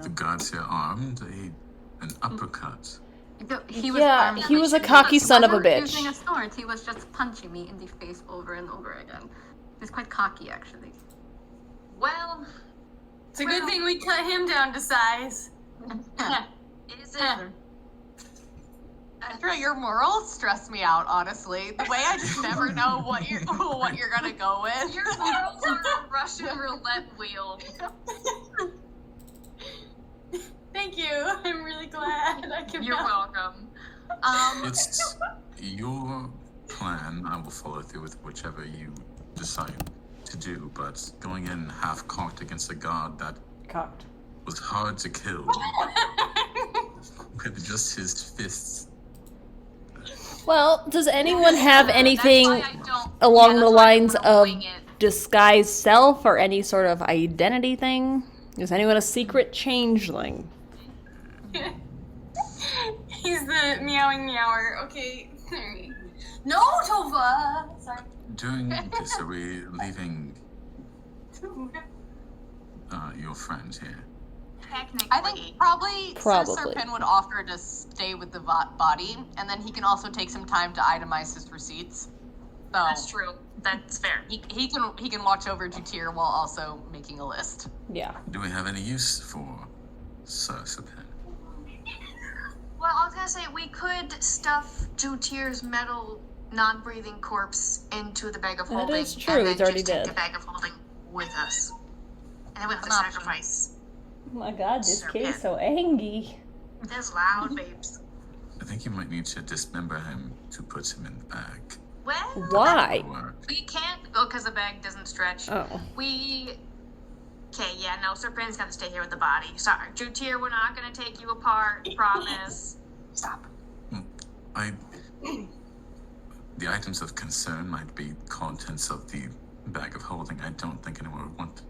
The gods here armed, an uppercut. He was Yeah, armed he with was a shields. cocky son of a wasn't bitch. Using a sword, he was just punching me in the face over and over again. He's quite cocky, actually. Well, It's a good thing we cut him down to size. is it? Andrea, your morals stress me out, honestly. The way I just never know what you're gonna go with. Your morals are a Russian roulette wheel. Thank you. I'm really glad I can You're help. welcome. It's your plan. I will follow through with whichever you decide to do, but going in half-cocked against a god that Cocked. was hard to kill with just his fists. Well, does anyone have anything? That's why I don't along Yeah, the that's why I lines wanna of wing it. disguise self or any sort of identity thing? Is anyone a secret changeling? He's the meowing meower. Okay. No, Tova! Sorry. During this, are we leaving your friend here? Technically. I think probably Sir Probably. Serpin would offer to stay with the body, and then he can also take some time to itemize his receipts. So That's true. That's fair. he can watch over Jutir while also making a list. Yeah. Do we have any use for Sir Sapin? Well, I was gonna say we could stuff Jutir's metal, non-breathing corpse into the bag of That holding. is true, And then he's already just take dead. the bag of holding with us. And then we have to An option. sacrifice. Oh my god, this Serpent. kid is so angry. That's loud, babes. I think you might need to dismember him to put him in the bag. Well, Why? Or we can't. Oh, because the bag doesn't stretch. Oh. Okay, yeah, no, Serpent's gonna stay here with the body. Sorry, Jutir, we're not gonna take you apart. Promise. Stop. the items of concern might be contents of the bag of holding. I don't think anyone would want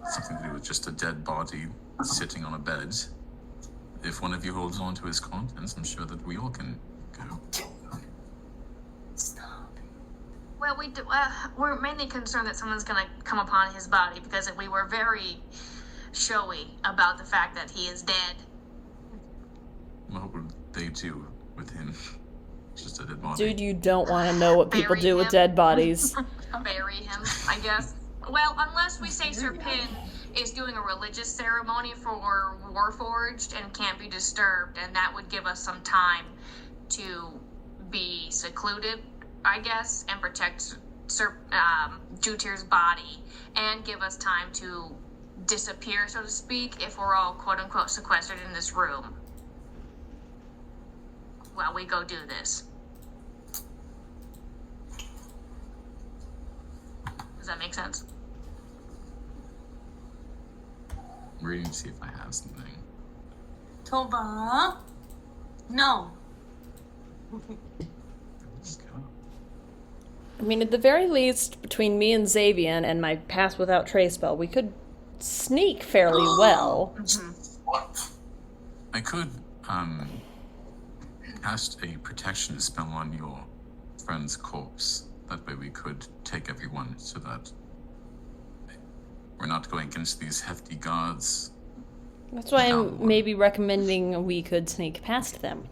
something to do with just a dead body sitting on a bed. If one of you holds on to his contents, I'm sure that we all can go. Well, we're mainly concerned that someone's gonna come upon his body because we were very showy about the fact that he is dead. What would they do with him? Just a dead body. Dude, you don't want to know what people Bury do with him. dead bodies. Bury him, I guess. Well, unless we say Serpin is doing a religious ceremony for Warforged and can't be disturbed, and that would give us some time to be secluded, I guess, and protect Jutir's body, and give us time to disappear, so to speak, if we're all quote-unquote sequestered in this room while we go do this. Does that make sense? I'm reading to see if I have something. Tova. No. Let's go. I mean, at the very least, between me and Xavian and my pass without trace spell, we could sneak fairly well. I could cast a protection spell on your friend's corpse. That way we could take everyone so that we're not going against these hefty guards. That's why No. I'm maybe recommending we could sneak past them.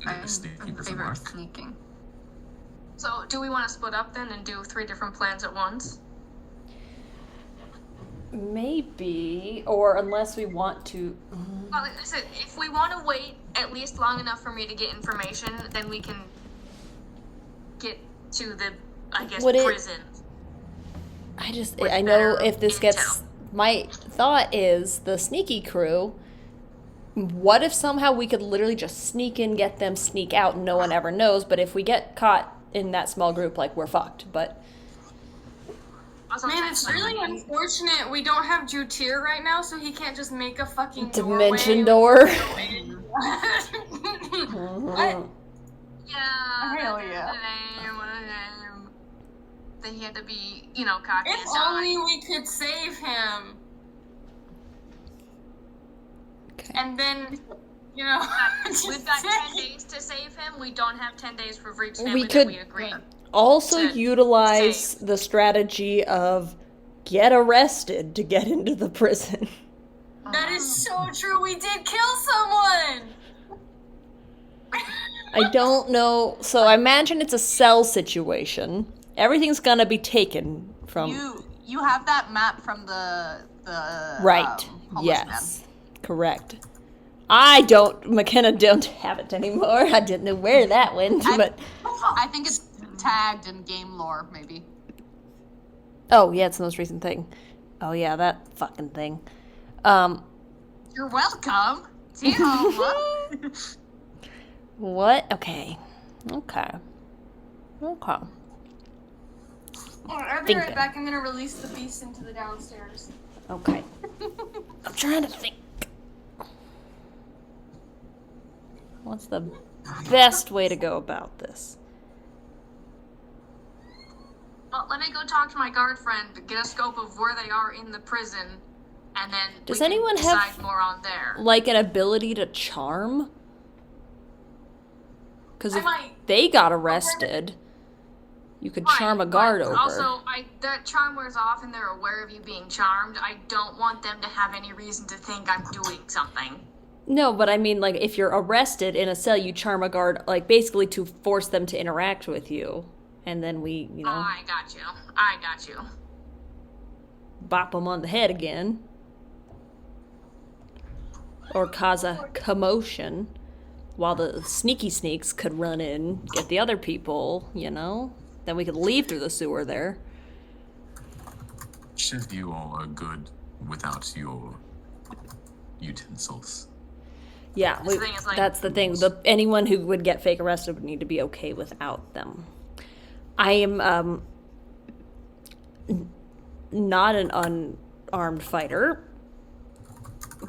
I'm Sneaking in doesn't favor of work. sneaking. So, do we want to split up then and do 3 different plans at once? Maybe, or unless we want to. Well, listen, if we want to wait at least long enough for me to get information, then we can get to the, I guess, Would it- prison. I know better if this intel. gets. My thought is the sneaky crew. What if somehow we could literally just sneak in, get them, sneak out, and no one ever knows? But if we get caught in that small group, like, we're fucked. But Also, Man, it's really unfortunate we don't have Jutir right now, so he can't just make a fucking dimension doorway. door. What? Yeah. Hell yeah. Then he had to be, cocky If and die. only we could save him. Okay. And then, We've got 10 days to save him. We don't have 10 days for Vreek's We family could- that we agreed. Also to utilize save. the strategy of get arrested to get into the prison. That is so true. We did kill someone. I don't know. So I imagine it's a cell situation. Everything's gonna be taken from. You have that map from the Right. homeless Yes. Correct. I don't. McKenna don't have it anymore. I didn't know where that went, but. I think it's tagged in game lore, maybe. Oh yeah, it's the most recent thing. Oh yeah, that fucking thing. You're welcome. Timo. What? Okay. Okay. I'll be Think right then. back. I'm gonna release the beast into the downstairs. Okay. I'm trying to think. What's the best way to go about this? Well, let me go talk to my guard friend, get a scope of where they are in the prison, and then Does we can anyone decide have, more on there. like, an ability to charm? Because I if might. they got arrested, you could charm a Right, guard but over. Also, that charm wears off and they're aware of you being charmed. I don't want them to have any reason to think I'm doing something. No, but I mean, like, if you're arrested in a cell, you charm a guard, like, basically to force them to interact with you. And then we, you know, I got you. bop them on the head again. Or cause a commotion. While the sneaky sneaks could run in, get the other people, you know? Then we could leave through the sewer there. Should you all are good without your utensils. Yeah, That's the thing, it's like- that's the thing. Anyone who would get fake arrested would need to be okay without them. I am not an unarmed fighter,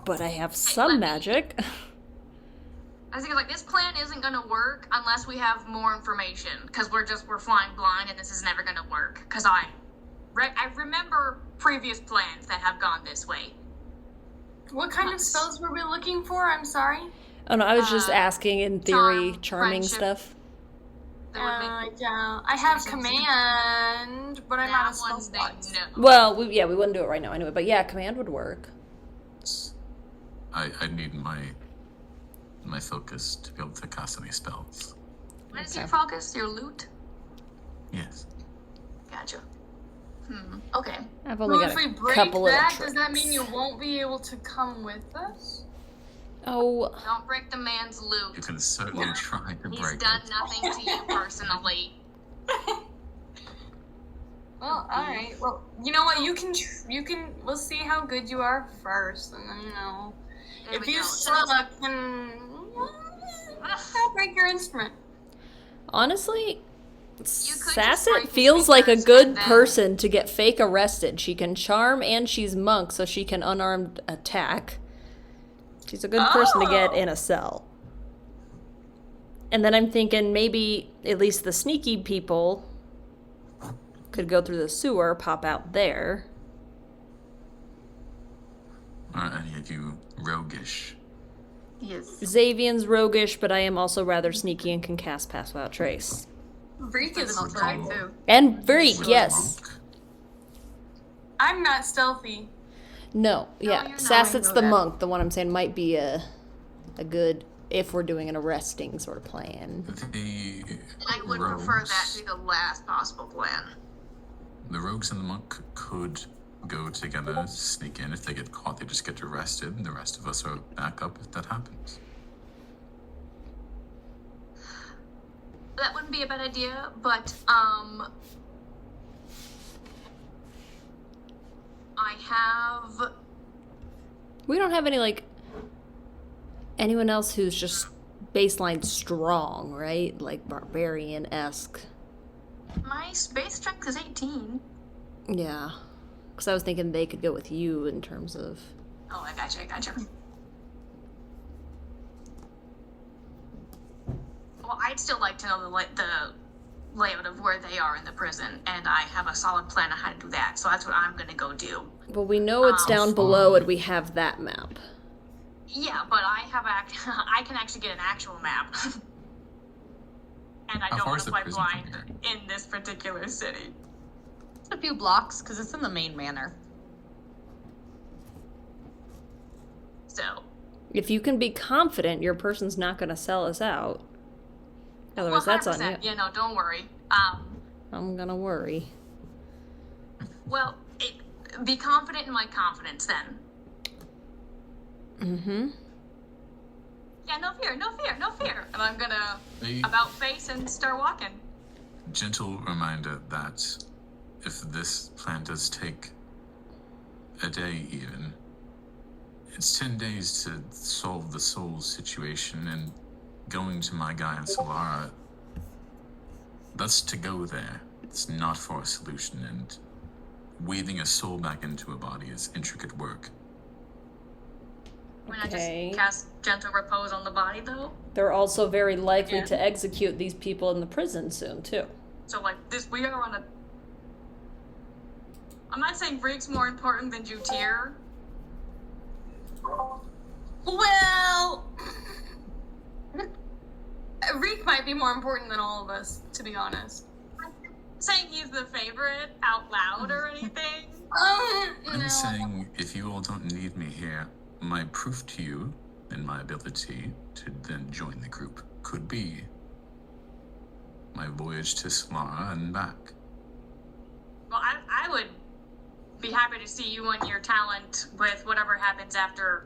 but I have some magic. I was thinking, like, this plan isn't gonna work unless we have more information, because we're flying blind, and this is never gonna work. Because I remember previous plans that have gone this way. What kind of spells were we looking for? I'm sorry. Oh no, I was just asking in theory, charm, charming friendship. stuff. That would make I have command, but I'm not a that spell one they slot. know. Well, we wouldn't do it right now anyway, but yeah, command would work. I need my focus to be able to cast any spells. What is your focus? Your loot? Yes. Gotcha. Okay. I've only So got if we a break couple of that, tricks. does that mean you won't be able to come with us? Oh, Don't break the man's You loot. can certainly try to He's break done it. nothing to you personally. Well, all right. Well, you know what? You can. We'll see how good you are first, and then There if we you go. suck, then I'll break your instrument. honestly, just break Sasset his feels like a fingers good and then- person to get fake arrested. She can charm and she's monk, so she can unarmed attack. She's a good person to get in a cell. And then I'm thinking maybe at least the sneaky people could go through the sewer, pop out there. Are any of you roguish? Yes. Xavian's roguish, but I am also rather sneaky and can cast Pass Without Trace. Freak is I'll try too. And Freak, yes. Monk? I'm not stealthy. No, yeah. you're not. Sasset's I know the that. monk, the one I'm saying might be a good, if we're doing an arresting sort of plan. The I would prefer that to be the last possible plan. The rogues and the monk could go together, sneak in. If they get caught, they just get arrested, and the rest of us are back up if that happens. That wouldn't be a bad idea, but I have We don't have any, like, anyone else who's just baseline strong, right? Like barbarian-esque. my space strength is 18. Yeah. Because I was thinking they could go with you in terms of... Oh, I gotcha. Well, I'd still like to know the layout of where they are in the prison, and I have a solid plan on how to do that, so that's what I'm gonna go do. Well, we know it's down below and we have that map. Yeah, but I can actually get an actual map. And I How don't far want is to the play prison from blind in this particular city. A few blocks, because it's in the main manor. So, If you can be confident your person's not going to sell us out. Otherwise, that's on you. 100%. Yeah, no, don't worry. I'm going to worry. Well, be confident in my confidence then. Mm-hmm. Yeah, no fear. And I'm gonna A about face and start walking. gentle reminder that if this plan does take a day even, it's 10 days to solve the soul situation, and going to my guy in Solara, that's to go there. It's not for a solution, and weaving a soul back into a body is intricate work. When I Okay. just cast gentle repose on the body though? They're also very likely Yeah. to execute these people in the prison soon, too. So like this, we are on a. I'm not saying Reek's more important than Jutir. Well, Reek might be more important than all of us, to be honest. I'm saying he's the favorite out loud or anything. I'm No. saying if you all don't need me here, my proof to you and my ability to then join the group could be my voyage to Smara and back. Well, I would be happy to see you and your talent with whatever happens after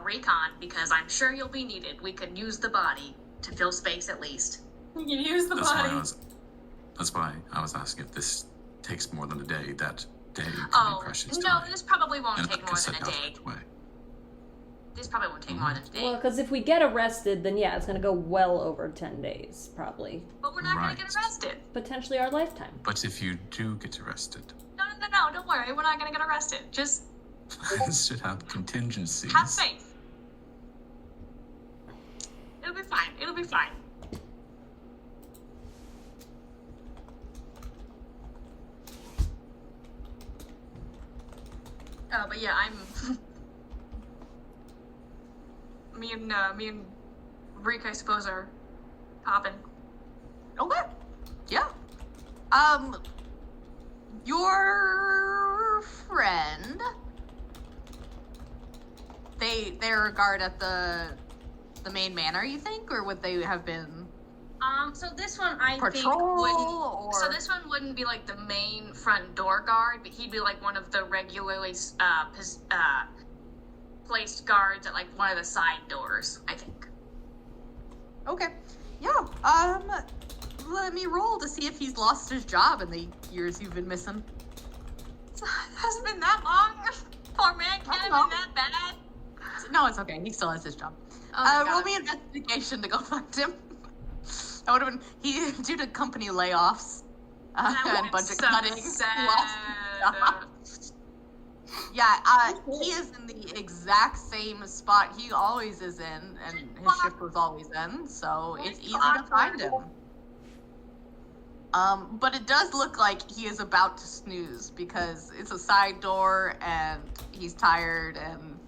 recon, because I'm sure you'll be needed. We could use the body to fill space at least. You can use the That's body. why I was asking if this takes more than a day. That day could Oh, be precious no, time. this probably won't And take I more can than set a out day. right away. This probably won't take more than a day. Well, because if we get arrested, then yeah, it's going to go well over 10 days, probly. But we're not Right. gonna get arrested. Potentially our lifetime. But if you do get arrested, No, don't worry. We're not gonna get arrested. Just this should have contingencies. have faith. It'll be fine. It'll be fine. But yeah, I'm. me and Reek, I suppose, are popping. Okay. Yeah. Your friend. They're a guard at the main manor, you think, or would they have been So this one I think patrol wouldn't. or? So this one wouldn't be like the main front door guard, but he'd be like one of the regularly placed guards at like one of the side doors, I think. Okay. Yeah. Let me roll to see if he's lost his job in the years you've been missing. It hasn't been that long. Poor man can't have been that bad. No, it's okay. He still has his job. Oh my Roll God. me investigation to go find him. That would have been due to company layoffs That and would've budget been so cutting. sad. Lost his job. Yeah, he is in the exact same spot he always is in, and his shift was always in, so it's easy to find him. But it does look like he is about to snooze because it's a side door and he's tired and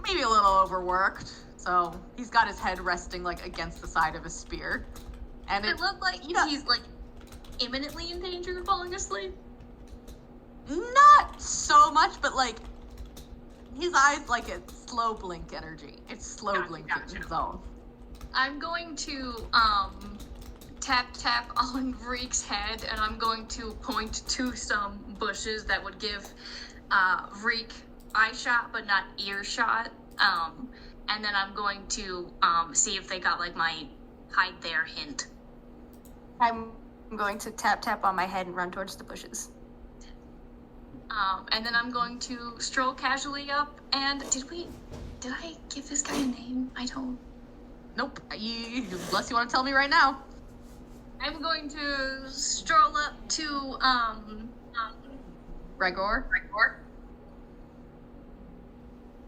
maybe a little overworked. So he's got his head resting like against the side of his spear. And It looked like you know, he's like imminently in danger of falling asleep. not so much, but like his eyes like it's slow blink energy. It's slow Gotcha, blinking gotcha. his own. I'm going to tap on Reek's head, and I'm going to point to some bushes that would give Reek eye shot, but not ear shot. And then I'm going to see if they got like my hide there hint. I'm going to tap on my head and run towards the bushes. And then I'm going to stroll casually up. And did I give this guy a name? I don't. Nope. Unless you want to tell me right now. I'm going to stroll up to Gregor.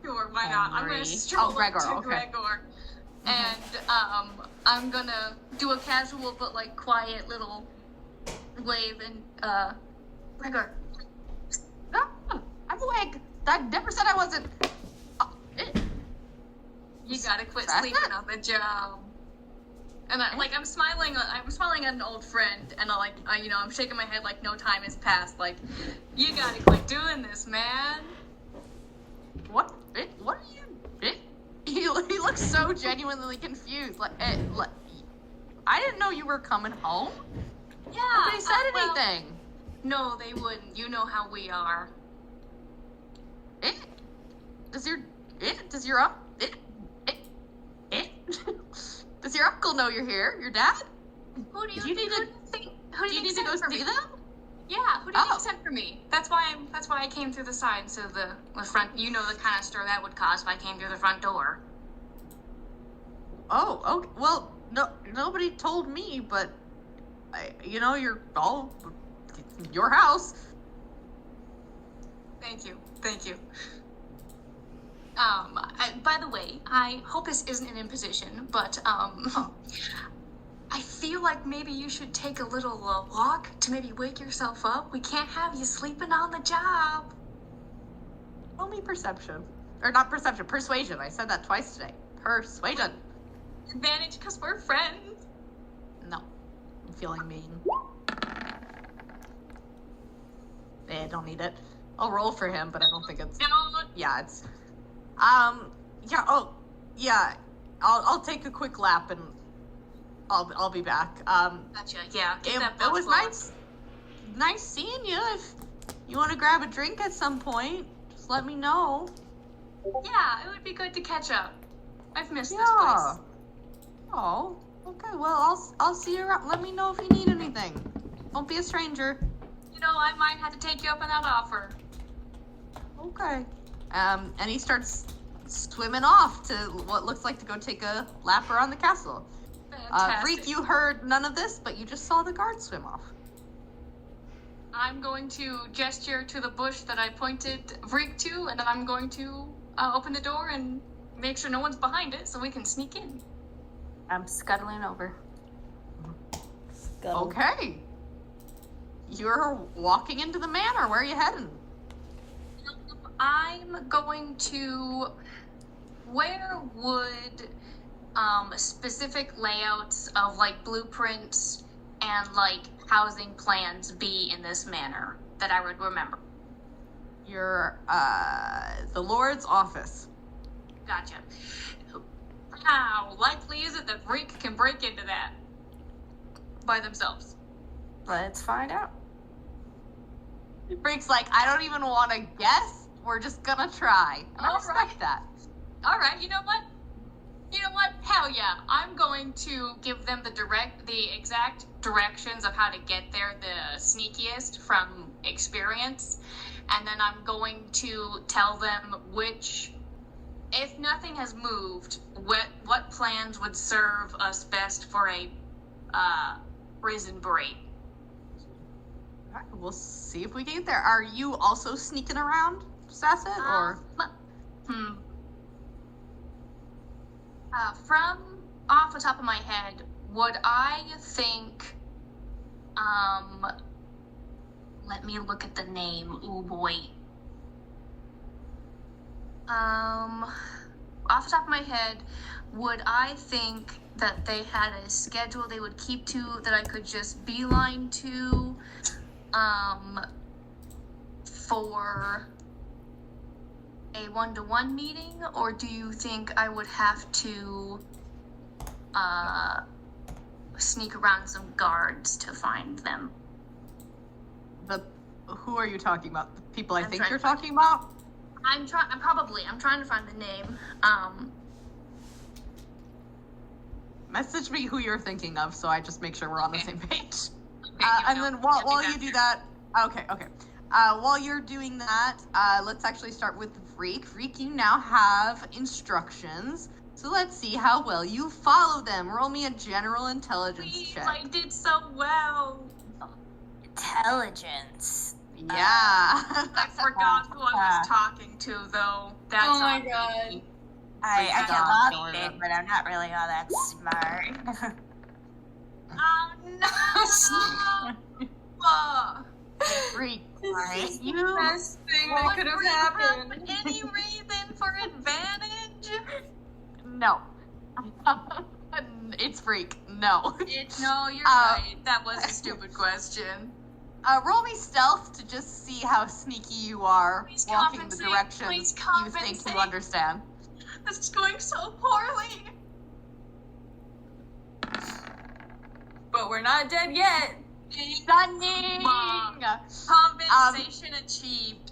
Sure, why not? I'm Henry. gonna stroll Gregor, up to okay. Gregor, and I'm gonna do a casual but like quiet little wave and Gregor. No, I'm awake. I never said I wasn't. You gotta quit That's sleeping it. on the job. And I'm smiling at an old friend, and I'm shaking my head like no time has passed. Like, you gotta quit doing this, man. What? What are you? He looks so genuinely confused. Like, I didn't know you were coming home. Yeah. Nobody said well, anything. No, they wouldn't. You know how we are. Does your does your uncle know you're here? Your dad? Who do you, Do you need who to- do you think? Who Do do you need to think go sent for see me? them? Yeah, who do you Oh. think sent for me? That's why I came through the side instead of the front. You know the kind of stir that would cause if I came through the front door. Oh, okay. Well, no, nobody told me, but you're all your house. Thank you. By the way, I hope this isn't an imposition, but I feel like maybe you should take a little walk to maybe wake yourself up. We can't have you sleeping on the job. Roll me perception. Or not perception, persuasion. I said that twice today. Persuasion. Advantage because we're friends. No. I'm feeling mean. I don't need it. I'll roll for him, but I don't think it's... No. Yeah, it's... Yeah, I'll take a quick lap and I'll be back. Gotcha. Yeah. It was nice seeing you. If you want to grab a drink at some point, just let me know. Yeah, it would be good to catch up. I've missed this Yeah. place. Oh, okay. Well, I'll see you around. Let me know if you need anything. Don't be a stranger. You know, I might have to take you up on that offer. Okay. And he starts swimming off to what looks like to go take a lap around the castle. Fantastic. Reek, you heard none of this, but you just saw the guard swim off. I'm going to gesture to the bush that I pointed Vreek to, and then I'm going to open the door and make sure no one's behind it so we can sneak in. I'm scuttling over. Scuttle. Okay. You're walking into the manor. Where are you heading? I'm going to... Where would specific layouts of, like, blueprints and, like, housing plans be in this manor that I would remember? You're, the Lord's office. Gotcha. How likely is it that Vreek can break into that by themselves? Let's find out. Freak's like, I don't even want to guess. We're just gonna try. And I All respect right. that. All right, you know what? Hell yeah! I'm going to give them the exact directions of how to get there, the sneakiest from experience, and then I'm going to tell them which, if nothing has moved, what plans would serve us best for a prison break. All right, we'll see if we can get there. Are you also sneaking around, Sasset, or? From off the top of my head, would I think, let me look at the name. Ooh boy. Off the top of my head, would I think that they had a schedule they would keep to that I could just beeline to, for a one-to-one meeting, or do you think I would have to sneak around some guards to find them? Who are you talking about? The people I I'm think trying you're to find- talking about? I'm trying to find the name. Message me who you're thinking of, so I just make sure we're on the Okay. same page. Okay, And then while you do that, okay. While you're doing that, let's actually start with Vreek. Vreek, you now have instructions. So let's see how well you follow them. Roll me a general intelligence Please, check. I did so well. Intelligence. Yeah. I forgot who I was talking to, though. That's Oh my on me. God. I Yeah, can lobby don't it, worry. but I'm not really all that smart. Oh no! Vreek, This is you the best thing that could have Would we have happened. any reason for advantage? no. It's Vreek. No. No, you're Uh, right. That was a stupid question. Roll me stealth to just see how sneaky you are, Please walking the compensate, directions please you think compensate. you understand. This is going so poorly. But we're not dead yet. Stunning! Compensation achieved.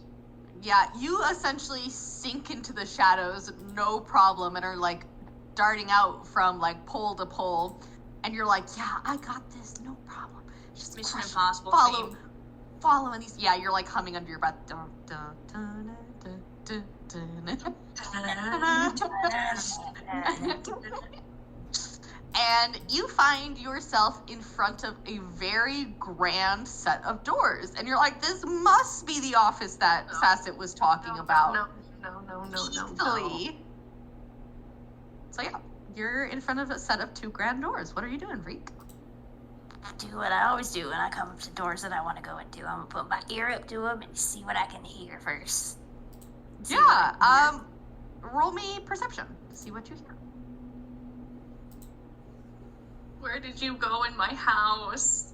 Yeah, you essentially sink into the shadows, no problem, and are like darting out from like pole to pole. And you're like, yeah, I got this, no problem. Just Mission crush it. Impossible Following these. Yeah, you're like humming under your breath. Dun, dun, dun, dun, dun, dun, dun. And you find yourself in front of a very grand set of doors. And you're like, this must be the office that Sasset was talking about. easily. So yeah, you're in front of a set of 2 grand doors. What are you doing, Reek? Do what I always do when I come up to doors that I want to go into. I'm gonna put my ear up to them and see what I can hear first. See what I Yeah. can Roll me perception to see what you hear. Where did you go in my house?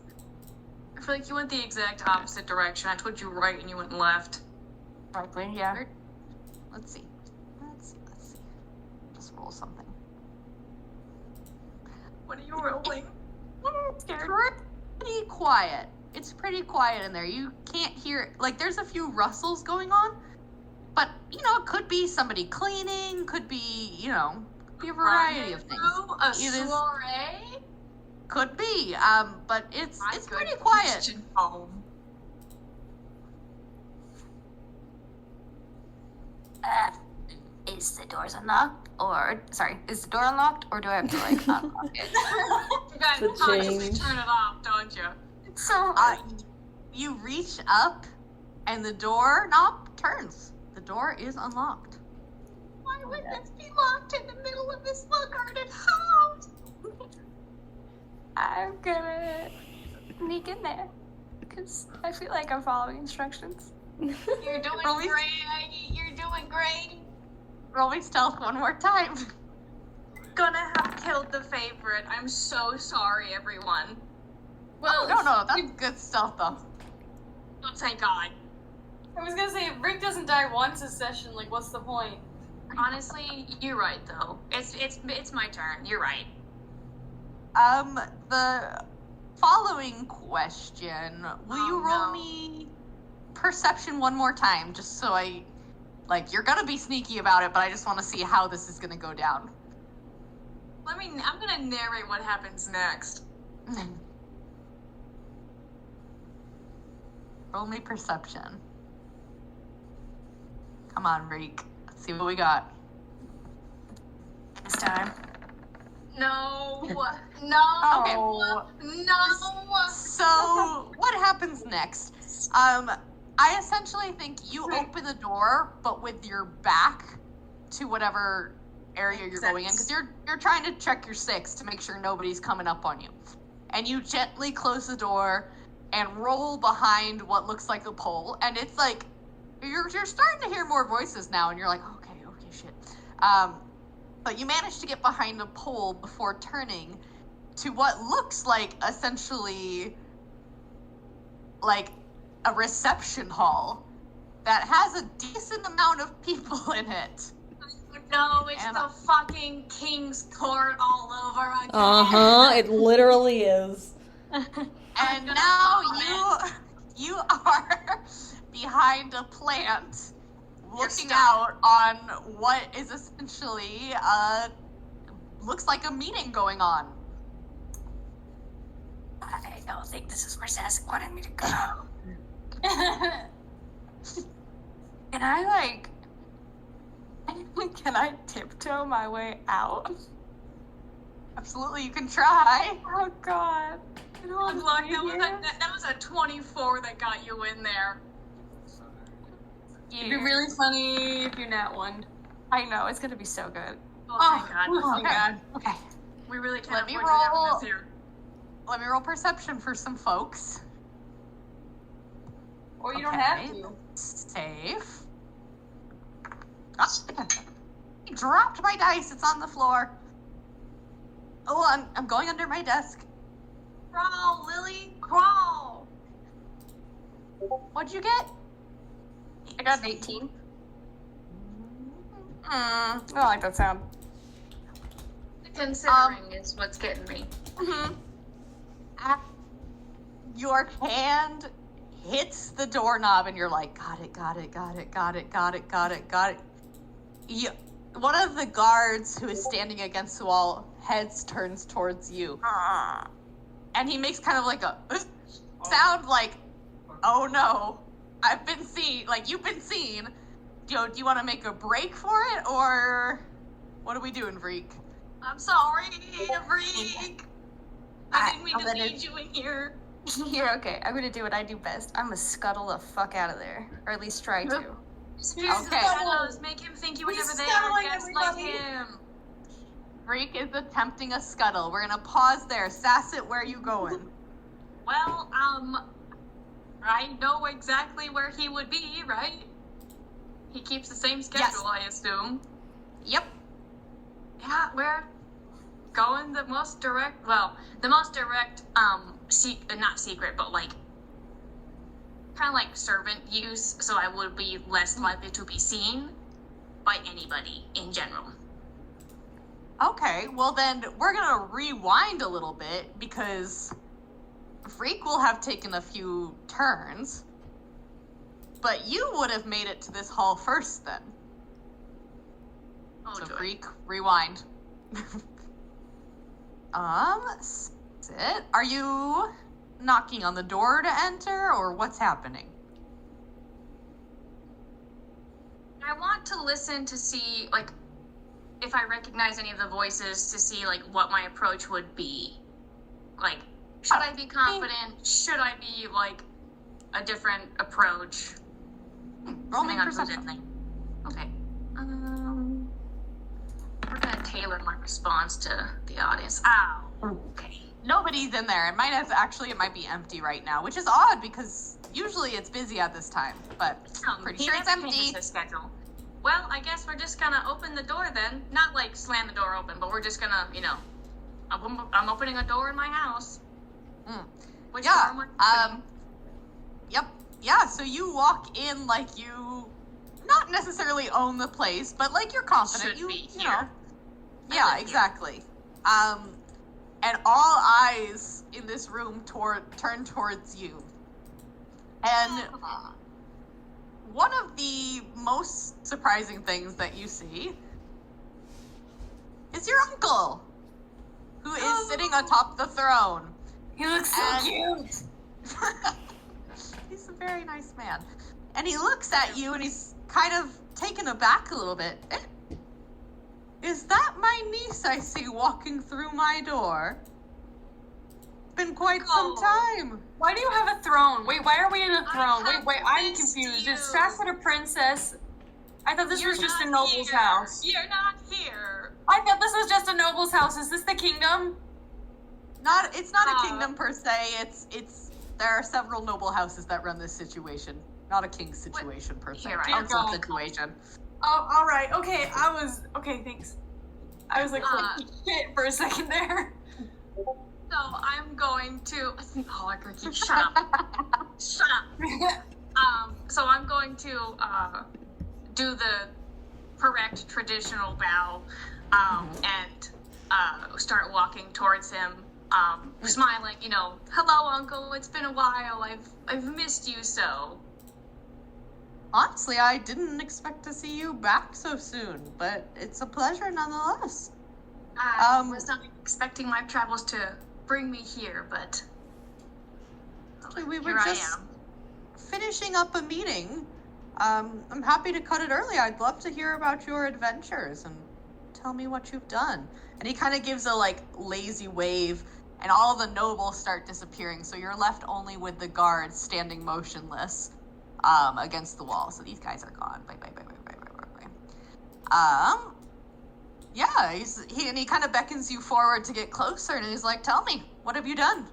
I feel like you went the exact opposite direction. I told you right and you went left. Probably, yeah. Let's see. Just roll something. What are you rolling? Scared. Pretty quiet. It's pretty quiet in there. You can't hear, like, there's a few rustles going on, but, you know, it could be somebody cleaning, could be, you know, could be a variety of things. A It is- soiree? Could be, but it's My pretty good quiet. Christian home. Is the doors unlocked? Or, sorry, is the door unlocked? Or do I have to, like, unlock it? You guys It's a consciously change. turn it off, don't you? It's so hard. You reach up, and the door knob turns. The door is unlocked. Why would this be locked in the middle of this well-guarded house? I'm gonna sneak in there. Because I feel like I'm following instructions. You're doing Really? great, Aggie. You're doing great. Roll me stealth one more time. Gonna have killed the favorite. I'm so sorry, everyone. Well, no, that's good stealth though. Oh, thank God. I was gonna say, if Rick doesn't die once a session, like, what's the point? Honestly, you're right though. It's my turn. You're right. The following question, will you roll no. me perception one more time, just so I, like, you're gonna be sneaky about it, but I just want to see how this is gonna go down. I'm gonna narrate what happens next. Roll me perception. Come on, Reek. Let's see what we got. This time. No. No. Okay. No. So, what happens next? I essentially think you open the door, but with your back to whatever area you're going in, because you're trying to check your 6 to make sure nobody's coming up on you. And you gently close the door and roll behind what looks like a pole, and it's like you're starting to hear more voices now, and you're like, okay, shit. But you manage to get behind a pole before turning to what looks like essentially like a reception hall that has a decent amount of people in it. No, it's And- the fucking King's Court all over again. It literally is. And now you are behind a plant looking out on what is essentially looks like a meeting going on. I don't think this is where Sassy wanted me to go. Can I tiptoe my way out? Absolutely, you can try. Oh God. Good luck. That was a 24 that got you in there. It'd be really funny if you're not one. I know, it's gonna be so good. Oh, thank God. Thank God. Okay. We really can't Let me afford to have roll. this here. Let me roll perception for some folks. Or you don't Okay. have to. Safe. I dropped my dice. It's on the floor. Oh, I'm going under my desk. Crawl, Lily, crawl. What'd you get? I got an 18. I like that sound. Considering is what's getting me. Your hand hits the doorknob and you're like, got it. One of the guards who is standing against the wall turns towards you. And he makes kind of like a sound like, oh no, I've been seen, like you've been seen. Do you want to make a break for it, or what are we doing, Vreek? I'm sorry, Freak. I didn't mean to lead you in here. You're okay. I'm gonna do what I do best. I'm gonna scuttle the fuck out of there. Or at least try to. Spirits Okay. of shadows, make him think you whatever they are, scuttling gaslight everybody. him. Freak is attempting a scuttle. We're gonna pause there. Sassett, where are you going? Well, I know exactly where he would be, right? He keeps the same schedule, I assume. Yep. Yeah, we're going the most direct, not secret, but like, kind of like servant use, so I would be less likely to be seen by anybody in general. Okay, well then we're gonna rewind a little bit because Freak will have taken a few turns, but you would have made it to this hall first then. Oh, So joy. Freak, rewind. Sit. Are you knocking on the door to enter, or what's happening? I want to listen to see, like, if I recognize any of the voices, to see, like, what my approach would be. Like, should I be confident? Should I be, like, a different approach? Roll me Depending on who's perception. in there. Okay. We're gonna tailor my response to the audience. Ow. Okay. Nobody's in there. It might be empty right now, which is odd because usually it's busy at this time, but pretty He sure it's never empty. changes his schedule. Well, I guess we're just gonna open the door then. Not like slam the door open, but we're just gonna, I'm opening a door in my house. Mm. Which Yeah. door am I opening? Yep. Yeah, so you walk in like you not necessarily own the place, but like you're confident. Should be You here. know. I Yeah, live here. exactly. And all eyes in this room turn towards you. And one of the most surprising things that you see is your uncle, who is sitting atop the throne. He looks so And- cute. He's a very nice man. And he looks at you and he's kind of taken aback a little bit. Is that my niece I see walking through my door? Been quite some Oh. time. Why do you have a throne? Wait, why are we in a throne? have Wait, I'm missed confused. you. Is Sassett a princess? I thought this You're was just a not noble's here. house. You're not here. I thought this was just a noble's house. Is this the kingdom? It's not a kingdom per se. It's there are several noble houses that run this situation. Not a king situation per se. Here I am. Council situation. Oh, all right. Okay, okay. Thanks. I was like, holy shit for a second there. So I'm going to. Oh, Ricky, shut up. Shut up. So I'm going to do the correct traditional bow, and start walking towards him, smiling. Hello, Uncle. It's been a while. I've missed you so. Honestly, I didn't expect to see you back so soon, but it's a pleasure nonetheless. I was not expecting my travels to bring me here, but We were here I just am. finishing up a meeting. I'm happy to cut it early. I'd love to hear about your adventures and tell me what you've done. And he kind of gives a lazy wave, and all the nobles start disappearing. So you're left only with the guards standing motionless against the wall. So these guys are gone. Bye. Yeah, he kind of beckons you forward to get closer, and he's like, "Tell me, what have you done?"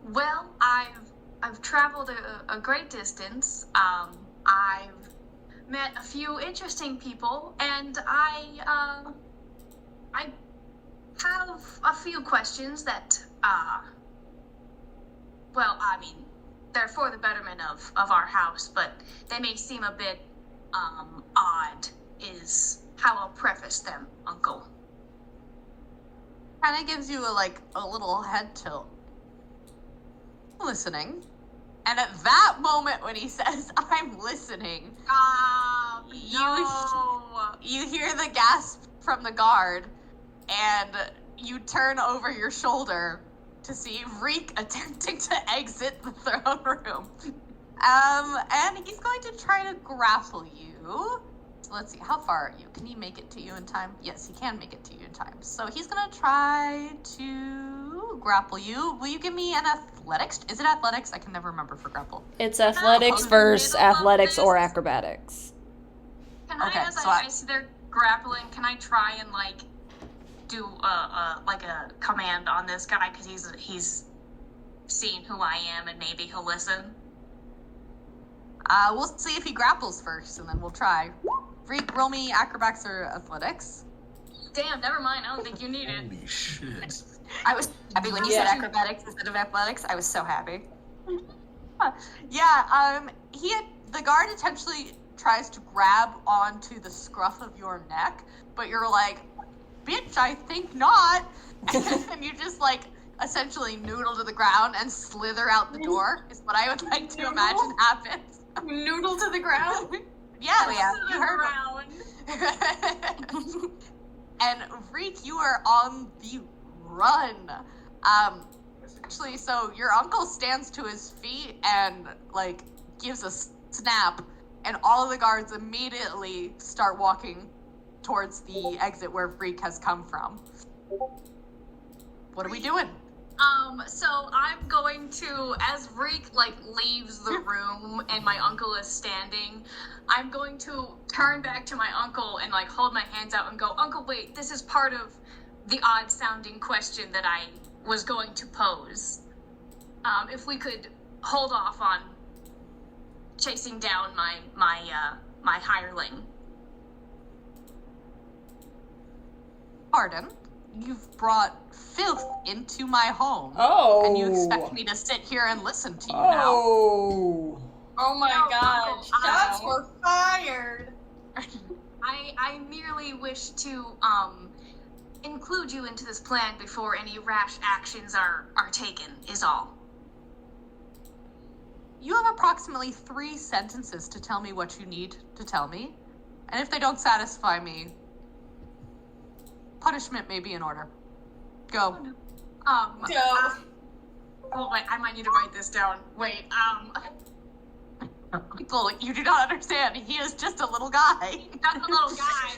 Well, I've traveled a great distance. I've met a few interesting people, and I have a few questions that they're for the betterment of our house, but they may seem a bit odd. Is how I'll preface them, Uncle. Kind of gives you a little head tilt. Listening. And at that moment when he says, "I'm listening," No. you hear the gasp from the guard, and you turn over your shoulder to see Reek attempting to exit the throne room. And he's going to try to grapple you. So let's see, how far are you? Can he make it to you in time? Yes, he can make it to you in time. So he's going to try to grapple you. Will you give me an athletics? Is it athletics? I can never remember for grapple. It's athletics in the versus middle of athletics or this. acrobatics. Can Okay, I, as so I see they're grappling, can I try and like do like a command on this guy because he's seen who I am and maybe he'll listen. We'll see if he grapples first, and then we'll try. Freak, roll me acrobatics or athletics. Damn, never mind. I don't think you need it. Holy shit. I was happy when you Yeah. said acrobatics instead of athletics. I was so happy. Yeah, the guard intentionally tries to grab onto the scruff of your neck, but you're like, bitch, I think not. And you just like essentially noodle to the ground and slither out the door, is what I would like to imagine happens. Noodle to the ground. Yeah, Oh, yeah. you heard Around. And Reek, you are on the run. Actually, so your uncle stands to his feet and like gives a snap, and all of the guards immediately start walking towards the exit where Reek has come from. What are we doing? So I'm going to, as Reek like leaves the room and my uncle is standing, I'm going to turn back to my uncle and like hold my hands out and go, Uncle, wait, this is part of the odd sounding question that I was going to pose. If we could hold off on chasing down my hireling. Pardon? You've brought filth into my home. Oh. And you expect me to sit here and listen to you now? Oh. Oh my No, god. Uncle, Shots no. were fired. I merely wish to include you into this plan before any rash actions are taken, is all. You have approximately 3 sentences to tell me what you need to tell me. And if they don't satisfy me, punishment may be in order. Go. Go. Oh wait, I might need to write this down. Wait, People, you do not understand. He is just a little guy. that's a little guy.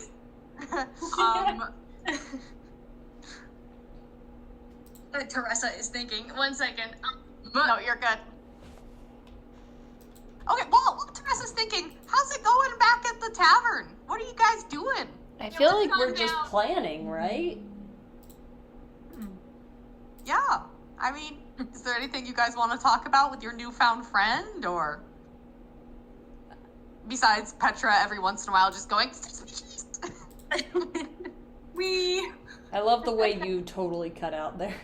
Teresa is thinking. 1 second. No, you're good. Okay, well, while Teresa's thinking, how's it going back at the tavern? What are you guys doing? I feel like calm we're just down. planning, right? Yeah. I mean, is there anything you guys want to talk about with your newfound friend, or besides Petra every once in a while just going, We. I love the way you totally cut out there.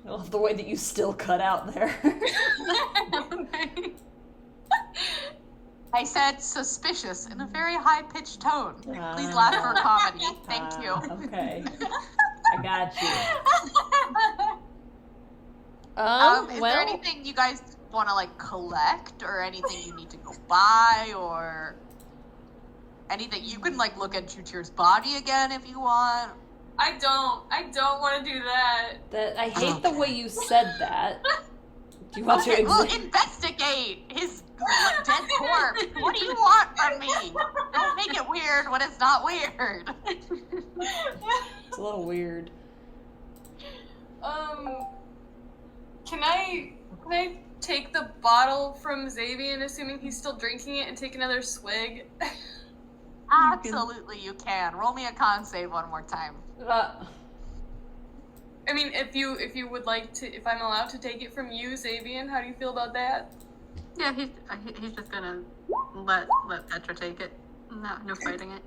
I love the way that you still cut out there. I said suspicious in a very high-pitched tone. Please laugh for comedy. Thank you. Okay. I got you. Is well, there anything you guys want to like collect, or anything you need to go buy, or anything you can like look at Jutir's body again if you want? I don't want to do that. I hate the way you said that. Do you want to Okay, we'll investigate his like, dead corpse. What do you want from me? Don't make it weird when it's not weird. It's a little weird. Can I take the bottle from Xavier, assuming he's still drinking it, and take another swig? Absolutely, you can. Roll me a con save one more time. I mean, if you would like to, if I'm allowed to take it from you, Xavier, how do you feel about that? Yeah, he's just gonna let Petra take it. No fighting it.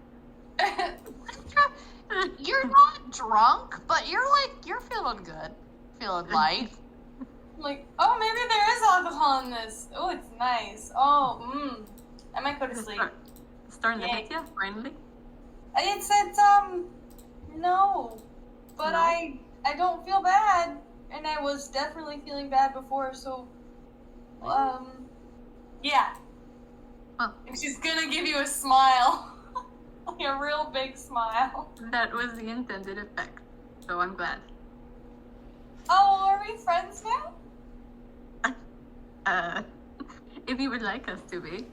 You're not drunk, but you're feeling good. Feeling light. I'm like, oh, maybe there is alcohol in this. Oh, it's nice. Oh, I might go to sleep. It's starting to Yay. hit you, finally. It's no, but No? I don't feel bad, and I was definitely feeling bad before, so, yeah. Huh. And she's gonna give you a smile. Like a real big smile. That was the intended effect, so I'm glad. Oh, are we friends now? If you would like us to be.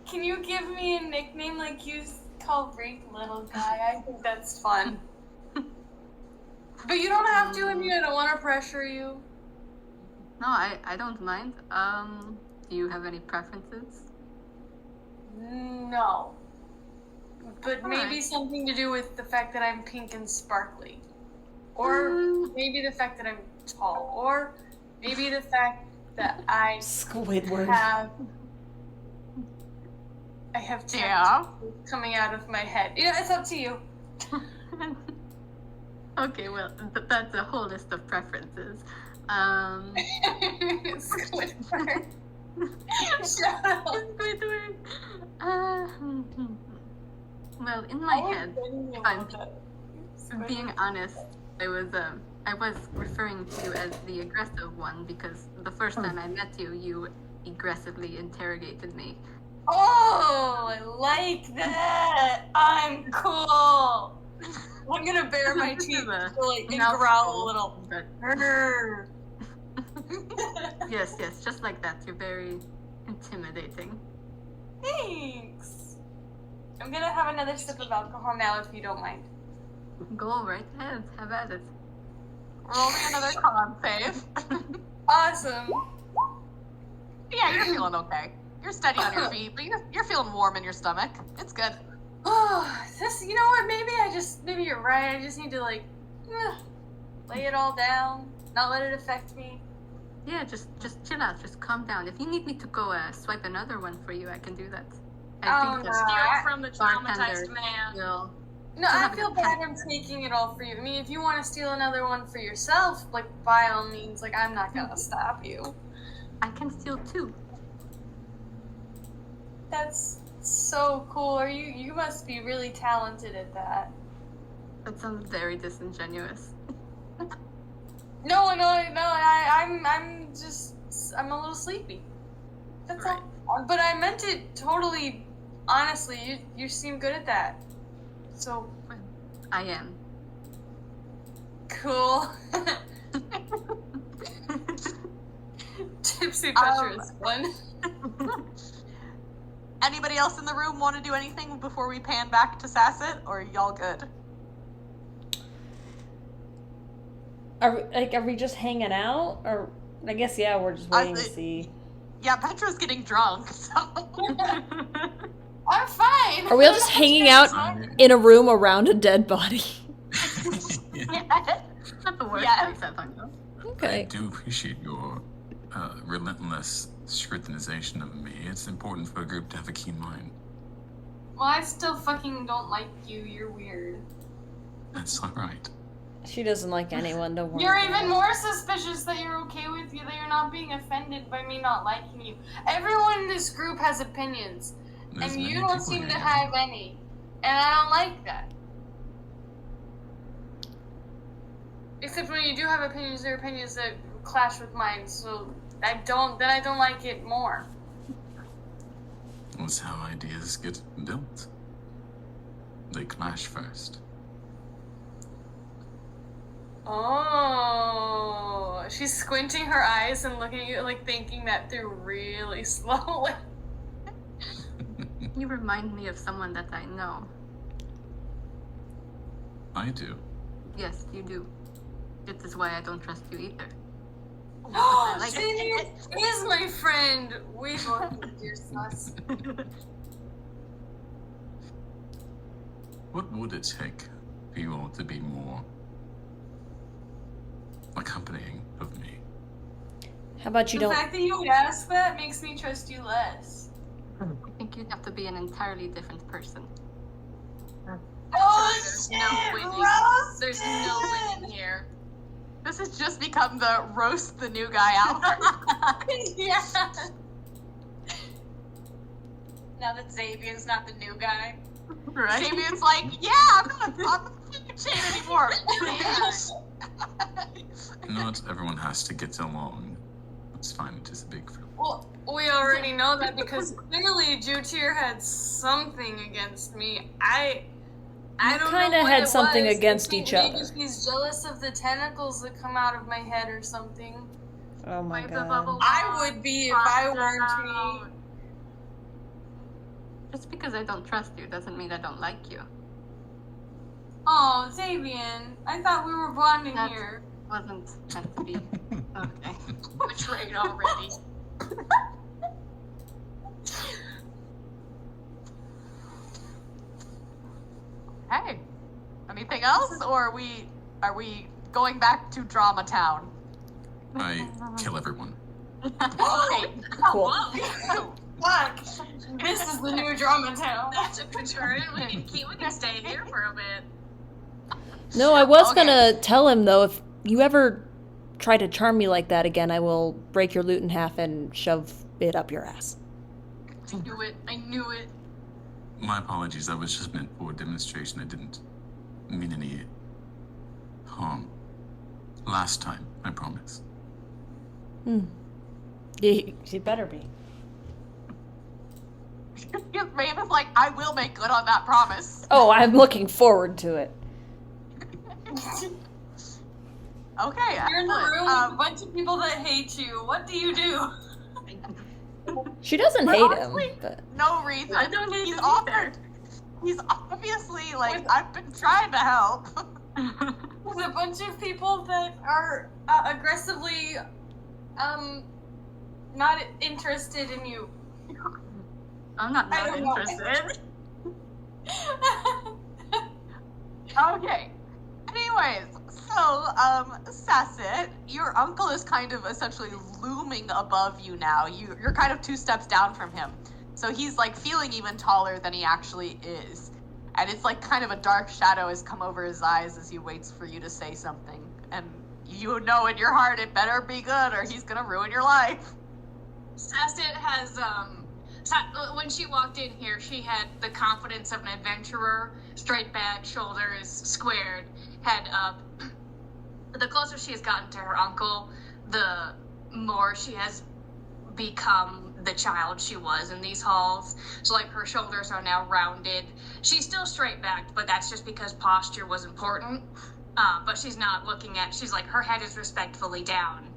Can you give me a nickname like you call Reek Little Guy? I think that's fun. But you don't have to, and I don't want to pressure you. No, I don't mind. Do you have any preferences? No. But maybe Alright. something to do with the fact that I'm pink and sparkly. Or maybe the fact that I'm tall. Or maybe the fact that I Squidward. I have Yeah. tentacles coming out of my head. Yeah, it's up to you. Okay, well, that's a whole list of preferences. Squidward. Shut up. Squidward. Well, in my head, being honest, I was referring to you as the aggressive one because the first time I met you, you aggressively interrogated me. Oh, I like that. I'm cool. I'm gonna bare my teeth and growl a little. But Grr. yes, just like that. You're very intimidating. Thanks. I'm gonna have another sip of alcohol now, if you don't mind. Go right ahead. Have at it. Roll me another con save. Awesome. Yeah, you're feeling okay. You're steady on your feet, but you're feeling warm in your stomach. It's good. You know what? Maybe you're right. I just need to lay it all down, not let it affect me. Yeah, just chill out. Just calm down. If you need me to go swipe another one for you, I can do that. I think no. Steer from the bartender traumatized man. will. No, I feel bad I'm taking it all for you. I mean, if you want to steal another one for yourself, by all means, I'm not gonna stop you. I can steal too. That's so cool. You must be really talented at that. That sounds very disingenuous. No, I'm a little sleepy. That's Right. all. But I meant it totally honestly. You seem good at that. So I am. cool. Tipsy Petra is fun. Anybody else in the room want to do anything before we pan back to Sasset, or are y'all good? Are we just hanging out? Or I guess yeah, we're just waiting to see. Yeah, Petra's getting drunk, so. I'm fine. Are we all just hanging out in a room around a dead body? Not the worst Yeah. place I've hung out. I Okay. do appreciate your relentless scrutinization of me. It's important for a group to have a keen mind. Well, I still fucking don't like you. You're weird. That's all right. She doesn't like anyone, don't worry. You're about even it. more suspicious that you're okay with you, that you're not being offended by me not liking you. Everyone in this group has opinions, There's and many you don't people seem to here. have any. And I don't like that. Except when you do have opinions, they're opinions that clash with mine, so I don't like it more. That's how ideas get built. They clash first. Oh, she's squinting her eyes and looking at you, thinking that through really slowly. You remind me of someone that I know. I do. Yes, you do. This is why I don't trust you either. Oh, Like- she is my friend. We both think you're sus. What would it take for you all to be more accompanying of me? How about you The don't? fact that you would ask that makes me trust you less. I think you'd have to be an entirely different person. Oh There's shit! no winning. Roasted! There's no winning here. This has just become the roast the new guy out. Yeah. Now that Xavier's not the new guy. Right? Damien's like, yeah, I'm not the fucking chain anymore. Not everyone has to get along. It's fine, it is a big group. Well, we already know that because clearly Jutir had something against me. I don't know kinda what had it something was. against I think each maybe other. she's jealous of the tentacles that come out of my head or something. Oh my Like the god. bubble I would be if I weren't me. Just because I don't trust you doesn't mean I don't like you. Oh, Xavian, I thought we were bonding That's- here. Wasn't meant to be. Okay. Betrayed already. Hey, anything else, or are we going back to Drama Town? I kill everyone. Okay. Cool. Whoa. Fuck! This is the new drama town. That's a good turn. We can stay here for a bit. No, I was Okay. gonna tell him though, if you ever try to charm me like that again, I will break your lute in half and shove it up your ass. I knew it. I knew it. My apologies. That was just meant for a demonstration. I didn't mean any harm. Last time, I promise. You better be. Maeve is like, I will make good on that promise. Oh, I'm looking forward to it. Okay, You're in the excellent. room with a bunch of people that hate you. What do you do? She doesn't But hate honestly- him, but No reason. I don't hate He's him offered. either. He's obviously like, I've been trying to help. With a bunch of people that are aggressively, not interested in you. I'm not I don't know. Interested. Okay. Anyways, so, Sasset, your uncle is kind of essentially looming above you now. You're kind of 2 steps down from him. So he's like feeling even taller than he actually is. And it's like kind of a dark shadow has come over his eyes as he waits for you to say something. And you know in your heart it better be good or he's gonna ruin your life. Sasset has, when she walked in here, she had the confidence of an adventurer, straight back, shoulders squared, head up. The closer she has gotten to her uncle, the more she has become the child she was in these halls. So, like, her shoulders are now rounded. She's still straight backed, but that's just because posture was important. But she's not looking at, she's like, her head is respectfully down.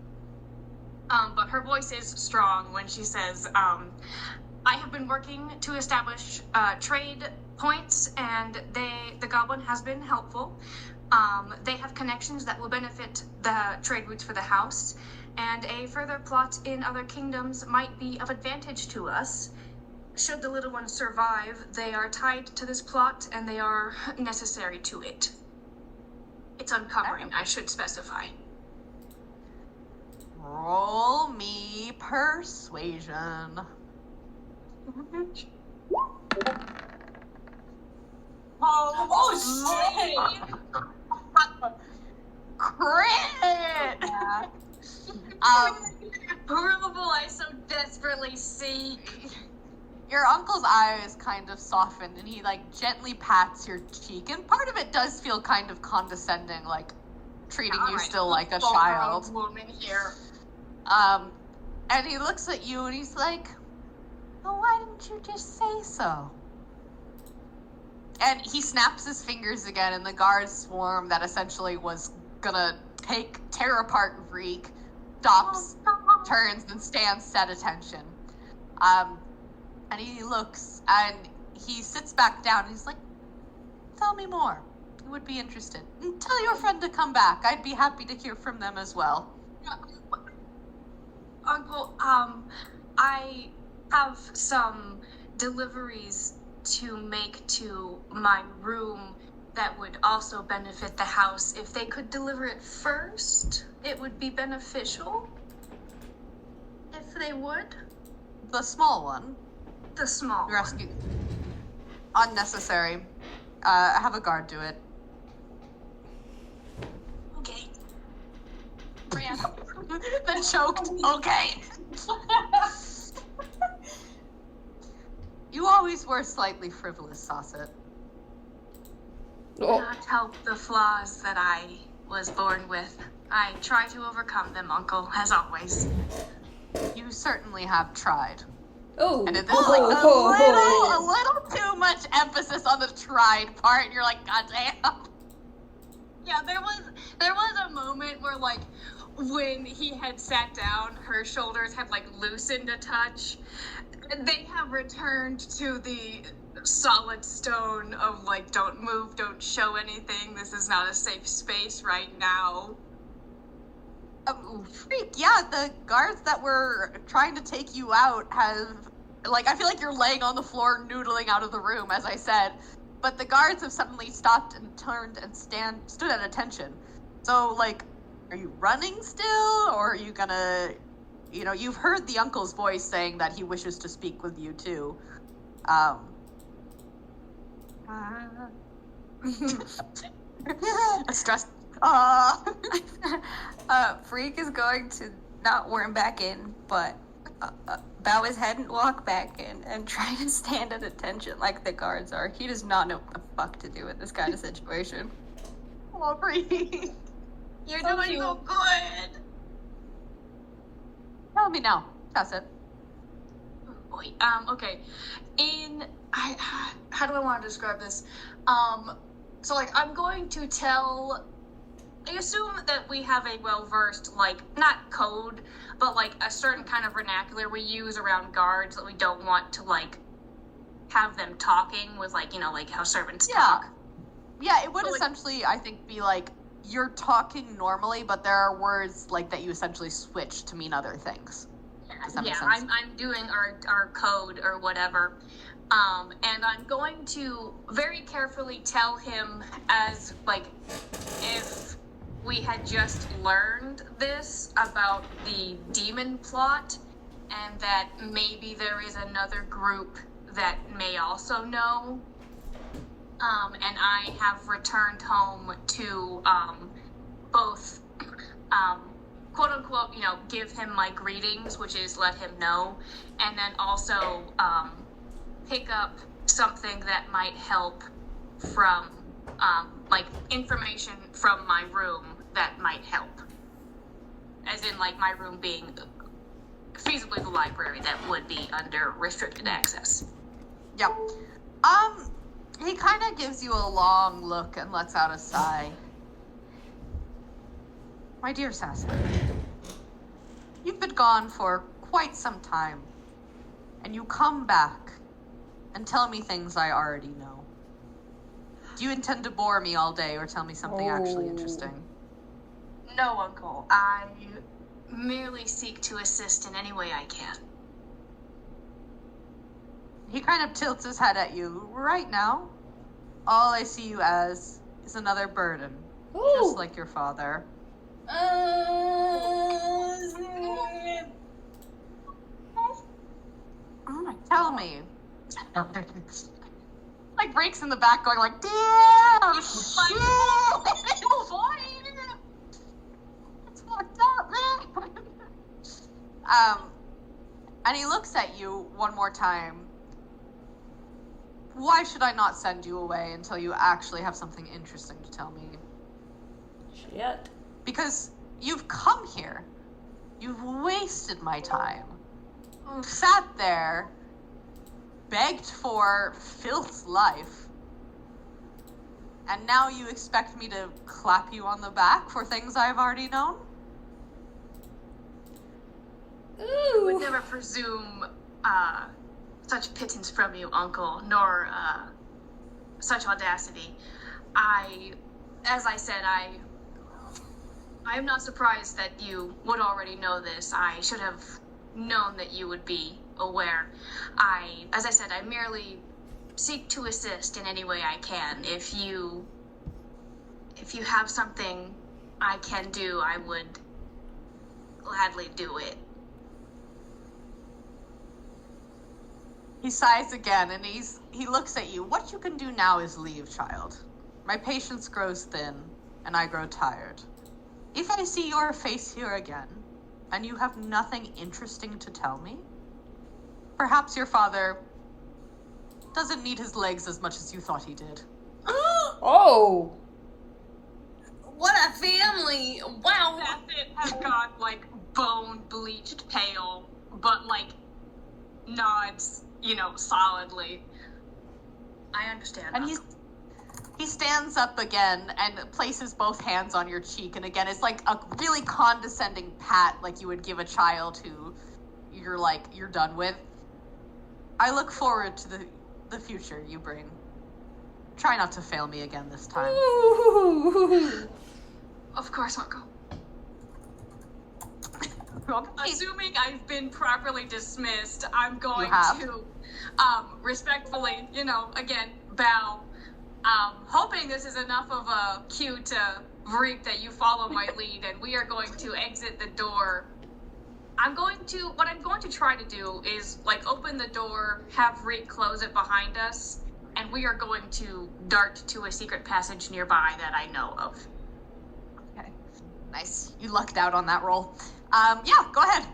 But her voice is strong when she says, I have been working to establish trade points, and the goblin has been helpful. They have connections that will benefit the trade routes for the house, and a further plot in other kingdoms might be of advantage to us. Should the little ones survive, they are tied to this plot, and they are necessary to it. It's uncovering, I should specify. Roll me persuasion. Oh shit! Crit! Provable I so desperately seek. Your uncle's eyes kind of soften and he like gently pats your cheek, and part of it does feel kind of condescending, like treating you Alright, still like a full-grown child. woman here. And he looks at you and he's like, well, why didn't you just say so? And he snaps his fingers again, and the guard swarm that essentially was gonna tear apart Reek stops, turns, and stands at attention. And he looks, and he sits back down, and he's like, tell me more. I would be interested. And tell your friend to come back. I'd be happy to hear from them as well. Uncle, I have some deliveries to make to my room that would also benefit the house. If they could deliver it first, it would be beneficial. If they would. The small one, The small one. rescue. Unnecessary. Have a guard do it. Okay. Ran. The choked. Okay. You always were slightly frivolous, Sasset. Oh, Not help the flaws that I was born with. I try to overcome them, Uncle, as always. You certainly have tried. oh, And this is like a little too much emphasis on the tried part, and you're like, God damn. Yeah, there was a moment where, like, when he had sat down, her shoulders had like loosened a touch. They have returned to the solid stone of like, don't move, don't show anything. This is not a safe space right now. Freak, yeah, the guards that were trying to take you out have, like, I feel like you're laying on the floor noodling out of the room, as I said, but the guards have suddenly stopped and turned and stood at attention. So, like, are you running still, or are you gonna, you've heard the uncle's voice saying that he wishes to speak with you, too. A stressed, Freak is going to not worm back in, but bow his head and walk back in and try to stand at attention like the guards are. He does not know what the fuck to do with this kind of situation. Oh, Freak. You're doing so good. Tell me now. That's it. Boy, okay. How do I want to describe this? So like, I'm going to tell, I assume that we have a well-versed, like, not code, but like a certain kind of vernacular we use around guards that we don't want to like have them talking with, like, like how servants talk. Yeah, it would So, like, essentially, I think, be like, you're talking normally, but there are words like that you essentially switch to mean other things. Does that make sense? I'm doing our code or whatever. And I'm going to very carefully tell him as, like, if we had just learned this about the demon plot, and that maybe there is another group that may also know. And I have returned home to both quote unquote, give him my greetings, which is let him know, and then also pick up something that might help from like information from my room that might help. As in, like, my room being feasibly the library that would be under restricted access. Yep. He kind of gives you a long look and lets out a sigh. My dear Sasser, you've been gone for quite some time, and you come back and tell me things I already know. Do you intend to bore me all day or tell me something actually interesting? No, Uncle. I merely seek to assist in any way I can. He kind of tilts his head at you. Right now, all I see you as is another burden, just like your father. Tell me. Like, breaks in the back going like, damn, shit! It's fucked up, man! And he looks at you one more time. Why should I not send you away until you actually have something interesting to tell me? Shit. Because you've come here. You've wasted my time. You've sat there, begged for filth's life, and now you expect me to clap you on the back for things I've already known? I would never presume such pittance from you, Uncle, nor such audacity. As I said, I am not surprised that you would already know this. I should have known that you would be aware. As I said, I merely seek to assist in any way I can. If you have something I can do, I would gladly do it. He sighs again and he looks at you. What you can do now is leave, child. My patience grows thin and I grow tired. If I see your face here again and you have nothing interesting to tell me, perhaps your father doesn't need his legs as much as you thought he did. Oh! What a family! Wow! Bassett has got, like, bone bleached pale, but, like, nods, solidly. I understand. And He stands up again and places both hands on your cheek, and again, it's like a really condescending pat, like you would give a child who you're done with. I look forward to the future you bring. Try not to fail me again this time. Of course I'll go. Okay. Assuming I've been properly dismissed, I'm going have. to respectfully, again, bow. Hoping this is enough of a cue to Vreek that you follow my lead, and we are going to exit the door. What I'm going to try to do is, open the door, have Vreek close it behind us, and we are going to dart to a secret passage nearby that I know of. Okay. Nice. You lucked out on that roll. Yeah, go ahead.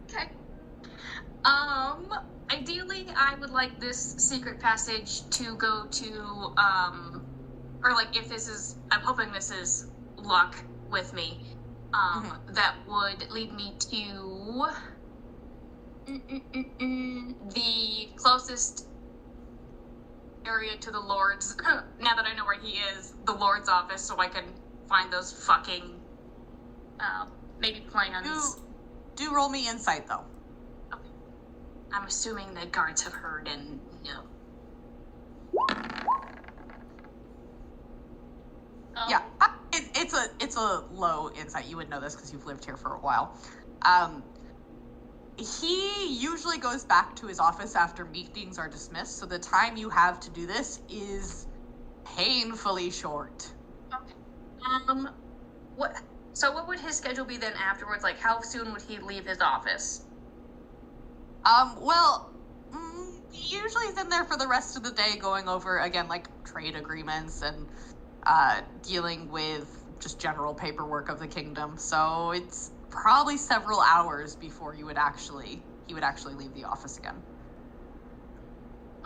Okay. Ideally, I would like this secret passage to go to, I'm hoping this is luck with me, that would lead me to the closest area to the Lord's, now that I know where he is, the Lord's office, so I can find those fucking, maybe plans. Do roll me insight, though. Okay. I'm assuming the guards have heard and, Yeah, it's a low insight. You would know this because you've lived here for a while. He usually goes back to his office after meetings are dismissed, so the time you have to do this is painfully short. Okay. What would his schedule be then afterwards? Like, how soon would he leave his office? Usually he's in there for the rest of the day going over, again, trade agreements and dealing with just general paperwork of the kingdom. So it's probably several hours before he would actually leave the office again.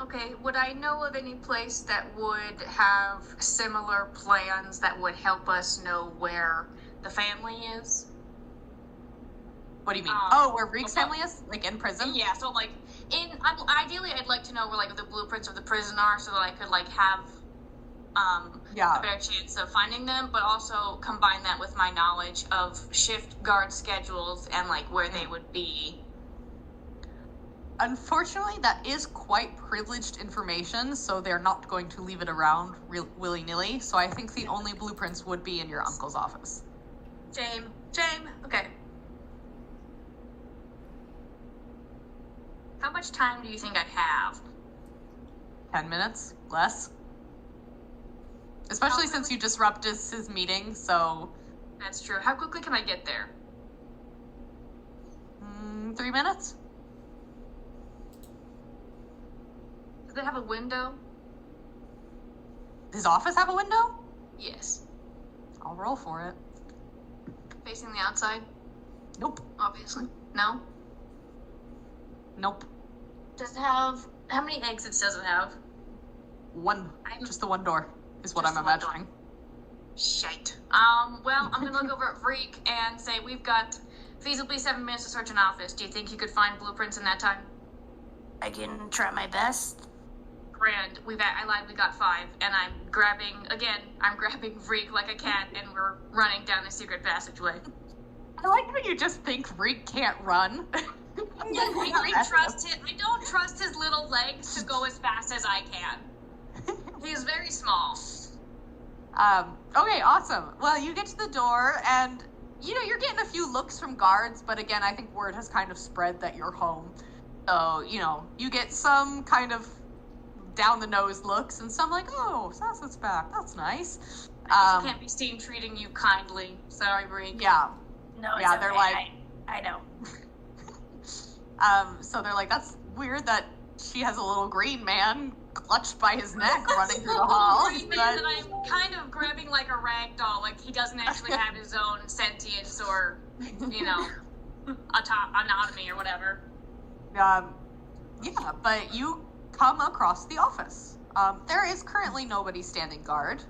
Okay, would I know of any place that would have similar plans that would help us know where the family is? What do you mean? Where Reek's family is? In prison? Yeah, so ideally I'd like to know where the blueprints of the prison are so that I could have a better chance of finding them, but also combine that with my knowledge of shift guard schedules and where they would be. Unfortunately, that is quite privileged information, so they're not going to leave it around willy-nilly, so I think the only blueprints would be in your uncle's office. Shame. Okay. How much time do you think I have? 10 minutes? Less? Especially since you disrupted his meeting, so... That's true. How quickly can I get there? 3 minutes? Does it have a window? His office have a window? Yes. I'll roll for it. Facing the outside? Nope. Obviously. No? Nope. Does it have... How many exits does it have? One. Just the one door is what I'm imagining. Shite. Well, I'm gonna look over at Vreek and say we've got feasibly 7 minutes to search an office. Do you think you could find blueprints in that time? I can try my best. Grand. I lied, we got 5. And I'm grabbing Vreek like a cat and we're running down the secret passageway. I like how you just think Reek can't run. I trust him. I don't trust his little legs to go as fast as I can. He's very small. Okay, awesome. Well, you get to the door, and, you're getting a few looks from guards, but again, I think word has kind of spread that you're home. So, you get some kind of down-the-nose looks, and some oh, Sassa's back. That's nice. I can't be seen treating you kindly. Sorry, Bree. Yeah. No, it's yeah, okay. they're like... I know. So they're like, that's weird that she has a little green man clutched by his neck running through the hall. Green man that I'm kind of grabbing like a rag doll, he doesn't actually have his own sentience or, anatomy or whatever. Yeah, but you come across the office. There is currently nobody standing guard.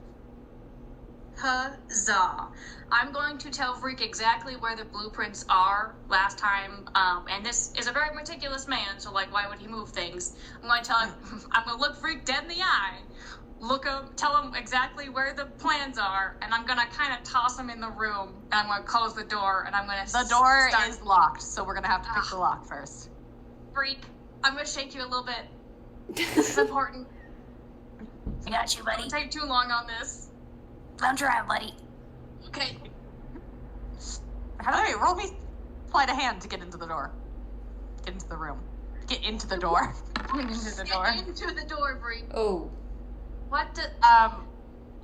Huzzah. I'm going to tell Freak exactly where the blueprints are last time, and this is a very meticulous man, so, like, why would he move things? I'm going to tell him, I'm going to look Freak dead in the eye, tell him exactly where the plans are, and I'm going to kind of toss him in the room, and I'm going to close the door, and I'm going to The door is locked, so we're going to have to pick the lock first. Freak, I'm going to shake you a little bit. This is important. I got you, buddy. Don't take too long on this. I'm trying, buddy. Okay. Alright, roll me sleight of hand to get into the door. Get into the room. Get into the door. Into the door. Get into the door, Freak. Oh. What the...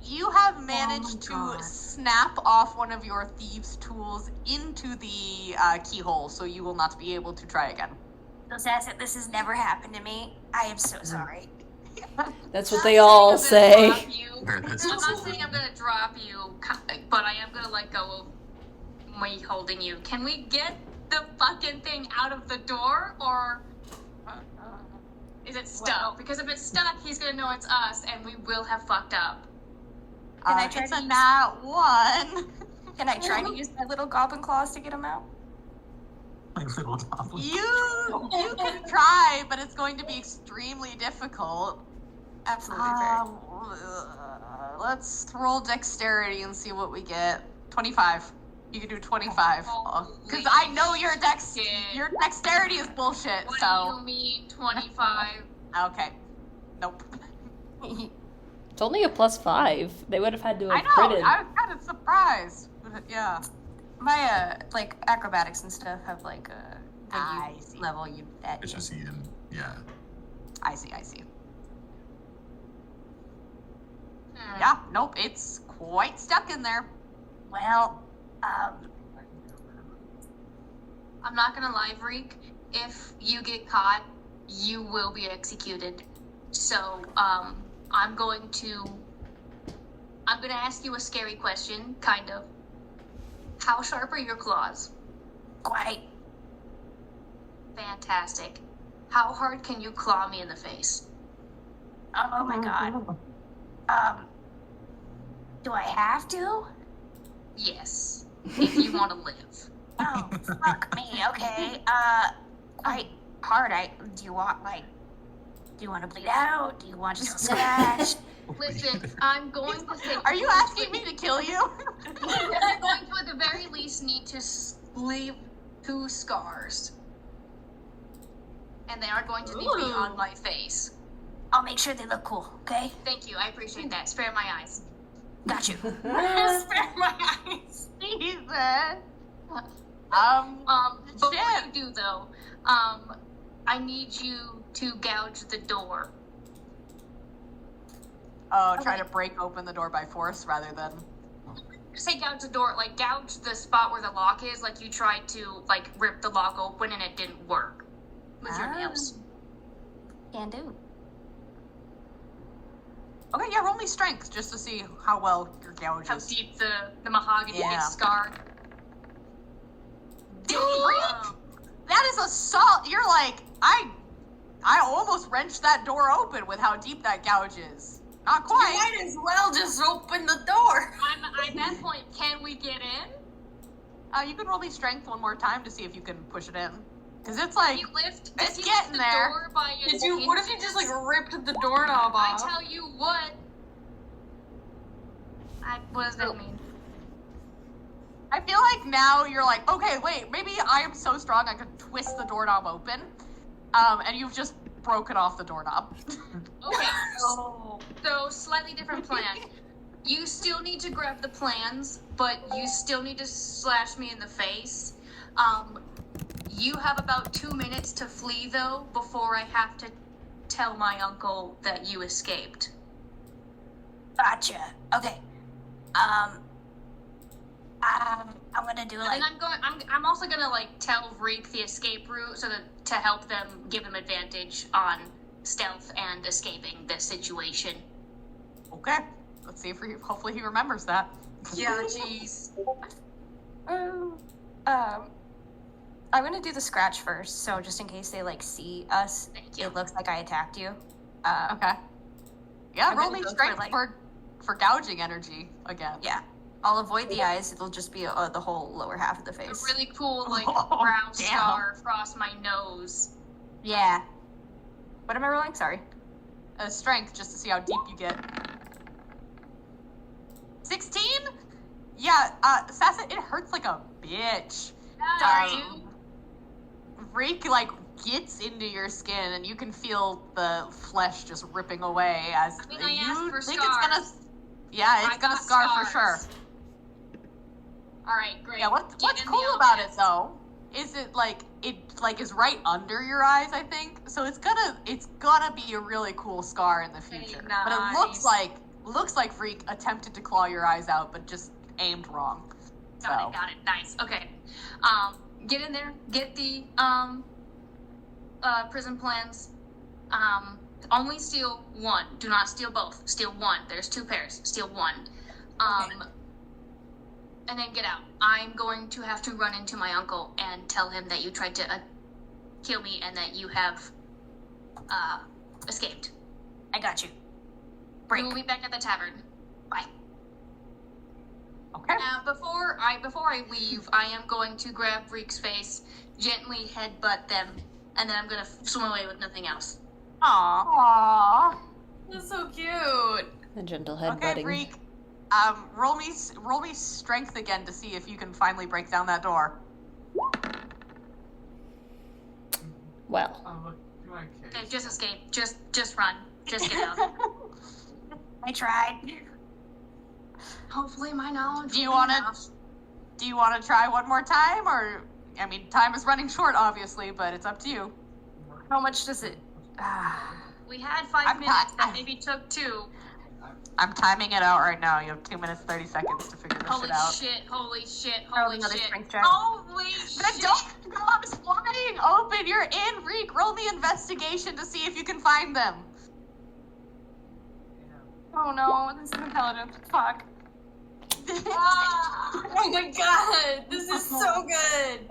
You have managed to God. snap off one of your thieves' tools into the keyhole, so you will not be able to try again. This has never happened to me. I am so sorry. That's what they all say. I'm not saying I'm gonna drop you, but I am gonna let go of me holding you. Can we get the fucking thing out of the door, or is it stuck? Because if it's stuck, he's gonna know it's us, and we will have fucked up. Can I try it's to a use- nat 1. Can I try to use my little goblin claws to get him out? My little goblin. You can try, but it's going to be extremely difficult. Absolutely fair. Let's roll dexterity and see what we get. 25. You can do 25. Because I know your dexterity is bullshit, What so... do you mean, 25? Okay. Nope. It's only a +5. They would have had to I have know, critted. I was kind of surprised. But yeah. My like acrobatics and stuff have like I you see. level you that. It's just Ian. Yeah. I see. Yeah, nope, it's quite stuck in there. Well, I'm not gonna lie, Freak. If you get caught, you will be executed. So, I'm gonna ask you a scary question, kind of. How sharp are your claws? quite. Fantastic. How hard can you claw me in the face? Oh my god. Do I have to? Yes. If you want to live. Oh, fuck me. Okay. Quite hard. Do you want to bleed out? Do you want just a scratch? Listen, I'm going to say... Are you asking me to kill you? I'm going to, at the very least, need to leave 2 scars. And they are going to need to be on my face. I'll make sure they look cool, okay? Thank you, I appreciate that. Spare my eyes. Got you. Spare my eyes. Jesus. Before shit. you do, though, I need you to gouge the door. Oh, try to break open the door by force rather than... Say gouge the door, like gouge the spot where the lock is, like you tried to, like, rip the lock open and it didn't work. With your nails. Can do. Okay, yeah, roll me strength just to see how well your gouge How is. deep the mahogany Yeah. gets scarred. Damn! That is assault. You're like, I almost wrenched that door open with how deep that gouge is. Not You quite. might as well just open the door. At that point, can we get in? You can roll me strength one more time to see if you can push it in. Because it's like, You lift, it's you getting lift the there. door by its What if you hinges? just like ripped the doorknob I off? tell you what. What does that mean? I feel like now you're like, okay, wait, maybe I am so strong I could twist the doorknob open. And you've just broken off the doorknob. Okay. So slightly different plan. You still need to grab the plans, but you still need to slash me in the face. You have about 2 minutes to flee, though, before I have to tell my uncle that you escaped. Gotcha. Okay. I'm gonna do like. And I'm also gonna like tell Reek the escape route so that to help them give them advantage on stealth and escaping this situation. Okay. Let's see if hopefully he remembers that. Yeah, jeez. I'm gonna do the scratch first, so just in case they like see us, Thank you. it looks like I attacked you. Okay. Yeah, I'm roll gonna me go for, strength like- for gouging energy again. Yeah. I'll avoid the eyes. It'll just be the whole lower half of the A face. really cool, like, Oh, brown damn. star across my nose. Yeah. What am I rolling? Sorry. Strength, just to see how deep you get. 16? Yeah, Sasset, it hurts like a bitch. Sorry. Reek, like, gets into your skin, and you can feel the flesh just ripping away as I mean, I asked you for think scars. it's gonna... Yeah, it's I gonna got scar for scars. sure. Alright, great. Yeah, what's Get in cool the about it, office. though, is it is right under your eyes, I think. So it's gonna be a really cool scar in the future. But it looks like Freak attempted to claw your eyes out, but just aimed wrong. Got it. Nice. Okay. Get in there. Get the prison plans. Only steal one. Do not steal both. Steal one. There's 2 pairs. Steal one. And then get out. I'm going to have to run into my uncle and tell him that you tried to kill me and that you have escaped. I got you. We Break. will be back at the tavern. Bye. Okay. Before I leave, I am going to grab Reek's face, gently headbutt them, and then I'm gonna swim away with nothing else. Aww. That's so cute. A gentle Okay, headbutting. Freak. Roll me strength again to see if you can finally break down that door. Well, Okay, just escape. Just run. Just get out. I tried. Hopefully my knowledge Do you will be wanna- enough. Do you want to try one more time, or I mean, time is running short, obviously, but it's up to you. How much does it? We had 5 I'm minutes, not- that maybe took 2. I'm timing it out right now. You have 2 minutes 30 seconds to figure this Holy shit out. shit, holy shit, Roll holy another shit. strength check. Holy The shit. door is flying open. You're in, Reek. Roll me investigation to see if you can find them. Oh no, this is intelligence. Fuck. Ah! Oh my god, this is so good.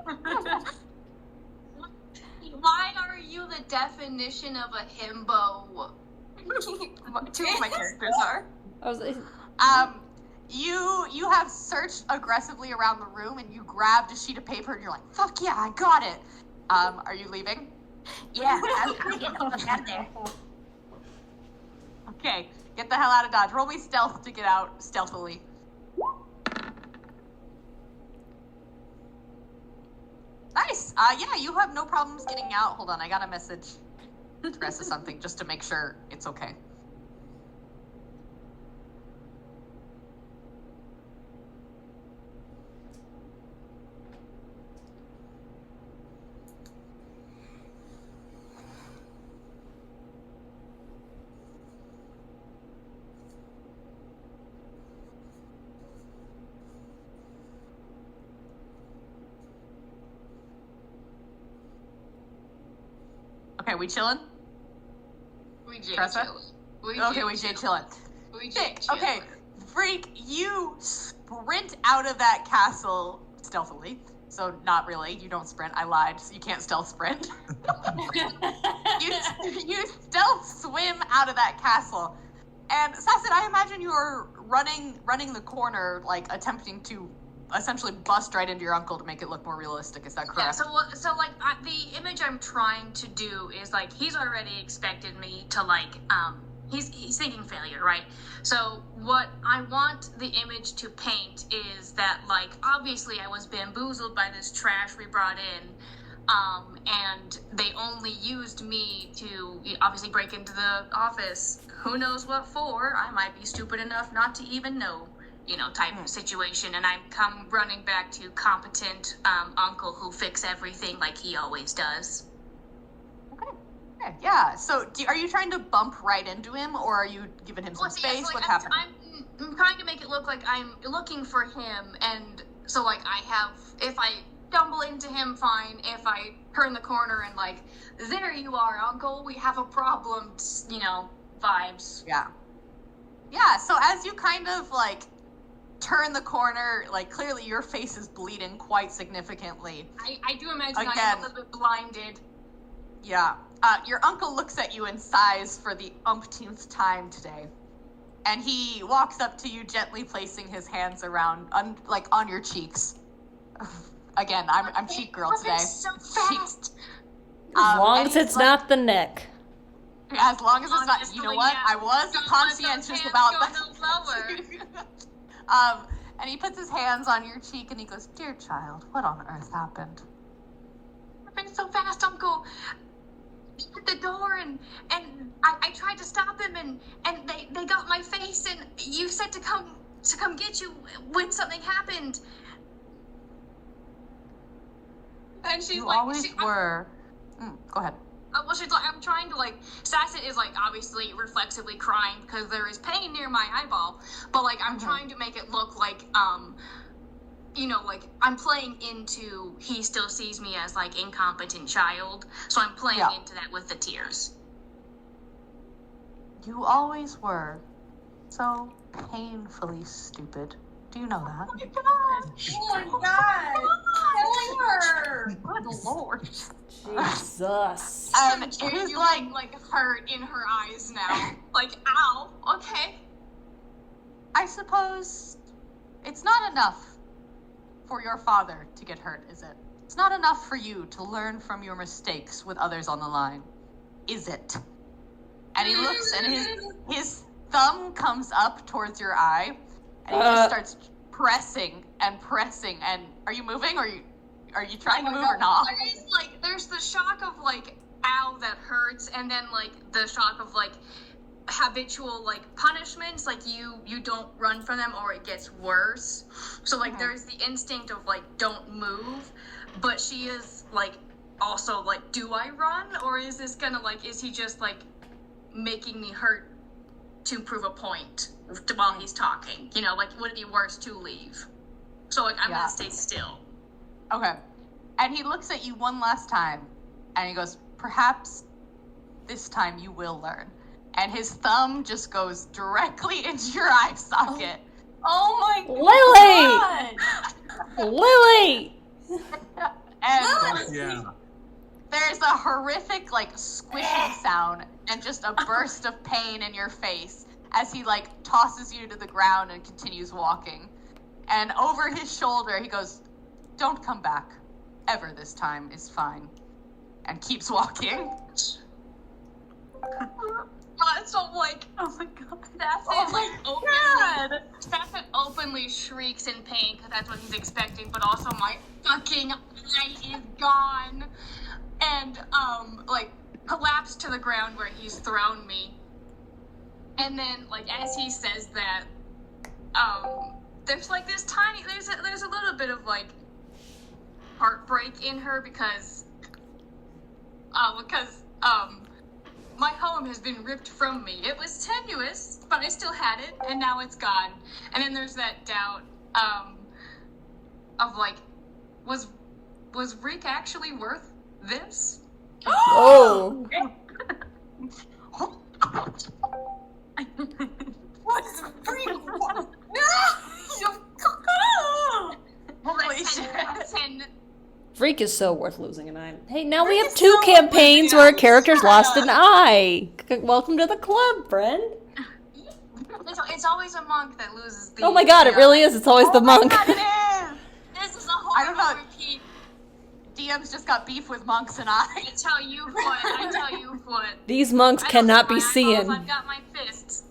Why are you the definition of a himbo? 2 of my characters are. I was. You have searched aggressively around the room, and you grabbed a sheet of paper, and you're like, "Fuck yeah, I got it." Are you leaving? Yeah, I'm getting the fuck out of there. Okay, get the hell out of Dodge. Roll me stealth to get out stealthily. Nice. Yeah, you have no problems getting out. Hold on, I got a message. Rest of something just to make sure it's okay. Okay, we chilling? We J Tressa? chillin'. Okay, we J chilling. We J Okay, Freak, you sprint out of that castle stealthily. So not really. You don't sprint. I lied. So you can't stealth sprint. you stealth swim out of that castle. And Sasset, I imagine you are running the corner, like attempting to essentially bust right into your uncle to make it look more realistic. Is that Yeah, correct? so like the image I'm trying to do is like he's already expected me to like he's thinking failure, right? So what I want the image to paint is that like obviously I was bamboozled by this trash we brought in, and they only used me to obviously break into the office. Who knows what for? I might be stupid enough not to even know. Type of situation, and I'm come running back to competent uncle who fix everything like he always does. Okay, yeah. So are you trying to bump right into him, or are you giving him some Well, yeah, space? so, like, What's happening? I'm trying to make it look like I'm looking for him, and so like I have, if I stumble into him, fine. If I turn the corner and like, there you are, uncle, we have a problem, vibes. Yeah, so as you kind of like turn the corner, like clearly your face is bleeding quite significantly. I do imagine I Again. am a little bit blinded. Yeah. Your uncle looks at you and sighs for the umpteenth time today. And he walks up to you, gently placing his hands around, on your cheeks. Again, I'm cheek girl today. So Cheeks. fast. As long and as he's it's not the neck. As long as it's not, you know Honestly, what? yeah. I was Don't let conscientious those hands about go that. no lower. And he puts his hands on your cheek and he goes, "Dear child, what on earth happened?" Moving so fast, Uncle. At the door, and I tried to stop him, and they got my face, and you said to come get you when something happened. And she's You like, always were. Go ahead. well, she's like, I'm trying to Sasset is obviously reflexively crying because there is pain near my eyeball, but I'm trying to make it look I'm playing into he still sees me as incompetent child, so I'm playing into that with the tears. You always were so painfully stupid. Do you know that? Oh my god! Good lord. Jesus. It was hurt in her eyes now. Ow. Okay. I suppose it's not enough for your father to get hurt, is it? It's not enough for you to learn from your mistakes with others on the line, is it? And he looks, and his thumb comes up towards your eye, and he just starts pressing. And are you moving, or are you trying to move or not? There's the shock of ow, that hurts, and then the shock of habitual punishments, you don't run from them or it gets worse. So there's the instinct of don't move, but she is also do I run, or is this gonna is he just making me hurt to prove a point while he's talking? Would it be worse to leave? So I'm gonna stay still. Okay. And he looks at you one last time, and he goes, "Perhaps this time you will learn." And his thumb just goes directly into your eye socket. Oh my Lily! Lily! And there's a horrific, squishing sound and just a burst of pain in your face as he, tosses you to the ground and continues walking. And over his shoulder, he goes, "Don't come back. Ever this time is fine." And keeps walking. So oh my god. Sasset openly shrieks in pain because that's what he's expecting, but also my fucking eye is gone. And collapse to the ground where he's thrown me. And then as he says that, there's this tiny there's a little bit of heartbreak in her because my home has been ripped from me. It was tenuous, but I still had it, and now it's gone. And then there's that doubt of was Rick actually worth this? Oh. What is freak? Holy shit. Freak is so worth losing an eye. Hey, now we have 2 campaigns where a character's lost an eye. Welcome to the club, friend. It's always a monk that loses the... Oh my god, it really is. It's always the monk. God, it is! This is a horrible I don't know. repeat. DM's just got beef with monks and I. I tell you what. These monks cannot be I seeing. I've got my fists.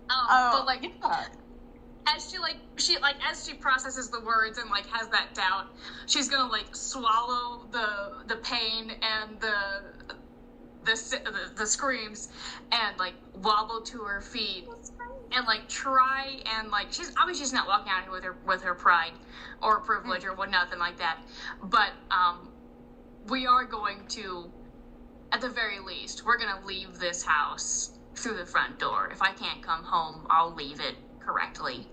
Oh, but as as she processes the words and has that doubt, she's gonna swallow the pain and the screams and wobble to her feet and try and she's obviously she's not walking out here with her pride or privilege or nothing like that, but we are going to, at the very least, we're gonna leave this house through the front door. If I can't come home, I'll leave it correctly.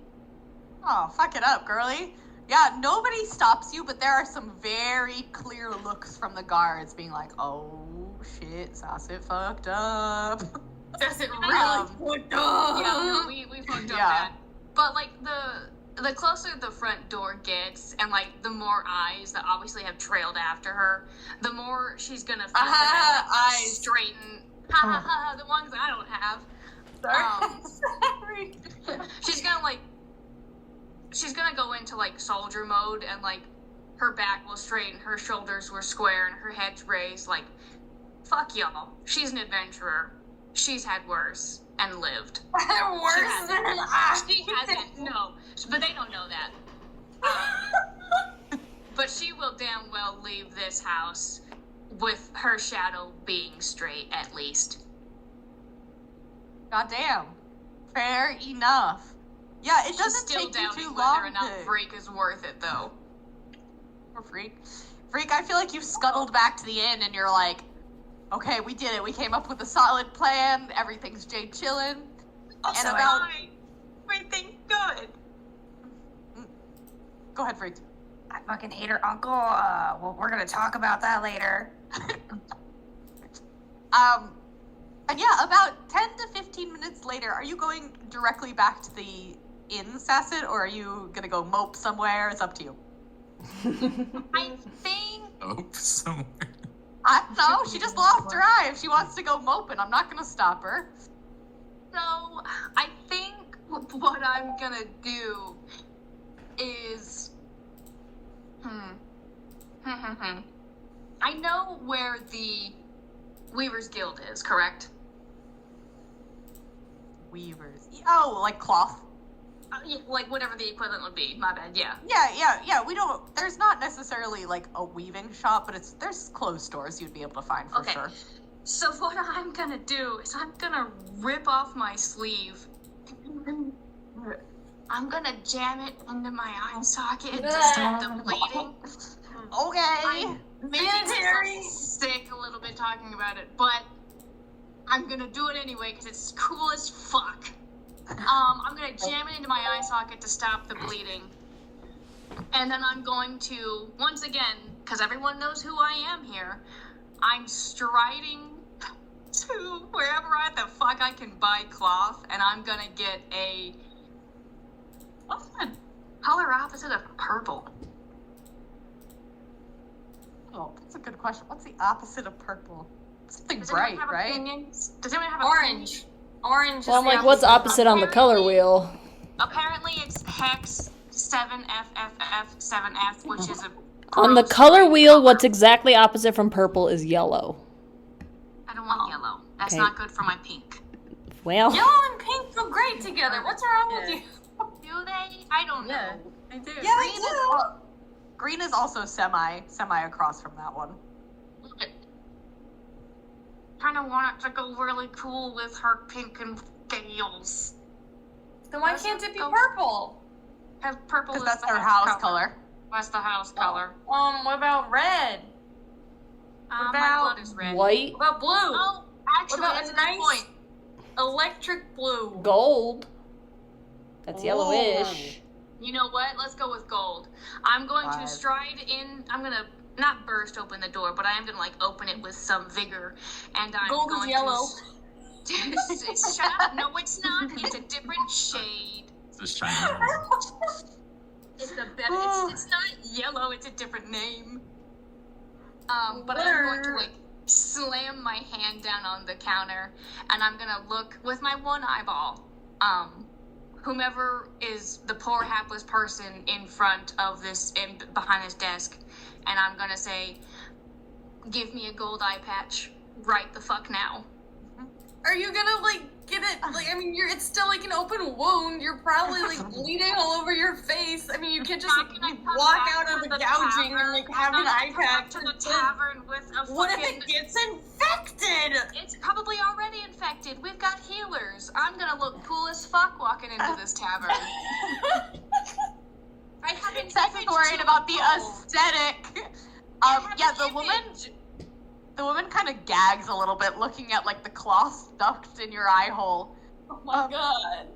Oh, fuck it up, girly. Yeah, nobody stops you, but there are some very clear looks from the guards being like, "Oh shit, Sasset fucked up." Sasset really fucked up. Yeah, no, we fucked up bad. But the closer the front door gets, and the more eyes that obviously have trailed after her, the more she's gonna feel that eyes straighten. The ones I don't have. Sorry. she's gonna go into like soldier mode, and like her back will straighten, her shoulders were square, and her head's raised. Like, fuck y'all. She's an adventurer. She's had worse and lived. Worse than I. She hasn't. No, but they don't know that. But she will damn well leave this house with her shadow being straight, at least. Goddamn. Fair enough. Yeah, it doesn't Still take you doubting too whether long or not to... Freak is worth it, though. Or Freak. Freak, I feel like you've scuttled back to the inn and you're like, okay, we did it. We came up with a solid plan. Everything's Jade chillin'. Also, And about... Everything's good. Go ahead, Freak. I fucking hate her uncle. Well, we're gonna talk about that later. And yeah, about 10 to 15 minutes later, are you going directly back to the inn, Sasset, or are you gonna go mope somewhere? It's up to you. I think Oh, somewhere. I don't know. She just lost her eye. If she wants to go moping, I'm not gonna stop her. so. I think what I'm gonna do is, I know where the Weaver's Guild is, correct? Weavers. Oh, like cloth. Yeah, like whatever the equivalent would be. My bad. Yeah. Yeah. We don't. There's not necessarily like a weaving shop, but there's clothes stores you'd be able to find for Okay. sure. So what I'm gonna do is I'm gonna rip off my sleeve. I'm gonna jam it into my eye socket to stop the bleeding. Okay. Maybe I'm sick a little bit talking about it, but I'm gonna do it anyway because it's cool as fuck. I'm gonna jam it into my eye socket to stop the bleeding. And then I'm going to, once again, because everyone knows who I am here, I'm striding to wherever the fuck I can buy cloth, and I'm gonna get a... What's the color opposite of purple? Oh, that's a good question. What's the opposite of purple? Something Does bright, anyone have right? opinions? Does anyone have Orange. Orange. Well, is I'm the like, what's opposite on the color wheel? Apparently it's hex 7FFF7F, which is a... On the gross color green wheel, color. what's exactly opposite from purple is yellow. I don't want yellow. That's Okay. not good for my pink. Well, Yellow and pink go great together. What's wrong with you? Do they? I don't know. I do. Yeah, they do. Green is also semi across from that one. Kind of want it to go really cool with her pink and scales. Then why can't it be purple? Have purple Because is that's the her house color. That's the house color. What about red? My about blood is red. white, What about blue? Oh, actually, What about that's a a good nice- point. Electric blue. gold. That's yellowish. You know what? Let's go with gold. I'm going to 5. stride in. I'm gonna not burst open the door, but I am gonna like open it with some vigor, and I'm Gold is going yellow. to. Shut up! No, it's not. It's a different shade. It's just China. It's a better. It's not yellow. It's a different name. But I'm going to like slam my hand down on the counter, and I'm gonna look with my one eyeball. Whomever is the poor hapless person in front of this, behind this desk, and I'm gonna say, "Give me a gold eye patch right the fuck now." Are you gonna like get it? Like, I mean, it's still like an open wound. You're probably like bleeding all over your face. I mean, you can't just How can I like, come walk back out of to the the gouging and tavern? like have an How eye can I come back patch. to the tavern with a What if fucking... it gets infected? It's probably already infected. We've got healers. I'm gonna look cool as fuck walking into this tavern. I haven't Seth's even worried about the gold. aesthetic. I Yeah, have the an woman. image. The woman kind of gags a little bit, looking at like the cloth stuck in your eye hole. Oh my god.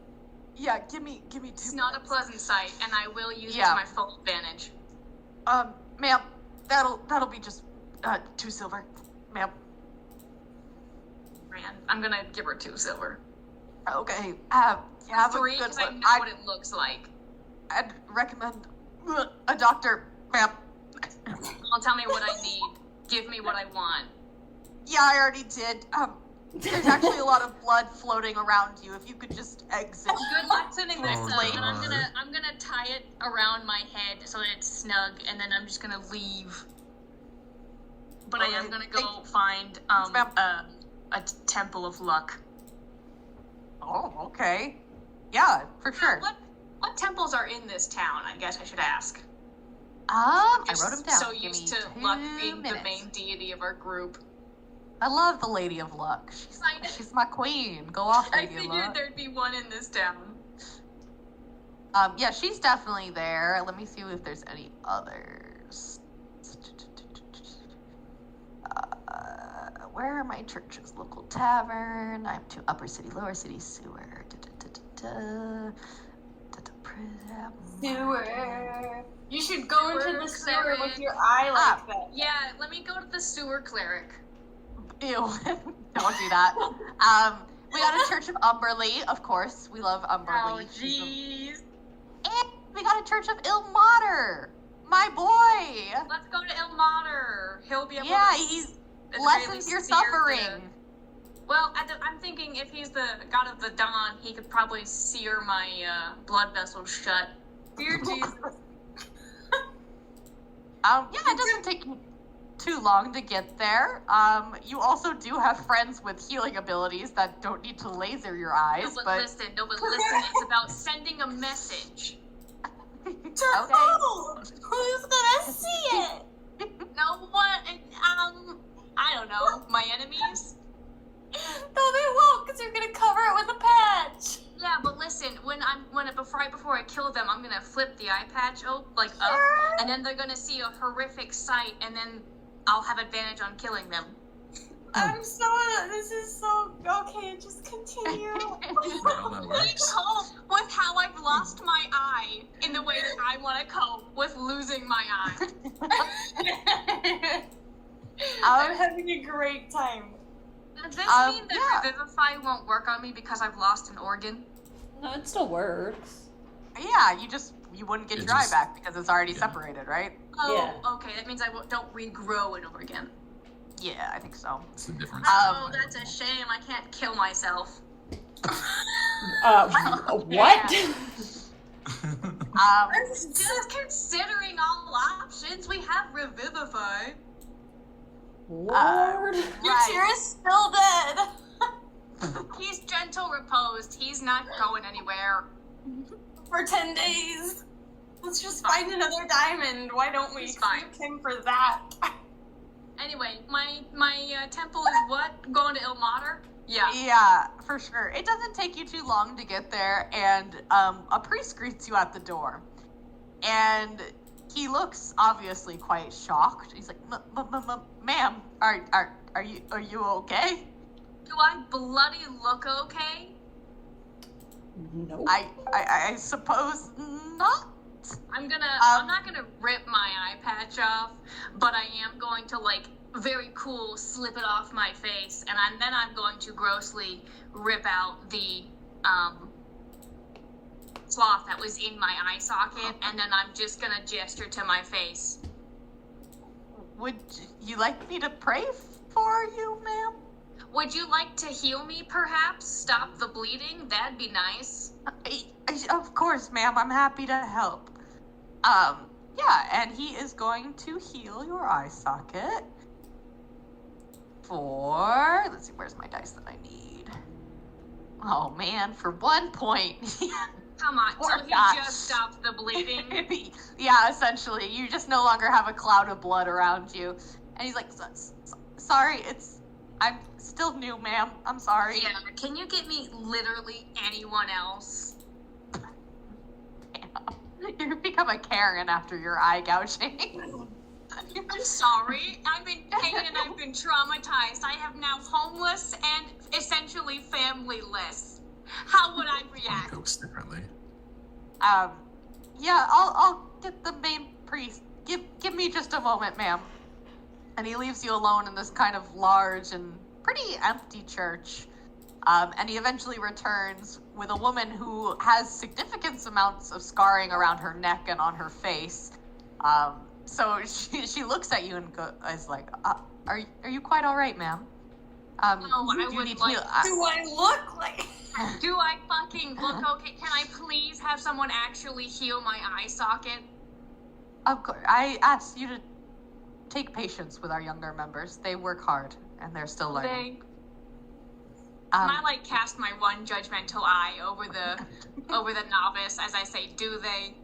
Yeah, give me 2 It's not a minutes. pleasant sight, and I will use it Yeah. to my full advantage. Ma'am, that'll be just 2 silver, ma'am. Ran. I'm gonna give her 2 silver. Okay, have a 3, good because I one. know what it looks like. I'd recommend a doctor, ma'am. Don't tell me what I need. Give me what I want. Yeah, I already did. There's actually a lot of blood floating around you. If you could just exit. Good luck sending this Oh, slate, and God. I'm gonna tie it around my head so that it's snug, and then I'm just gonna leave. But I am Okay, gonna thank go find ma'am. a temple of luck. Oh, okay. Yeah, for sure. What temples are in this town? I guess I should ask. I Just wrote them down. So Give used me to 2 luck being minutes. the main deity of our group. I love the Lady of Luck. She's my queen. Go off, I Lady of figured Luck. there'd be one in this town. Yeah, she's definitely there. Let me see if there's any others. Where are my churches? Local tavern. I'm to Upper City, Lower City, sewer. Sewer. You should go into Sewer the sewer with cleric. your eye like that. Yeah, let me go to the sewer cleric. Ew. Don't do that. We got a Church of Umberly, of course. We love Umberly. Oh, jeez. And we got a Church of Ilmater. My boy. Let's go to Ilmater. He'll be able Yeah, to. he's at the very lessens least your sear the- suffering. Well, I'm thinking if he's the god of the dawn, he could probably sear my blood vessels shut. Dear Jesus. Yeah, it doesn't take you too long to get there. You also do have friends with healing abilities that don't need to laser your eyes, No, but but listen, it's about sending a message. Oh, who's gonna see it? No one, I don't know, my enemies? No, they won't, because you're gonna cover it with a patch. Yeah, but listen, right before I kill them, I'm gonna flip the eye patch up, and then they're gonna see a horrific sight, and then I'll have advantage on killing them. This is so, okay, just continue. How that works. Cope with how I've lost my eye in the way that I want to cope with losing my eye. I'm having a great time. Does this mean that yeah. Revivify won't work on me because I've lost an organ? No, it still works. yeah, you wouldn't get It your eye just- back because it's already yeah. separated, right? Oh, Yeah. okay. That means I don't regrow an organ. Yeah, I think so. It's the difference. Oh, that's a shame. I can't kill myself. What? Just considering all options, we have Revivify. Lord. Your Right. tear is still dead. He's gentle reposed. He's not going anywhere. For 10 days. Let's just find another diamond. Why don't we He's fine. thank him for that? Anyway, my temple is what? Going to Ilmater? Yeah. Yeah, for sure. It doesn't take you too long to get there, and a priest greets you at the door. And he looks obviously quite shocked. He's like, "Ma'am, are you okay?" Do I bloody look okay? Nope. I suppose not. I'm not gonna rip my eye patch off, but I am going to very cool slip it off my face, and then I'm going to grossly rip out the cloth that was in my eye socket, and then I'm just gonna gesture to my face. Would you like me to pray for you, ma'am? Would you like to heal me, perhaps? Stop the bleeding? That'd be nice. Of course, ma'am. I'm happy to help. Yeah, and he is going to heal your eye socket for, let's see, where's my dice that I need? Oh man, for 1 point. Come on, Poor so he guy. just stopped the bleeding. Yeah, essentially, you just no longer have a cloud of blood around you. And he's like, sorry, I'm still new, ma'am. I'm sorry. Yeah, can you get me literally anyone else? You become a Karen after your eye gouging. I'm sorry. I'm in pain and I've been traumatized. I am now homeless and essentially familyless. How would I react? Copes differently. Yeah, I'll get the main priest. Give me just a moment, ma'am. And he leaves you alone in this kind of large and pretty empty church. And he eventually returns with a woman who has significant amounts of scarring around her neck and on her face. So she looks at you and is like, "Are you quite all right, ma'am?" I you would need like. heal. Do I look like? Do I fucking look okay? Can I please have someone actually heal my eye socket? Of course, I asked you to take patience with our younger members. They work hard, and they're still learning. Can I like cast my one judgmental eye over the novice as I say, do they?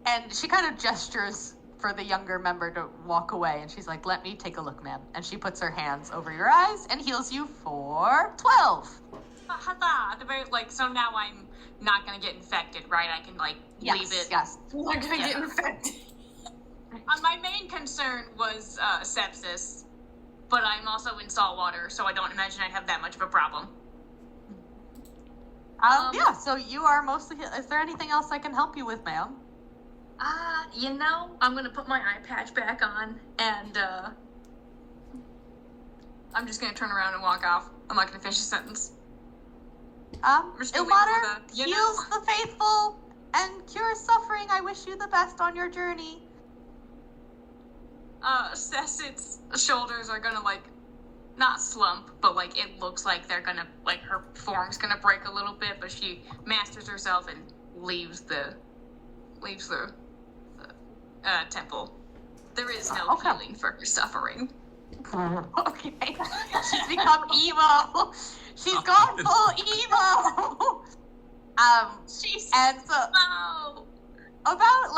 And she kind of gestures for the younger member to walk away, and she's like, "Let me take a look, ma'am." And she puts her hands over your eyes and heals you for 12. At the very so now I'm not gonna get infected, right? I can leave it. Yes. I'm not gonna get infected. My main concern was sepsis, but I'm also in salt water, so I don't imagine I'd have that much of a problem. Yeah. So you are mostly. Is there anything else I can help you with, ma'am? I'm gonna put my eye patch back on, and I'm just gonna turn around and walk off. I'm not gonna finish the sentence. Just gonna leave Ilmater with a, heals the faithful and cures suffering. I wish you the best on your journey. Cecit's shoulders are gonna not slump, but it looks like they're gonna her form's gonna break a little bit, but she masters herself and leaves the temple. There is no healing for her suffering. Okay. She's become emo. She's gone full emo. She's and so no. about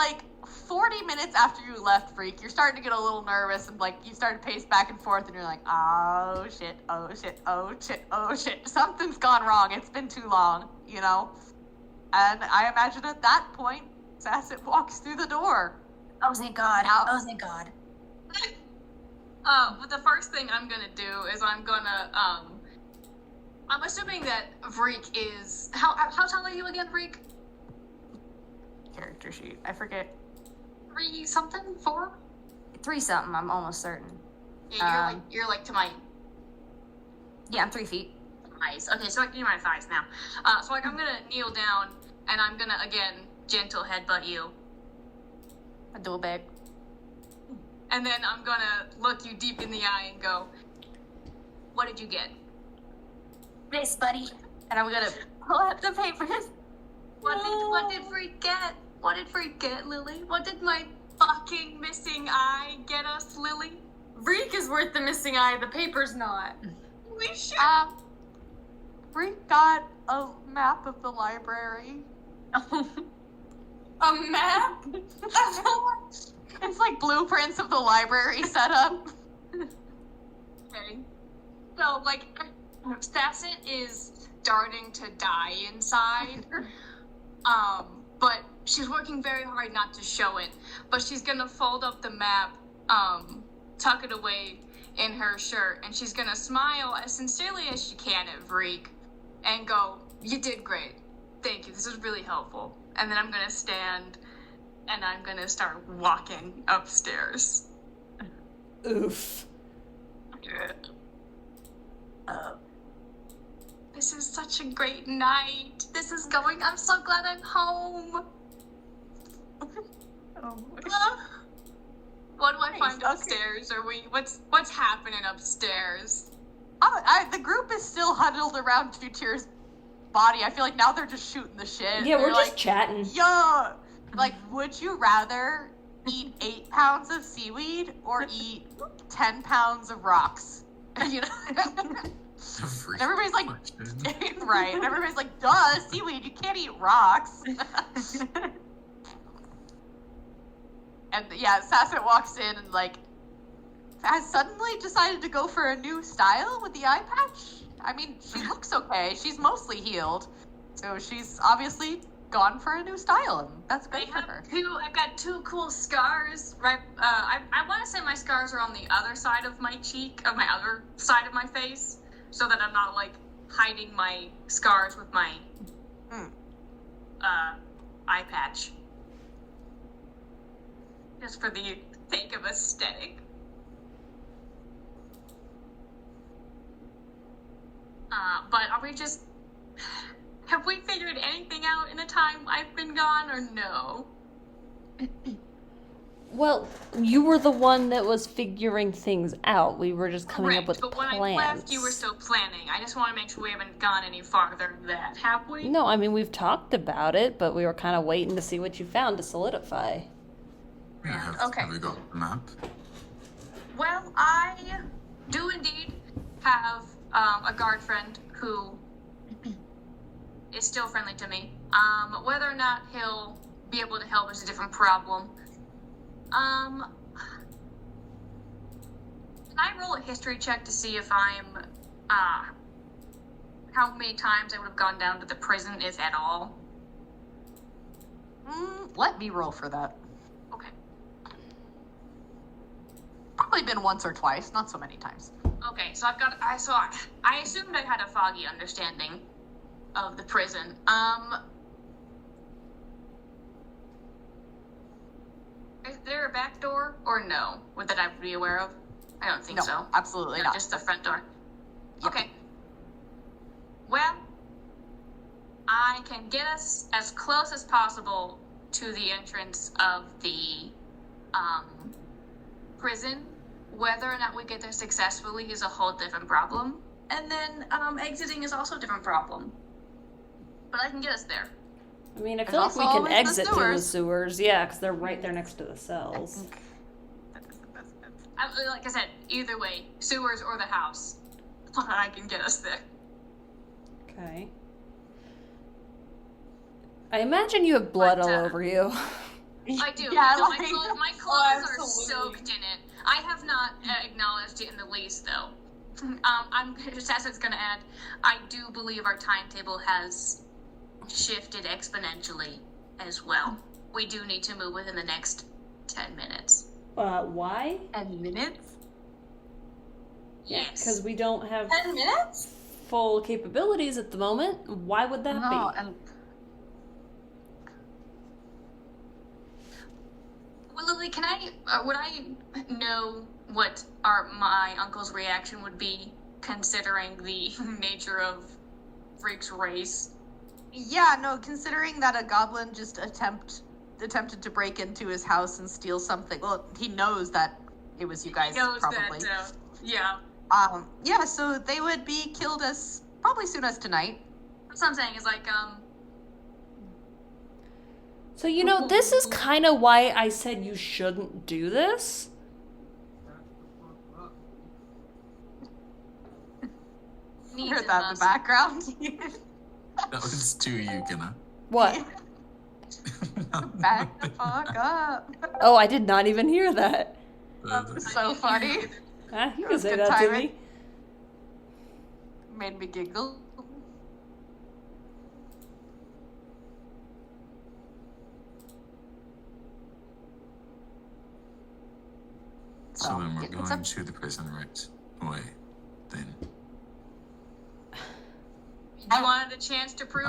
40 minutes after you left, Freak, you're starting to get a little nervous and you start to pace back and forth and you're like, oh shit, oh shit, oh shit, oh shit. Something's gone wrong. It's been too long, you know? And I imagine at that point, Sasset walks through the door. Oh, thank God. Oh, thank God. But the first thing I'm gonna do is I'm gonna, I'm assuming that Vreek is, how tall are you again, Vreek? Character sheet. I forget. 3 something? 4? 3 something, I'm almost certain. Yeah, you're to my Yeah, I'm 3 feet. thighs. Okay, so I can do my thighs now. So I'm gonna kneel down and I'm gonna again gentle headbutt you. A dual bag. And then I'm gonna look you deep in the eye and go, what did you get? This, buddy. And I'm gonna pull out the papers. What did Freak get? What did Freak get, Lily? What did my fucking missing eye get us, Lily? Reek is worth the missing eye. The paper's not. We should. Freak got a map of the library. A map? It's blueprints of the library set up. Okay. So, Stasset is starting to die inside. But she's working very hard not to show it. But she's gonna fold up the map, tuck it away in her shirt, and she's gonna smile as sincerely as she can at Vreek and go, "You did great. Thank you. This was really helpful." And then I'm gonna stand and I'm gonna start walking upstairs. Oof. This is such a great night. I'm so glad I'm home. What do I find upstairs? What's happening upstairs? The group is still huddled around Two-Tier's body. I feel like now they're just shooting the shit. Yeah, we're They're just chatting. Yo! Would you rather eat 8 pounds of seaweed or eat 10 pounds of rocks? You know? And everybody's like, right. And everybody's like, duh, seaweed, you can't eat rocks. And yeah, Sasset walks in and has suddenly decided to go for a new style with the eye patch. I mean, she looks okay. She's mostly healed. So she's obviously gone for a new style, and that's great for her. I've got 2 cool scars, right? I want to say my scars are on the other side of my cheek, of my other side of my face, so that I'm not, hiding my scars with my, eye patch. Just for the sake of aesthetic. But have we figured anything out in the time I've been gone, or no? Well, you were the one that was figuring things out. We were just coming up with but when plans. I left, you were still planning. I just want to make sure we haven't gone any farther than that, have we? No, I mean, we've talked about it, but we were kind of waiting to see what you found to solidify. Okay. We got a map. Well, I do indeed have a guard friend who is still friendly to me. Whether or not he'll be able to help is a different problem. Can I roll a history check to see if I'm, how many times I would have gone down to the prison, if at all? Let me roll for that. Okay. Probably been once or twice, not so many times. Okay, so I assumed I had a foggy understanding of the prison. Is there a back door or no? That I would be aware of? I don't think No, so. absolutely No, not. just the front door. Yep. Okay. Well, I can get us as close as possible to the entrance of the prison. Whether or not we get there successfully is a whole different problem. And then exiting is also a different problem. But I can get us there. I mean, I There's feel like we also can always the exit through the sewers. sewers. Yeah, because they're right there next to the cells. That is the best bit. Like I said, either way, sewers or the house, I can get us there. Okay. I imagine you have blood But, all over you. I do. Yeah, No, like- my clothes are absolutely. soaked in it. I have not acknowledged it in the least, though. I'm just as it's going to add. I do believe our timetable has shifted exponentially as well. We do need to move within the next 10 minutes. Why? 10 minutes? Yes. Because we don't have 10 minutes? full capabilities at the moment. Why would that No, be? and Well, Lily, can I? Would I know what my uncle's reaction would be, considering the nature of Freak's race? Yeah, no, considering that a goblin just attempted to break into his house and steal something. Well, he knows that it was you guys, He knows probably. that. Yeah. Yeah, so they would be killed as probably soon as tonight. That's what I'm saying. Is like So, you know, this is kind of why I said you shouldn't do this. You heard that in the background. That was to you, Gina. What? Back the fuck up. Oh, I did not even hear that. So funny. You can was say good that to timing. me. Made me giggle. So then we're what's going up? to the prison right away. Then. you wanted a chance to prove.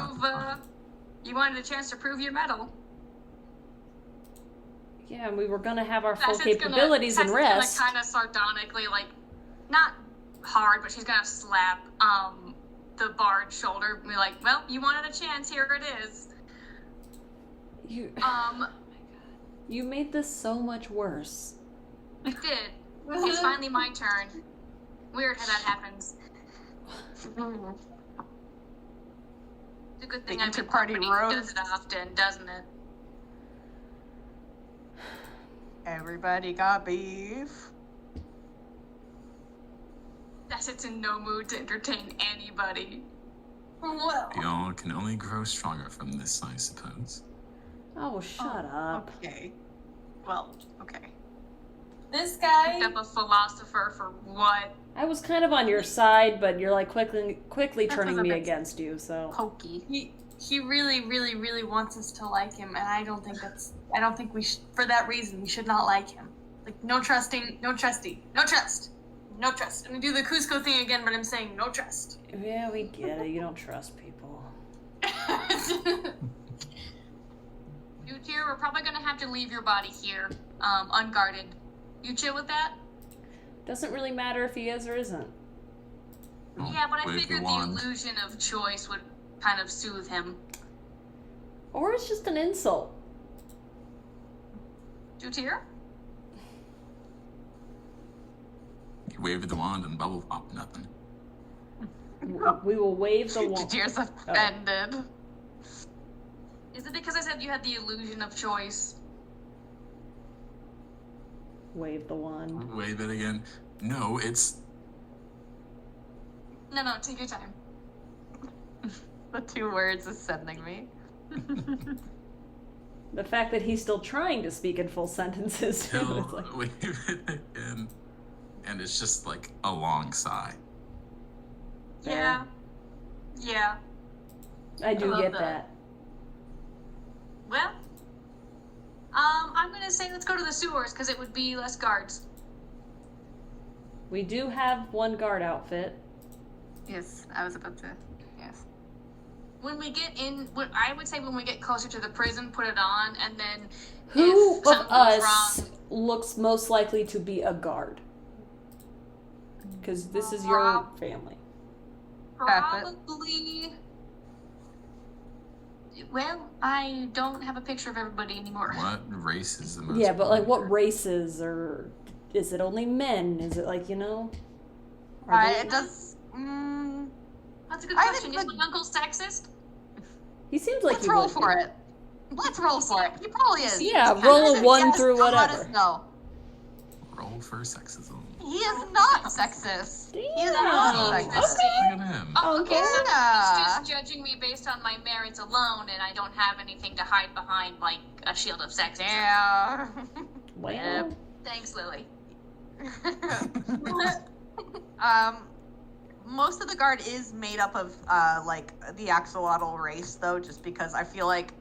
You wanted a chance to prove your mettle. Yeah, and we were gonna have our full Tess's capabilities and rest. Gonna kind of sardonically, like, not hard, but she's gonna slap the bard's shoulder and be like, "Well, you wanted a chance. Here it is." You, you made this so much worse. I did. It's finally my turn. Weird how that happens. It's a good thing The I'm in inter-party company who does roast. it often, doesn't it? Everybody got beef. That's in no mood to entertain anybody. Well, Y'all can only grow stronger from this, I suppose. Oh, shut up. Okay. Well, okay. this guy, Picked up a philosopher for what? I was kind of on your side, but you're like quickly That turning was a me bit- against you, so. Pokey. he really, really, really wants us to like him, and I don't think we should, for that reason, we should not like him. Like, no trusting, no trusty, no trust. No trust. I'm gonna do the Cusco thing again, but I'm saying no trust. Yeah, we get it. You don't trust people. You two, we're probably gonna have to leave your body here, unguarded. You chill with that? Doesn't really matter if he is or isn't. Oh, Yeah, but I wave figured your the wand. illusion of choice would kind of soothe him. Or it's just an insult. Jutir? You waved the wand and bubble pop, nothing. We will wave the wand. Jajir's offended. Is it because I said you had the illusion of choice? Wave the wand. Wave it again. No, it's... No, take your time. The 2 words is sending me. The fact that he's still trying to speak in full sentences. He'll It's like, wave it again. And it's just like a long sigh. Yeah. I do love get that. that. Well, I'm gonna say let's go to the sewers because it would be less guards. We do have one guard outfit. Yes, I was about to. Yes. When we get in, I would say when we get closer to the prison, put it on, and then Who if of something goes us wrong, looks most likely to be a guard? Because this is your family. probably. Well, I don't have a picture of everybody anymore. What race is the most... Yeah, but like what races, or is it only men? Is it like, Are they- It does. That's a good I question. think Is my uncle sexist? He seems like Let's he roll would for be. it. Let's roll for it. He probably is. Yeah, If roll he a says 1 yes, through Let us whatever. know. Roll for sexism. He is not sexist. He is Damn. not Oh, sexist. Look at him. Oh, okay, so Yeah. he's just judging me based on my merits alone, and I don't have anything to hide behind, like a shield of sexism. Yeah. Well, Thanks, Lily. Most of the guard is made up of like the axolotl race, though, just because I feel like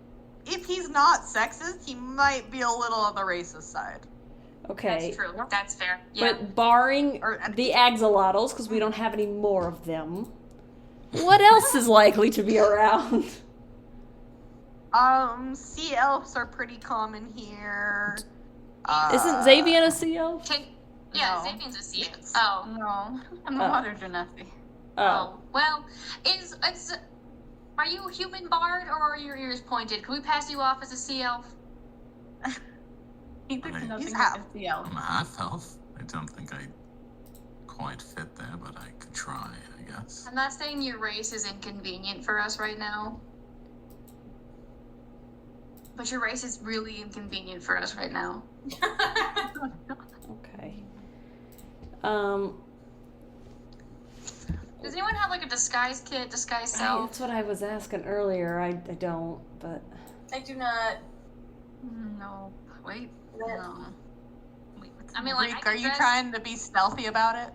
if he's not sexist, he might be a little on the racist side. okay. That's true. That's fair. Yeah. But barring Or- the axolotls, because we don't have any more of them, what else is likely to be around? Sea elves are pretty common here. Isn't Xavier a sea elf? Yeah, No. Sapien's a sea. Oh. No, I'm a Oh. water genasi. Oh. Well, are you a human bard or are your ears pointed? Can we pass you off as a sea elf? He thinks He's nothing half. of the elf. I'm a half elf. I don't think I quite fit there, but I could try, I guess. I'm not saying your race is inconvenient for us right now. But your race is really inconvenient for us right now. Okay. Does anyone have like a disguise kit, disguise self? That's what I was asking earlier. I don't, but I do not. No, wait, no. Wait, what's I mean, like, Reek, I are can you dress- trying to be stealthy about it?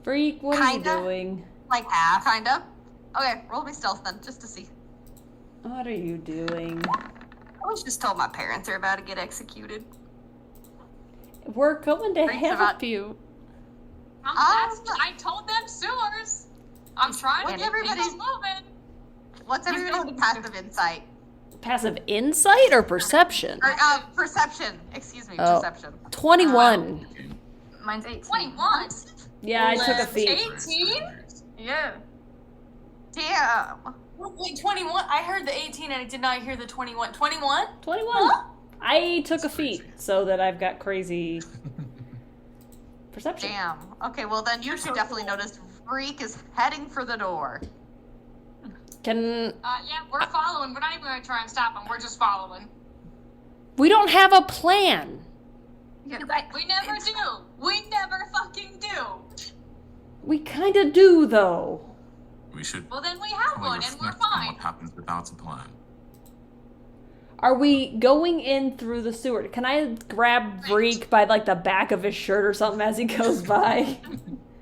Freak, what Kinda. are you doing? Like half, kinda. Okay, roll me stealth then, just to see. What are you doing? I was just told my parents are about to get executed. We're going to Freak's help about- you. I told them sewers. I'm trying to What's get everybody's- people moving. What's everybody's passive insight? Passive insight or perception? Or, perception. Excuse me, Oh. perception. 21. Mine's 18. 21. Yeah, I took a Let's feat. 18? Yeah. Damn. Wait, 21? I heard the 18 and I did not hear the 21. 21? 21. I took a feat so that I've got crazy perception. Damn. Okay, well then you should definitely notice Freak is heading for the door. Can Yeah, we're following. We're not even going to try and stop them. We're just following. we don't have a plan? Yeah. We never do. We never fucking do. We kind of do though. We should Well, then we have probably one, and we're reflect on fine. what happens without a plan. Are we going in through the sewer? Can I grab Freak by like the back of his shirt or something as he goes by?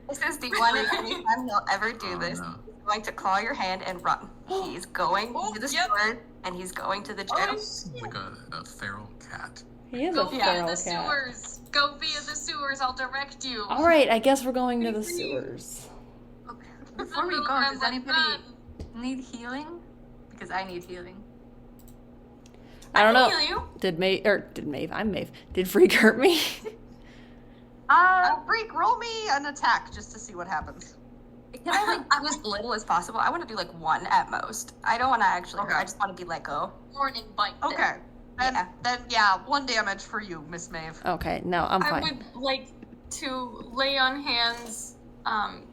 This is the one and only time he'll ever do Oh, this. no. He's going to claw your hand and run. He's going Oh, to the yep. sword and he's going to the jail. Like a feral cat. He is Go a via feral the cat. sewers. Go via the sewers. I'll direct you. All right, I guess we're going to the sewers. Before we go, does anybody need healing? Because I need healing. I don't know. can heal you. Did Maeve? I'm Maeve. Did Freak hurt me? Freak, roll me an attack just to see what happens. Can I like do as little as possible? I want to do like one at most. I don't want to actually hurt. Okay. I just want to be let go. Or an invite. Okay. Then yeah, 1 damage for you, Miss Maeve. Okay, no, I'm I fine. would like to lay on hands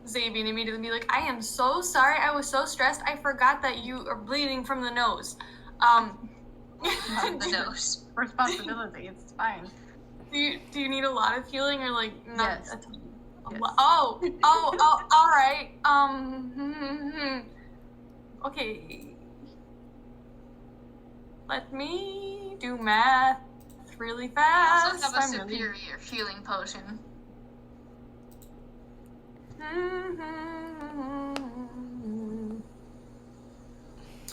Xavier and immediately be like, I am so sorry. I was so stressed. I forgot that you are bleeding from the nose. The nose. Responsibility. It's fine. Do you need a lot of healing or like not Yes. a ton? Yes. Oh, all right. Okay. Let me do math really I fast. also have a I'm really- superior healing potion.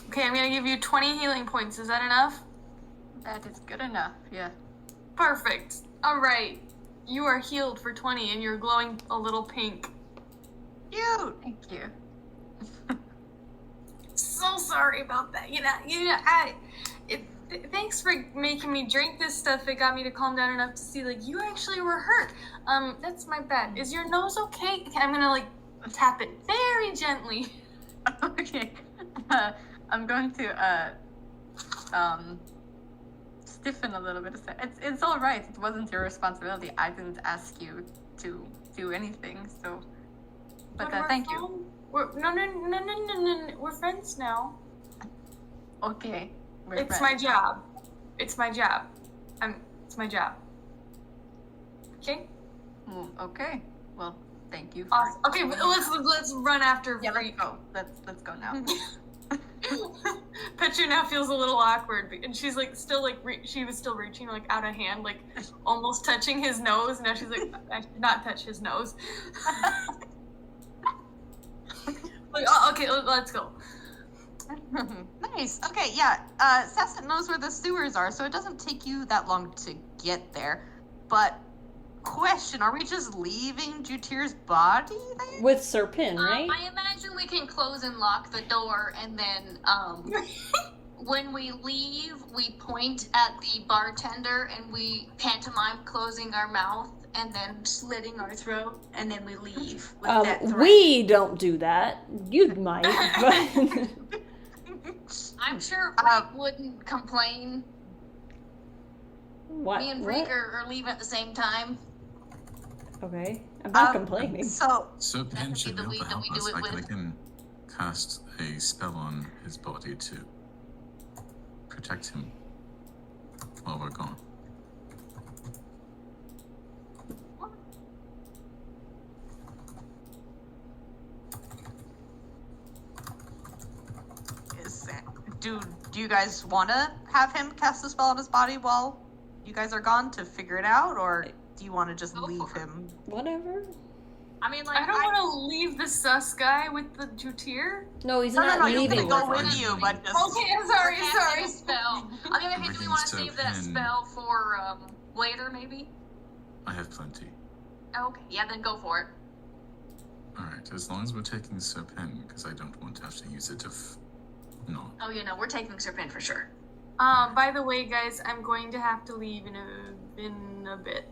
Okay, I'm gonna give you 20 healing points. Is that enough? That is good enough. Yeah. Perfect. All right. You are healed for 20 and you're glowing a little pink. Cute. Thank you. So sorry about that. Thanks for making me drink this stuff. It got me to calm down enough to see, like, you actually were hurt. That's my bad. Is your nose okay? Okay, I'm gonna, like, tap it very gently. Okay. I'm going to stiffen a little bit. It's all right. It wasn't your responsibility. I didn't ask you to do anything. So, but we're thank you. fine. No. We're friends now. Okay. We're It's friends. my job. It's my job. It's my job. Okay. Okay. Well, thank you. For Awesome. Okay, but let's run after. Yeah, let's go. Let's go now. Petra now feels a little awkward, and she's like still like she was still reaching like out a hand, like almost touching his nose. Now she's like, I should not touch his nose. Like, oh, okay, let's go. Nice. Okay, yeah. Sasset knows where the sewers are, so it doesn't take you that long to get there. But, question, are we just leaving Jutir's body there? With Serpin, right? I imagine we can close and lock the door, and then when we leave, we point at the bartender and we pantomime closing our mouth and then slitting our throat, and then we leave with that threat. We don't do that. You might, but I'm sure Freak wouldn't complain. what? Me and what? Freak are leaving at the same time. Okay, I'm not complaining. So, So Pen could should be be the able to week that help we do us. it I with. can cast a spell on his body to protect him while we're gone. do you guys want to have him cast a spell on his body while you guys are gone to figure it out, or do you want to just Go leave for it. him? Whatever. I mean, like, I don't want to leave the sus guy with the Jutir. No, he's No, not no, you're leaving. gonna go with with him. you, but just Okay, I'm sorry, We're casting sorry. a spell. On the other hand, do we want to Everything's save that so spell for later, maybe? I have plenty. Okay, yeah, then go for it. Alright, as long as we're taking Serpin, because I don't want to have to use it if not. Oh, you know, we're taking Serpent for sure. By the way, guys, I'm going to have to leave in a bit.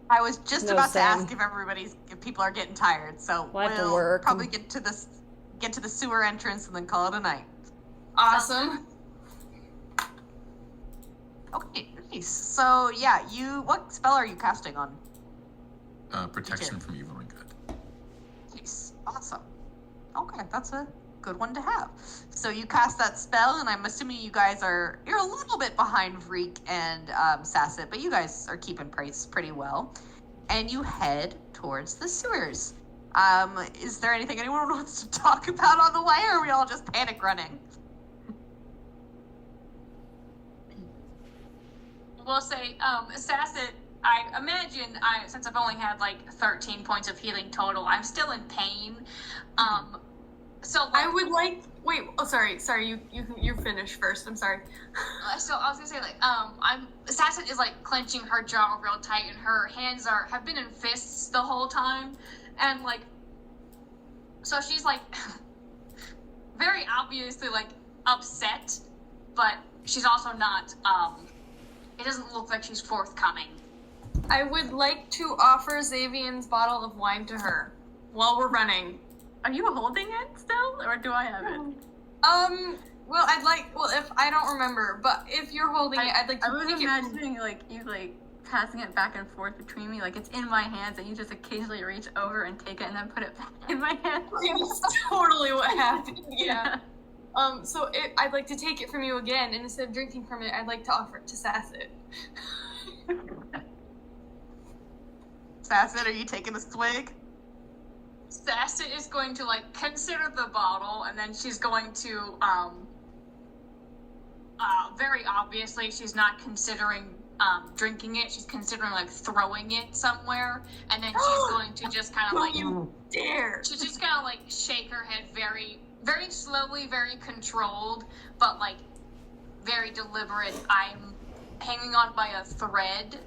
I was just No, about Sam. to ask if people are getting tired, so We'll have to we'll work. probably get to the sewer entrance and then call it a night. Awesome. Okay, nice. So yeah, what spell are you casting on? Protection from evil and good. Nice, awesome. Okay, that's a good one to have. So you cast that spell, and I'm assuming you're a little bit behind Vreek and Sasset, but you guys are keeping pace pretty well. And you head towards the sewers. Is there anything anyone wants to talk about on the way, or are we all just panic running? We'll say, Sasset, I imagine, since I've only had like 13 points of healing total, I'm still in pain. So like, I would like. Wait. Oh, sorry. You finish first. I'm sorry. So I was gonna say, like, Sasset is like clenching her jaw real tight, and her hands have been in fists the whole time, and like, so she's like, very obviously like upset, but she's also not. It doesn't look like she's forthcoming. I would like to offer Xavier's bottle of wine to her while we're running. Are you holding it still, or do I have it? Well, if I don't remember, but if you're holding it, I'd like to I was take imagining like you like passing it back and forth between me, like it's in my hands, and you just occasionally reach over and take it, and then put it back in my hands. That's totally what happened. Yeah. I'd like to take it from you again, and instead of drinking from it, I'd like to offer it to Sasset. Sasset, are you taking a swig? Sasset is going to like consider the bottle, and then she's going to very obviously she's not considering drinking it. She's considering like throwing it somewhere, and then she's going to just kind of like Dare. she's just gonna like shake her head very, very slowly, very controlled, but like very deliberate. I'm hanging on by a thread.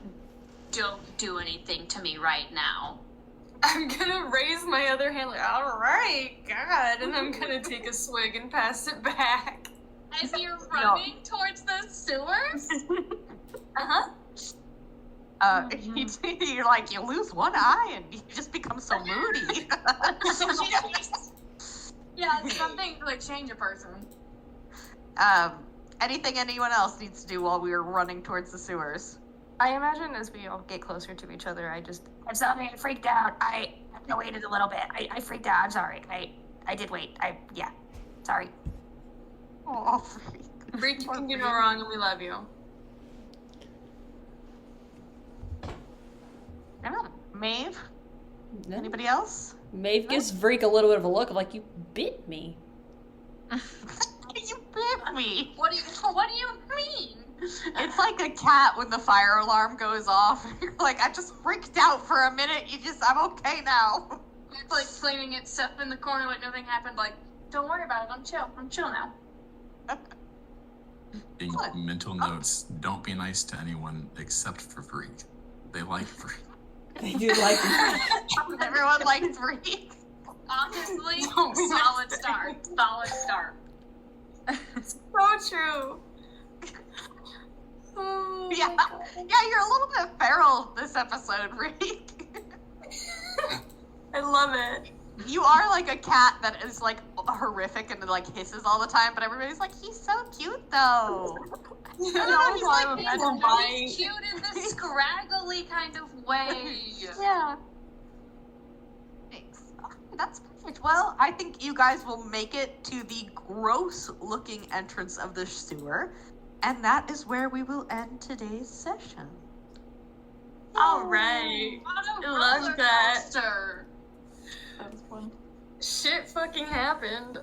Don't do anything to me right now. I'm gonna raise my other hand like, all right, God, and I'm gonna take a swig and pass it back. As you're running towards the sewers? Uh-huh. You're like, you lose one eye and you just become so moody. Yeah, something to like change a person. Anything anyone else needs to do while we are running towards the sewers? I imagine as we all get closer to each other, I'm sorry, I freaked out. I waited a little bit. I freaked out. I'm sorry. I did wait. Sorry. Oh, freak. Freak, you can do no wrong, and we love you. I don't know. Maeve? Anybody else? Maeve gives Vreek a little bit of a look of like, you bit me. You bit me. What do you mean? It's like a cat when the fire alarm goes off. You're like, I just freaked out for a minute. I'm okay now. It's like flaming itself in the corner like nothing happened. Like, don't worry about it. I'm chill now. What? Mental notes: don't be nice to anyone except for Freak. They like Freak. They do like Everyone likes freak. Honestly, Don't be solid start. Solid start. So true. Oh, Yeah, you're a little bit feral this episode, Reek. I love it. You are like a cat that is like horrific and like hisses all the time, but everybody's like, he's so cute though. You know, he's like- He's cute in the scraggly kind of way. Yeah. Thanks. Okay, that's perfect. Well, I think you guys will make it to the gross-looking entrance of the sewer, and that is where we will end today's session. All right. What a I love roller that. coaster. That was fun. Shit fucking happened.